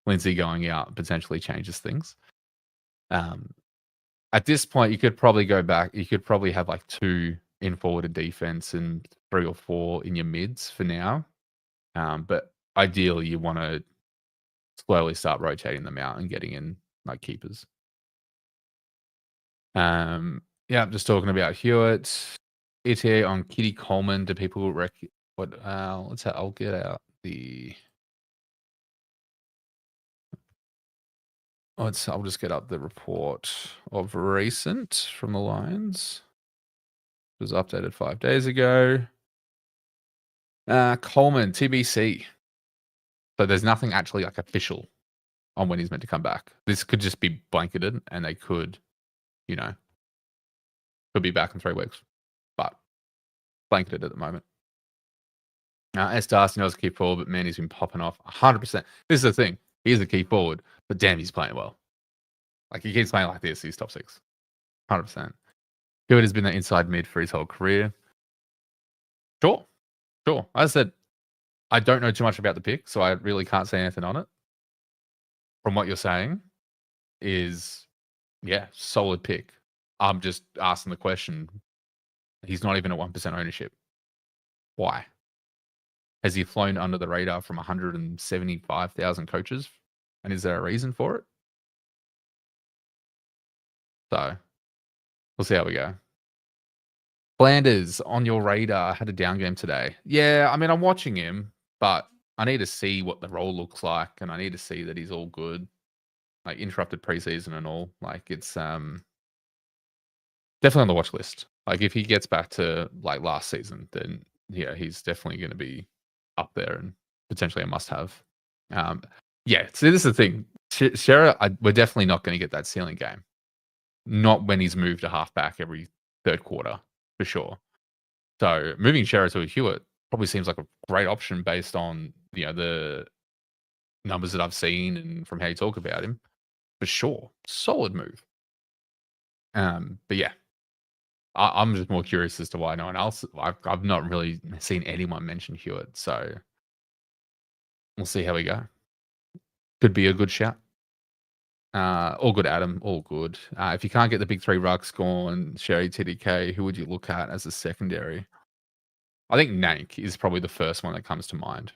Lindsay going out potentially changes things. Um, at this point, you could probably go back. You could probably have like 2 in forward and defense and 3 or 4 in your mids for now. But ideally, you want to slowly start rotating them out and getting in like keepers. Yeah, just talking about Hewitt. ETA on Kitty Coleman. Do people what? I'll get out the. I'll just get up the report of recent from the Lions. It was updated 5 days ago. Coleman, TBC. So there's nothing actually like official on when he's meant to come back. This could just be blanketed and they could, you know, could be back in 3 weeks. But blanketed at the moment. S. Darcy knows key forward, but man, he's been popping off 100%. This is the thing. He's a key forward, but damn, he's playing well. Like, he keeps playing like this, he's top 6. 100%. Hewitt has been the inside mid for his whole career. Sure. Sure. As I said, I don't know too much about the pick, so I really can't say anything on it. From what you're saying is, yeah, solid pick. I'm just asking the question. He's not even at 1% ownership. Why? Has he flown under the radar from 175,000 coaches? And is there a reason for it? So we'll see how we go. Flanders on your radar had a down game today. Yeah, I mean, I'm watching him, but I need to see what the role looks like, and I need to see that he's all good. Like, interrupted preseason and all. Like, it's definitely on the watch list. Like, if he gets back to like last season, then yeah, he's definitely going to be up there and potentially a must-have. Yeah, so this is the thing. Shearer, we're definitely not going to get that ceiling game. Not when he's moved a halfback every third quarter, for sure. So moving Shearer to a Hewitt probably seems like a great option based on, you know, the numbers that I've seen and from how you talk about him. For sure, solid move. But yeah, I'm just more curious as to why no one else. I've not really seen anyone mention Hewitt, so we'll see how we go. Could be a good shout. All good, Adam. All good. If you can't get the big 3 rucks gone, Sherry, TDK, who would you look at as a secondary? I think Nank is probably the first one that comes to mind.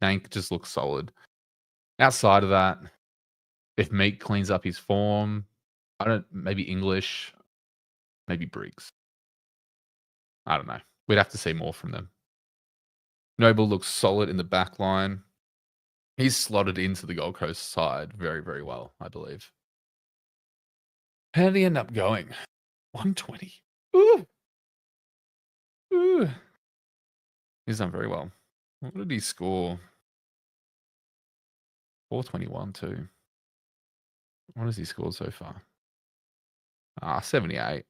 Nank just looks solid. Outside of that, if Meek cleans up his form, maybe English, maybe Briggs. I don't know. We'd have to see more from them. Noble looks solid in the back line. He's slotted into the Gold Coast side very, very well, I believe. How did he end up going? 120. Ooh. Ooh. He's done very well. What did he score? 421 too. What has he scored so far? 78.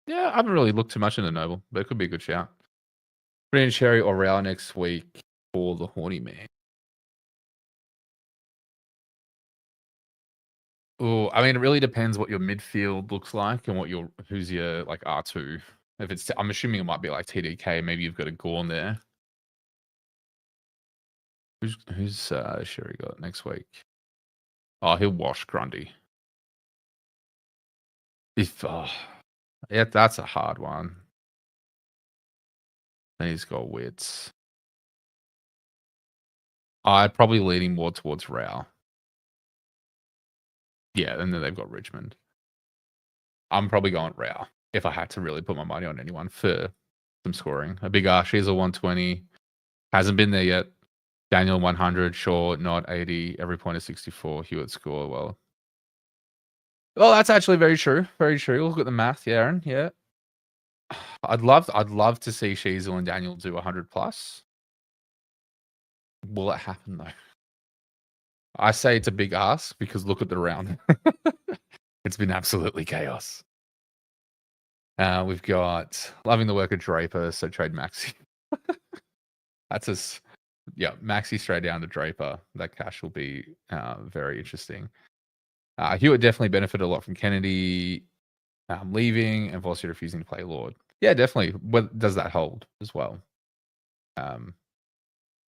Yeah, I haven't really looked too much into Noble, but it could be a good shout. Put in Cherry or Rao next week for the Horny Man. Oh, I mean, it really depends what your midfield looks like and who's your like R2. If it's, I'm assuming it might be like TDK. Maybe you've got a Gorn there. Who's Sherry got next week? Oh, he'll wash Grundy. Yeah, that's a hard one. Then he's got Wits. I'd probably leaning more towards Rao. Yeah, and then they've got Richmond. I'm probably going Rao if I had to really put my money on anyone for some scoring. A big She's a 120. Hasn't been there yet. Daniel 100, Shaw not 80. Every point is 64. Hewitt score well. Well, that's actually very true. Very true. Look at the math, yeah, Aaron. Yeah. I'd love to see Sheasel and Daniel do 100 plus. Will it happen though? I say it's a big ask because look at the round. It's been absolutely chaos. We've got loving the work of Draper, so trade Maxi. That's us. Yeah, Maxi straight down to Draper. That cash will be very interesting. Hewitt definitely benefited a lot from Kennedy leaving and Vossi refusing to play Lord. Yeah, definitely. What does that hold as well? Kind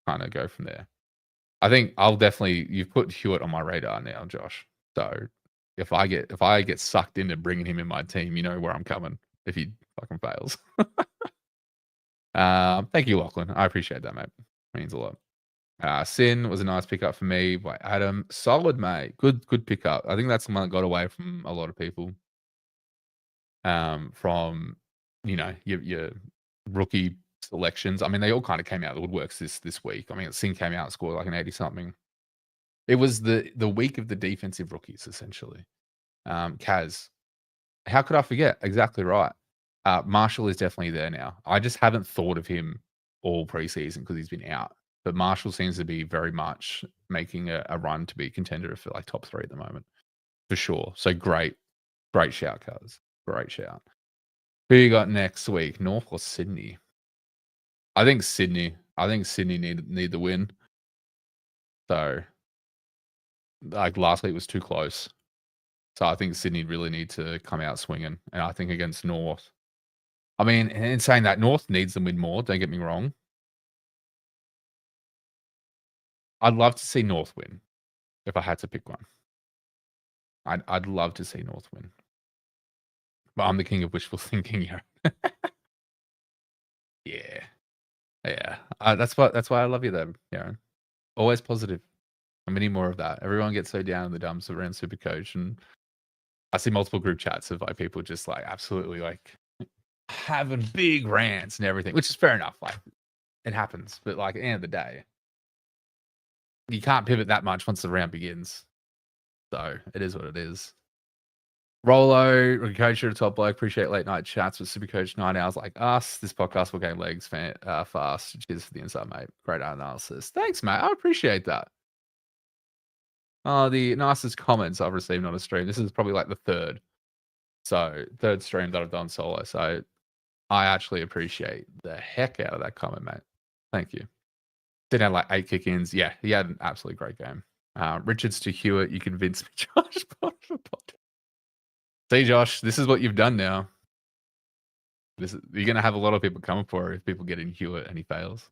of go from there. I think I'll definitely. You've put Hewitt on my radar now, Josh. So if I get sucked into bringing him in my team, you know where I'm coming. If he fucking fails. Thank you, Lachlan. I appreciate that, mate. It means a lot. Sin was a nice pickup for me by Adam. Solid, mate. Good pickup. I think that's the one that got away from a lot of people. From your rookie selections. I mean, they all kind of came out of the woodworks this week. I mean, Sin came out and scored like an 80 something. It was the week of the defensive rookies essentially. Kaz, how could I forget? Exactly right. Marshall is definitely there now. I just haven't thought of him all preseason because he's been out. But Marshall seems to be very much making a run to be a contender for like top 3 at the moment, for sure. So great shout, Kaz. Great shout. Who you got next week, North or Sydney? I think Sydney. need the win. So, like last week was too close. So I think Sydney really need to come out swinging. And I think against North. I mean, in saying that, North needs them win more. Don't get me wrong. I'd love to see North win if I had to pick one. I'd love to see North win. But I'm the king of wishful thinking here. Yeah. Yeah. That's why I love you though, Aaron. Always positive. We need more of that. Everyone gets so down in the dumps around Supercoach, and I see multiple group chats of like people just like absolutely like having big rants and everything, which is fair enough. Like it happens, but like at the end of the day, you can't pivot that much once the round begins. So it is what it is. Rolo, rookie coach, you're a top bloke. Appreciate late night chats with Supercoach 9 hours like us. This podcast will gain legs fast. Cheers for the insight, mate. Great analysis. Thanks, mate. I appreciate that. The nicest comments I've received on a stream. This is probably like the third stream that I've done solo. So I actually appreciate the heck out of that comment, mate. Thank you. Did have like 8 kick-ins. Yeah, he had an absolutely great game. Richards to Hewitt, you convinced me, Josh. See, Josh, this is what you've done now. You're going to have a lot of people coming for it if people get in Hewitt and he fails.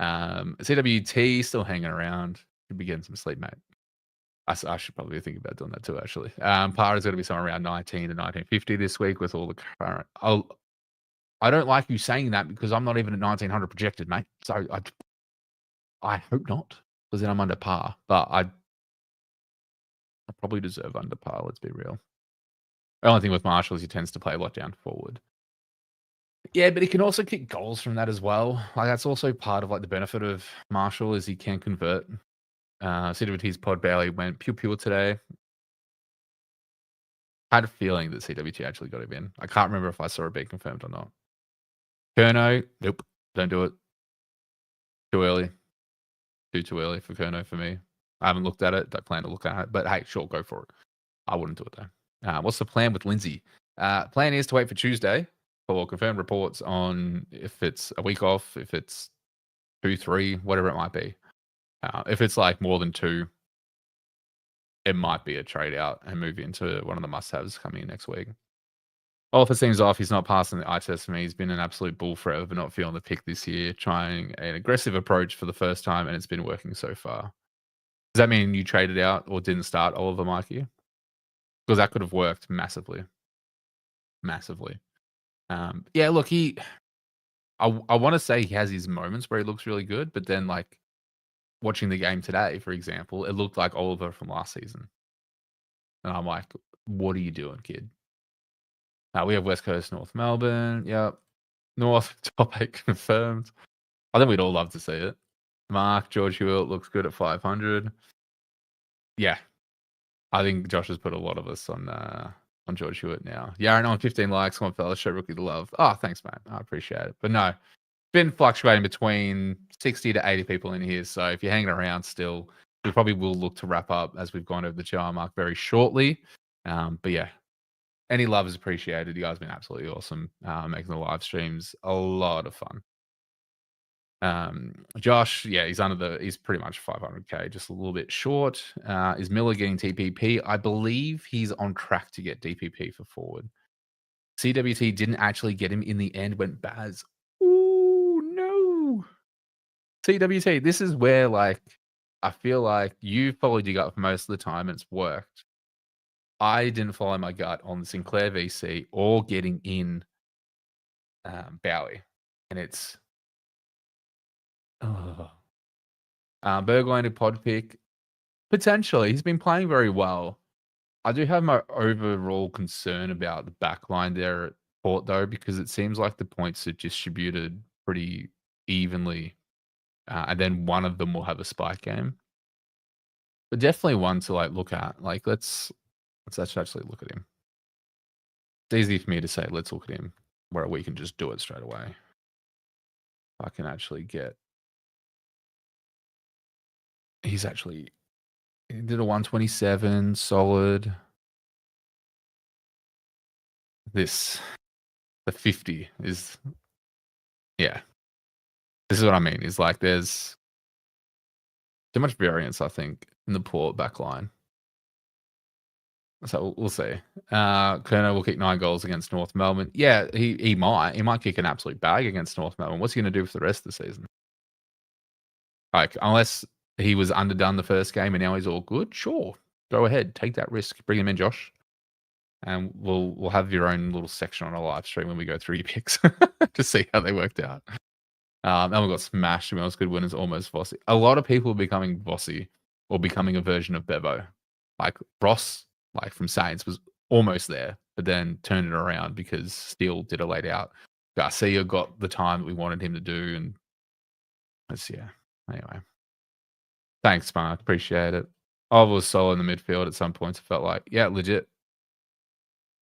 CWT still hanging around. Could be getting some sleep, mate. I should probably think about doing that too, actually. Par is going to be somewhere around 19 to 1950 this week with all the current. I don't like you saying that because I'm not even at 1900 projected, mate. So I hope not, because then I'm under par. But I probably deserve under par. Let's be real. The only thing with Marshall is he tends to play a lot down forward. Yeah, but he can also kick goals from that as well. Like that's also part of like the benefit of Marshall is he can convert. CWT's pod barely went pew today. I had a feeling that CWT actually got him in. I can't remember if I saw it being confirmed or not. Kerno, nope, don't do it. Too early. Too early for Kerno for me. I haven't looked at it. Don't plan to look at it. But hey, sure, go for it. I wouldn't do it though. What's the plan with Lindsay? Plan is to wait for Tuesday for confirmed reports on if it's a week off, if it's 2, 3, whatever it might be. If it's like more than 2, it might be a trade out and move into one of the must-haves coming in next week. Oliver seems off. He's not passing the eye test for me. He's been an absolute bull forever, but not feeling the pick this year. Trying an aggressive approach for the first time, and it's been working so far. Does that mean you traded out or didn't start Oliver, Mikey? Because that could have worked massively. Massively. Yeah, look, I want to say he has his moments where he looks really good, but then like watching the game today, for example, it looked like Oliver from last season. And I'm like, "What are you doing, kid?" We have West Coast, North Melbourne. Yep. North, top 8 confirmed. I think we'd all love to see it. Mark, George Hewitt looks good at 500. Yeah. I think Josh has put a lot of us on George Hewitt now. Yeah, I know, 15 likes. Come on, fellas. Show rookie the love. Oh, thanks, man. I appreciate it. But no, been fluctuating between 60 to 80 people in here. So if you're hanging around still, we probably will look to wrap up as we've gone over the 2 hour mark very shortly. But yeah, any love is appreciated. You guys have been absolutely awesome, making the live streams a lot of fun. Josh, yeah, he's pretty much 500k, just a little bit short. Is Miller getting TPP? I believe he's on track to get DPP for forward. CWT didn't actually get him in the end, went Baz. Ooh, no. CWT, this is where, like, I feel like you've followed your gut for most of the time and it's worked. I didn't follow my gut on Sinclair VC or getting in Bowie. And it's Burgoyne to pod pick. Potentially. He's been playing very well. I do have my overall concern about the back line there at Port, though, because it seems like the points are distributed pretty evenly, and then one of them will have a spike game. But definitely one to, like, look at. Like, let's actually look at him. It's easy for me to say, let's look at him, where we can just do it straight away. I can actually get... He did a 127, solid. The 50 is... Yeah. This is what I mean, is like there's too much variance, I think, in the Port back line. So we'll see. Kerner will kick 9 goals against North Melbourne. Yeah, he might kick an absolute bag against North Melbourne. What's he going to do for the rest of the season? Like, unless he was underdone the first game and now he's all good, sure, go ahead, take that risk, bring him in, Josh, and we'll have your own little section on a live stream when we go through your picks to see how they worked out. And we got smashed. Most good winners, almost Vossi. A lot of people are becoming Vossi or becoming a version of Bevo. Like Ross, like from Saints, was almost there, but then turned it around because Steele did a laid out. Garcia got the time that we wanted him to do, and yeah. Anyway, thanks, Mark. Appreciate it. I was solo in the midfield at some points. I felt like, yeah, legit.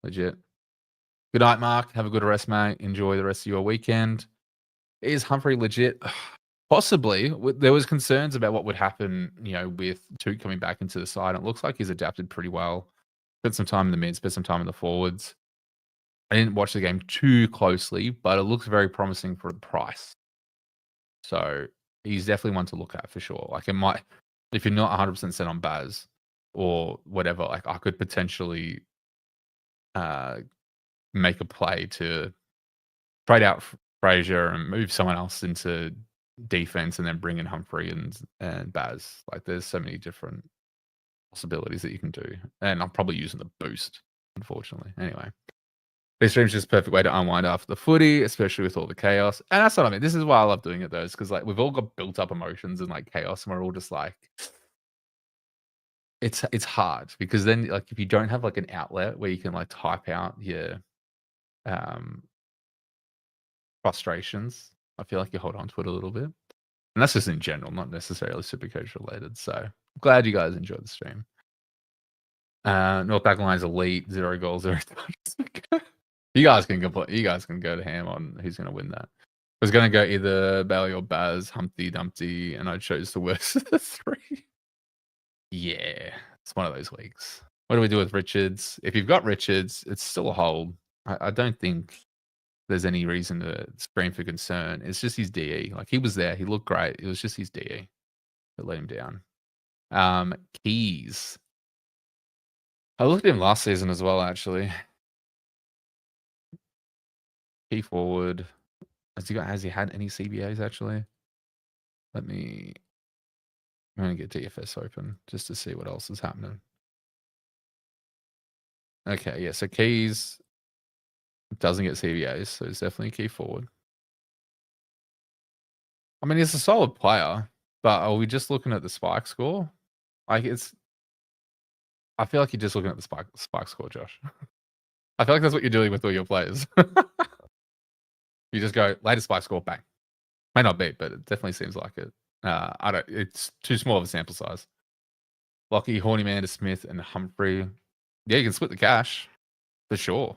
Good night, Mark. Have a good rest, mate. Enjoy the rest of your weekend. Is Humphrey legit? Possibly. There was concerns about what would happen, with Toot coming back into the side. It looks like he's adapted pretty well. Spent some time in the mid, spent some time in the forwards. I didn't watch the game too closely, but it looks very promising for the price. So he's definitely one to look at for sure. Like, it might, if you're not 100% set on Baz or whatever, like, I could potentially make a play to trade out Frazier and move someone else into defense and then bring in Humphrey and Baz. Like, there's so many different possibilities that you can do. And I'm probably using the boost, unfortunately. Anyway, this stream's just a perfect way to unwind after the footy, especially with all the chaos. And that's what I mean. This is why I love doing it, though, is because, like, we've all got built up emotions and, like, chaos, and we're all just like, it's hard because then, like, if you don't have, like, an outlet where you can, like, type out your frustrations, I feel like you hold on to it a little bit. And that's just in general, not necessarily Supercoach related. So glad you guys enjoyed the stream. North Backline's elite, 0 goals, 0 touches. You guys can go to ham on who's going to win that. I was going to go either Bailey or Baz, Humpty Dumpty, and I chose the worst of the 3. Yeah, it's one of those weeks. What do we do with Richards? If you've got Richards, it's still a hold. I don't think there's any reason to scream for concern. It's just his DE. Like, he was there. He looked great. It was just his DE that let him down. Keys. I looked at him last season as well, actually. Key forward. Has he had any CBAs, actually? I'm going to get DFS open just to see what else is happening. Okay, yeah, so Keys doesn't get CBAs, so it's definitely a key forward. I mean, he's a solid player, but are we just looking at the spike score? Like, I feel like you're just looking at the spike score, Josh. I feel like that's what you're doing with all your players. You just go latest spike score, bang. May not be, but it definitely seems like it. I don't. It's too small of a sample size. Lockie, Hornymanda, Smith, and Humphrey. Yeah, you can split the cash for sure.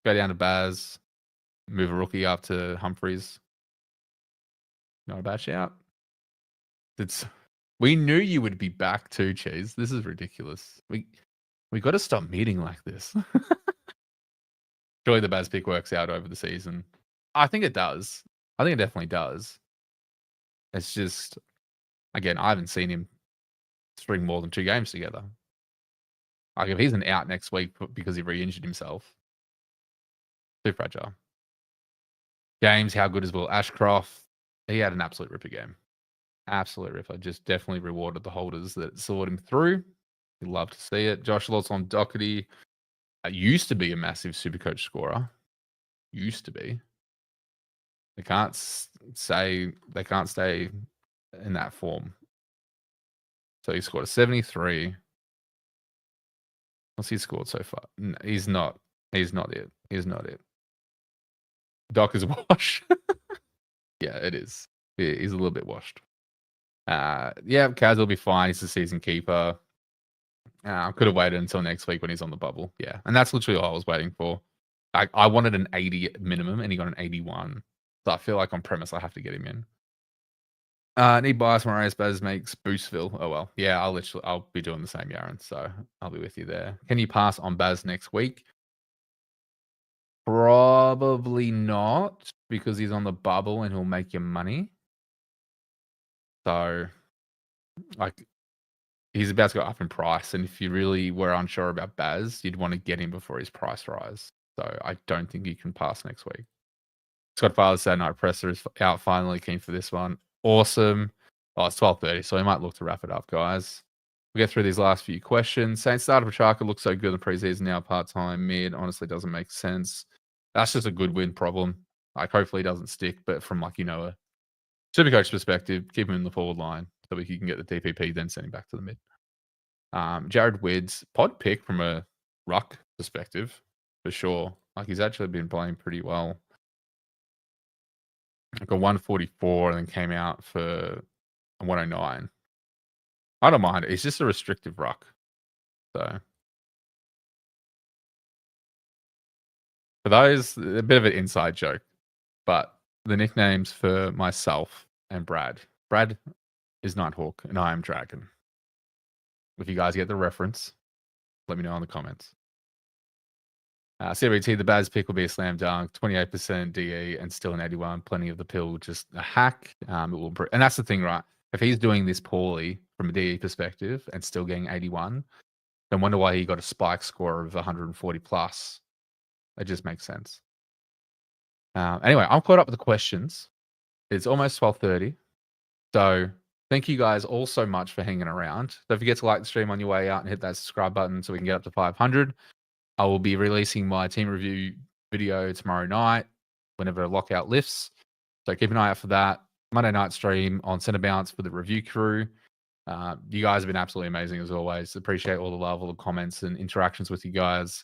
Go down to Baz, move a rookie up to Humphreys. Not a bad shout. We knew you would be back too, Cheese. This is ridiculous. We got to stop meeting like this. Surely the Baz pick works out over the season. I think it does. I think it definitely does. It's just, again, I haven't seen him string more than 2 games together. Like if he's an out next week because he re-injured himself, too fragile. James, how good is Will Ashcroft? He had an absolute ripper game. Absolute ripper. Just definitely rewarded the holders that saw him through. You'd love to see it. Josh Lots on Doherty. Used to be a massive Supercoach scorer. Used to be. They can't stay in that form. So he scored a 73. What's he scored so far? No, he's not. He's not it. He's not it. Doc is a wash. Yeah, it is. He's a little bit washed. Yeah, Kaz will be fine. He's a season keeper. I could have waited until next week when he's on the bubble. Yeah, and that's literally all I was waiting for. I wanted an 80 minimum, and he got an 81. So I feel like on premise I have to get him in. Need bias Marius Baz makes Boostville. Oh well. Yeah, I'll be doing the same, Yaron. So I'll be with you there. Can you pass on Baz next week? Probably not, because he's on the bubble and he'll make you money. So like he's about to go up in price, and if you really were unsure about Baz, you'd want to get him before his price rise. So I don't think you can pass next week. Scott Father said Night Presser is out finally. Keen for this one. Awesome. Oh, it's 12:30, so we might look to wrap it up, guys. We'll get through these last few questions. Saint starter Pachaka looks so good in the preseason, now part-time mid. Honestly, doesn't make sense. That's just a good win problem. Like, hopefully it doesn't stick, but from a Supercoach perspective, keep him in the forward line so he can get the DPP, then send him back to the mid. Jared Wids, pod pick from a ruck perspective, for sure. Like, he's actually been playing pretty well. Like a 144 and then came out for a 109. I don't mind it. It's just a restrictive ruck. So for those, a bit of an inside joke, but the nicknames for myself and Brad. Brad is Nighthawk and I am Dragon. If you guys get the reference, let me know in the comments. CBT, the Baz pick will be a slam dunk, 28% DE and still an 81. Plenty of the pill, just a hack. It will improve. And that's the thing, right? If he's doing this poorly from a DE perspective and still getting 81, then wonder why he got a spike score of 140 plus. It just makes sense. Anyway, I'm caught up with the questions. It's almost 12:30. So thank you guys all so much for hanging around. Don't forget to like the stream on your way out and hit that subscribe button so we can get up to 500. I will be releasing my team review video tomorrow night whenever lockout lifts. So keep an eye out for that. Monday night stream on Center Bounce for the review crew. You guys have been absolutely amazing as always. Appreciate all the love, all the comments and interactions with you guys.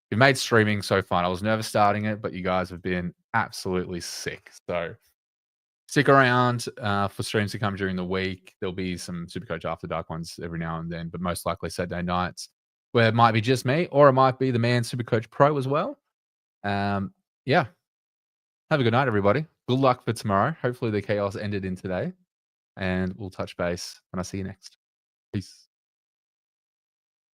You've made streaming so fun. I was nervous starting it, but you guys have been absolutely sick. So stick around for streams to come during the week. There'll be some Supercoach After Dark ones every now and then, but most likely Saturday nights, where it might be just me or it might be the man Supercoach Pro as well. Yeah. Have a good night, everybody. Good luck for tomorrow. Hopefully the chaos ended in today. And we'll touch base when I see you next. Peace.